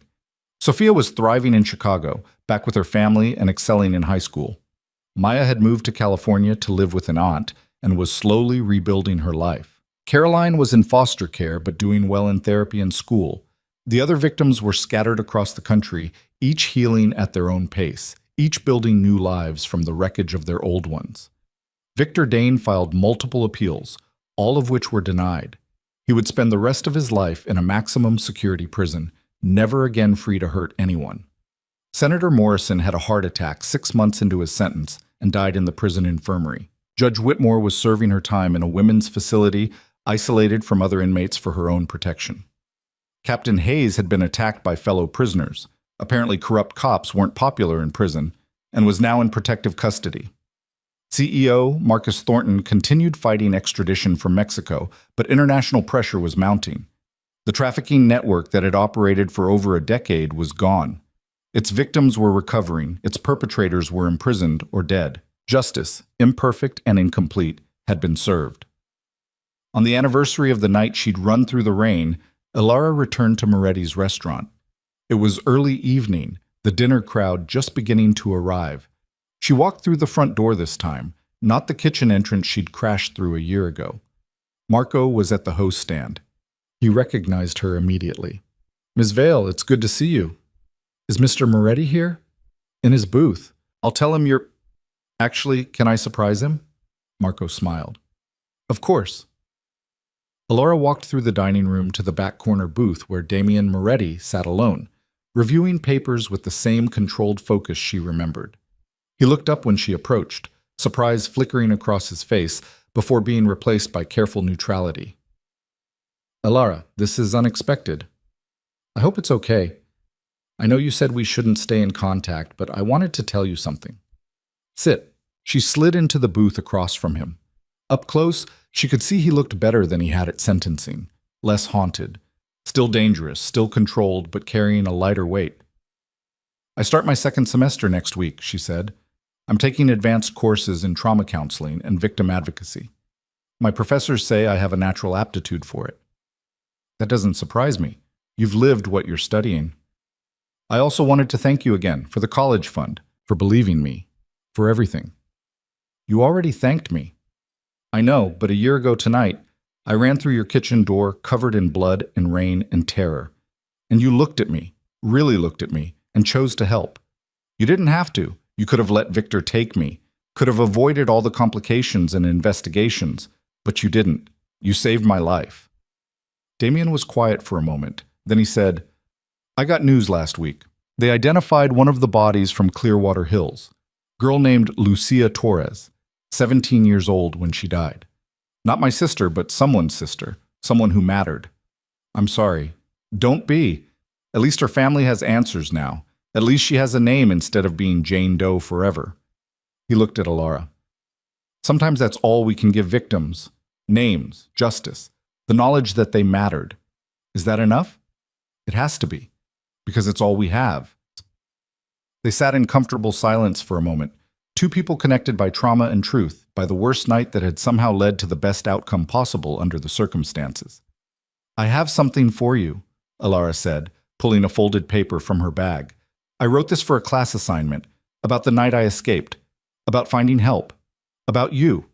Sophia was thriving in Chicago, back with her family and excelling in high school. Maya had moved to California to live with an aunt and was slowly rebuilding her life. Caroline was in foster care but doing well in therapy and school. The other victims were scattered across the country, each healing at their own pace, each building new lives from the wreckage of their old ones. Victor Dane filed multiple appeals, all of which were denied. He would spend the rest of his life in a maximum security prison, never again free to hurt anyone. Senator Morrison had a heart attack 6 months into his sentence and died in the prison infirmary. Judge Whitmore was serving her time in a women's facility, isolated from other inmates for her own protection. Captain Hayes had been attacked by fellow prisoners. Apparently corrupt cops weren't popular in prison, and was now in protective custody. CEO Marcus Thornton continued fighting extradition from Mexico, but international pressure was mounting. The trafficking network that had operated for over a decade was gone. Its victims were recovering, its perpetrators were imprisoned or dead. Justice, imperfect and incomplete, had been served. On the anniversary of the night she'd run through the rain, Ilara returned to Moretti's restaurant. It was early evening, the dinner crowd just beginning to arrive. She walked through the front door this time, not the kitchen entrance she'd crashed through a year ago. Marco was at the host stand. He recognized her immediately. "Ms. Vale, it's good to see you. Is Mr. Moretti here?" "In his booth. I'll tell him you're—" "Actually, can I surprise him?" Marco smiled. "Of course." Ilara walked through the dining room to the back corner booth where Damien Moretti sat alone, reviewing papers with the same controlled focus she remembered. He looked up when she approached, surprise flickering across his face before being replaced by careful neutrality. "Ilara, this is unexpected. I hope it's okay. I know you said we shouldn't stay in contact, but I wanted to tell you something. Sit." She slid into the booth across from him. Up close, she could see he looked better than he had at sentencing, less haunted, still dangerous, still controlled, but carrying a lighter weight. "I start my second semester next week," she said. "I'm taking advanced courses in trauma counseling and victim advocacy. My professors say I have a natural aptitude for it." "That doesn't surprise me. You've lived what you're studying." "I also wanted to thank you again for the college fund, for believing me, for everything." "You already thanked me." "I know, but a year ago tonight, I ran through your kitchen door covered in blood and rain and terror. And you looked at me, really looked at me, and chose to help. You didn't have to. You could have let Victor take me, could have avoided all the complications and investigations, but you didn't. You saved my life." Damien was quiet for a moment. Then he said, "I got news last week. They identified one of the bodies from Clearwater Hills. Girl named Lucia Torres, 17 years old when she died. Not my sister, but someone's sister, someone who mattered. I'm sorry. Don't be. At least her family has answers now. At least she has a name instead of being Jane Doe forever." He looked at Ilara. "Sometimes that's all we can give victims. Names, justice, the knowledge that they mattered. Is that enough? It has to be, because it's all we have." They sat in comfortable silence for a moment, two people connected by trauma and truth, by the worst night that had somehow led to the best outcome possible under the circumstances. "I have something for you," Ilara said, pulling a folded paper from her bag. "I wrote this for a class assignment, about the night I escaped, about finding help, about you."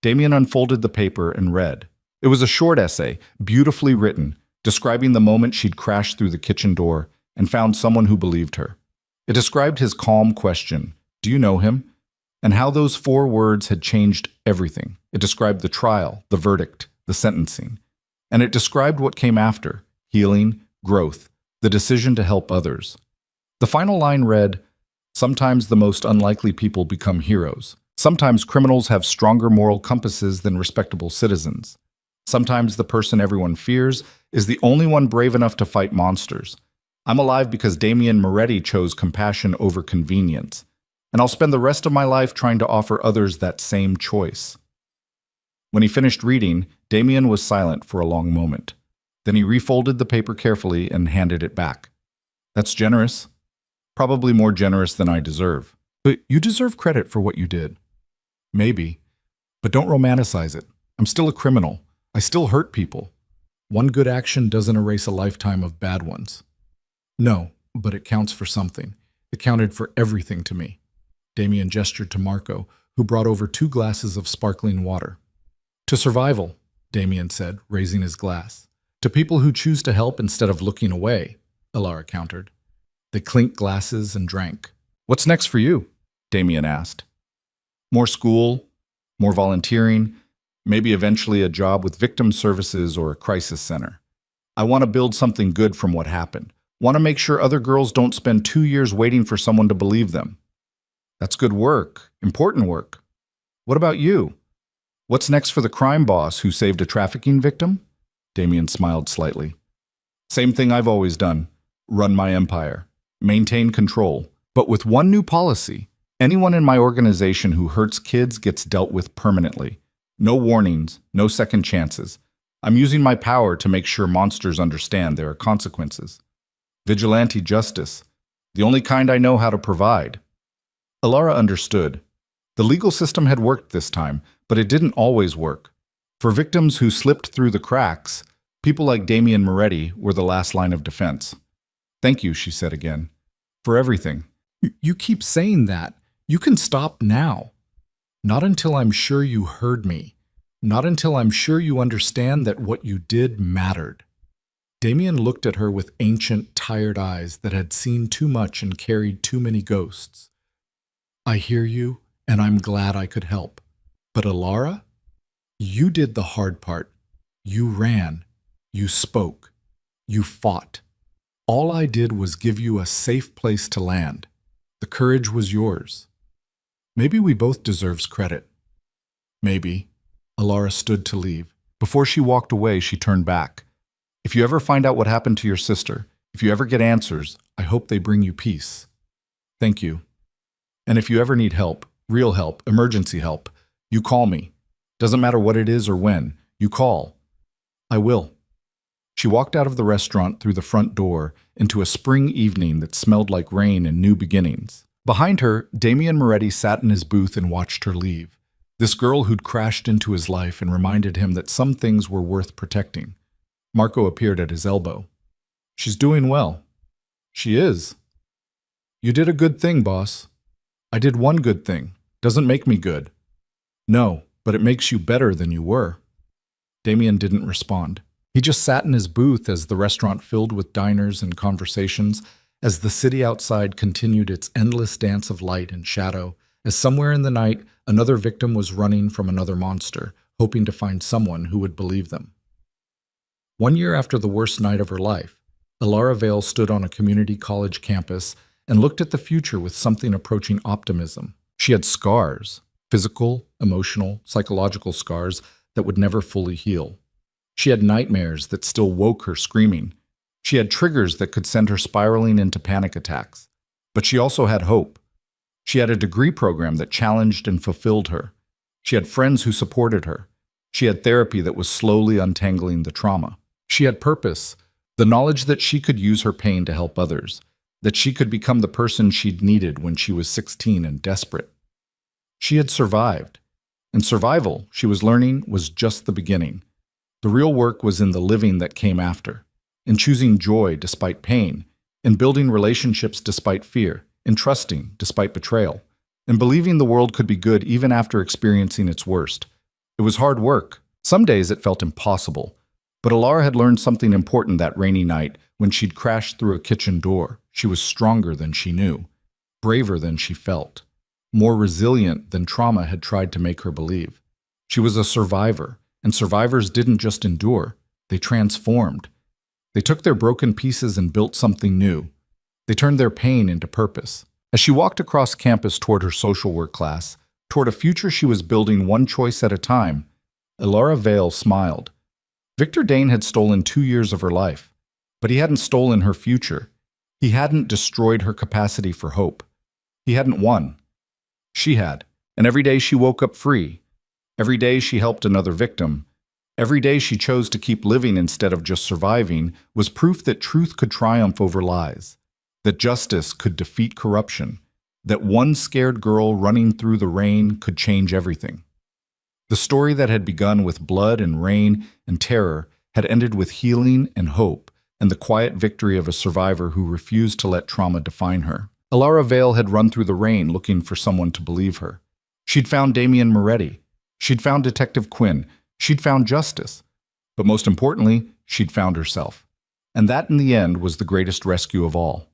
Damien unfolded the paper and read. It was a short essay, beautifully written, describing the moment she'd crashed through the kitchen door and found someone who believed her. It described his calm question, "Do you know him?" and how those 4 words had changed everything. It described the trial, the verdict, the sentencing. And it described what came after, healing, growth, the decision to help others. The final line read, Sometimes the most unlikely people become heroes. Sometimes criminals have stronger moral compasses than respectable citizens. Sometimes the person everyone fears is the only one brave enough to fight monsters. I'm alive because Damien Moretti chose compassion over convenience, and I'll spend the rest of my life trying to offer others that same choice. When he finished reading, Damien was silent for a long moment. Then he refolded the paper carefully and handed it back. That's generous. Probably more generous than I deserve. But you deserve credit for what you did. Maybe. But don't romanticize it. I'm still a criminal. I still hurt people. One good action doesn't erase a lifetime of bad ones. No, but it counts for something. It counted for everything to me. Damien gestured to Marco, who brought over 2 glasses of sparkling water. To survival, Damien said, raising his glass. To people who choose to help instead of looking away, Alara countered. They clinked glasses and drank. What's next for you? Damien asked. More school, more volunteering, maybe eventually a job with victim services or a crisis center. I want to build something good from what happened. Want to make sure other girls don't spend 2 years waiting for someone to believe them. That's good work, important work. What about you? What's next for the crime boss who saved a trafficking victim? Damien smiled slightly. Same thing I've always done. Run my empire. Maintain control. But with one new policy. Anyone in my organization who hurts kids gets dealt with permanently. No warnings, no second chances. I'm using my power to make sure monsters understand there are consequences. Vigilante justice. The only kind I know how to provide. Alara understood. The legal system had worked this time, but it didn't always work. For victims who slipped through the cracks, people like Damien Moretti were the last line of defense. Thank you, she said again, for everything. You keep saying that. You can stop now. Not until I'm sure you heard me. Not until I'm sure you understand that what you did mattered. Damien looked at her with ancient, tired eyes that had seen too much and carried too many ghosts. I hear you, and I'm glad I could help. But Alara, you did the hard part. You ran. You spoke. You fought. All I did was give you a safe place to land. The courage was yours. Maybe we both deserves credit. Maybe. Alara stood to leave. Before she walked away, she turned back. If you ever find out what happened to your sister, if you ever get answers, I hope they bring you peace. Thank you. And if you ever need help, real help, emergency help, you call me. Doesn't matter what it is or when, you call. I will. She walked out of the restaurant through the front door into a spring evening that smelled like rain and new beginnings. Behind her, Damien Moretti sat in his booth and watched her leave. This girl who'd crashed into his life and reminded him that some things were worth protecting. Marco appeared at his elbow. She's doing well. She is. You did a good thing, boss. I did one good thing. Doesn't make me good. No, but it makes you better than you were. Damien didn't respond. He just sat in his booth as the restaurant filled with diners and conversations, as the city outside continued its endless dance of light and shadow, as somewhere in the night another victim was running from another monster, hoping to find someone who would believe them. 1 year after the worst night of her life, Alara Vale stood on a community college campus and looked at the future with something approaching optimism. She had scars, physical, emotional, psychological scars that would never fully heal. She had nightmares that still woke her screaming. She had triggers that could send her spiraling into panic attacks. But she also had hope. She had a degree program that challenged and fulfilled her. She had friends who supported her. She had therapy that was slowly untangling the trauma. She had purpose, the knowledge that she could use her pain to help others, that she could become the person she'd needed when she was 16 and desperate. She had survived. And survival, she was learning, was just the beginning. The real work was in the living that came after, in choosing joy despite pain, in building relationships despite fear, in trusting despite betrayal, in believing the world could be good even after experiencing its worst. It was hard work. Some days it felt impossible. But Alara had learned something important that rainy night when she'd crashed through a kitchen door. She was stronger than she knew, braver than she felt, more resilient than trauma had tried to make her believe. She was a survivor, and survivors didn't just endure, they transformed. They took their broken pieces and built something new. They turned their pain into purpose. As she walked across campus toward her social work class, toward a future she was building one choice at a time, Elara Vale smiled. Victor Dane had stolen 2 years of her life, but he hadn't stolen her future. He hadn't destroyed her capacity for hope. He hadn't won. She had, and every day she woke up free. Every day she helped another victim. Every day she chose to keep living instead of just surviving was proof that truth could triumph over lies, that justice could defeat corruption, that one scared girl running through the rain could change everything. The story that had begun with blood and rain and terror had ended with healing and hope and the quiet victory of a survivor who refused to let trauma define her. Elara Vale had run through the rain looking for someone to believe her. She'd found Damian Moretti. She'd found Detective Quinn. She'd found justice. But most importantly, she'd found herself. And that, in the end, was the greatest rescue of all.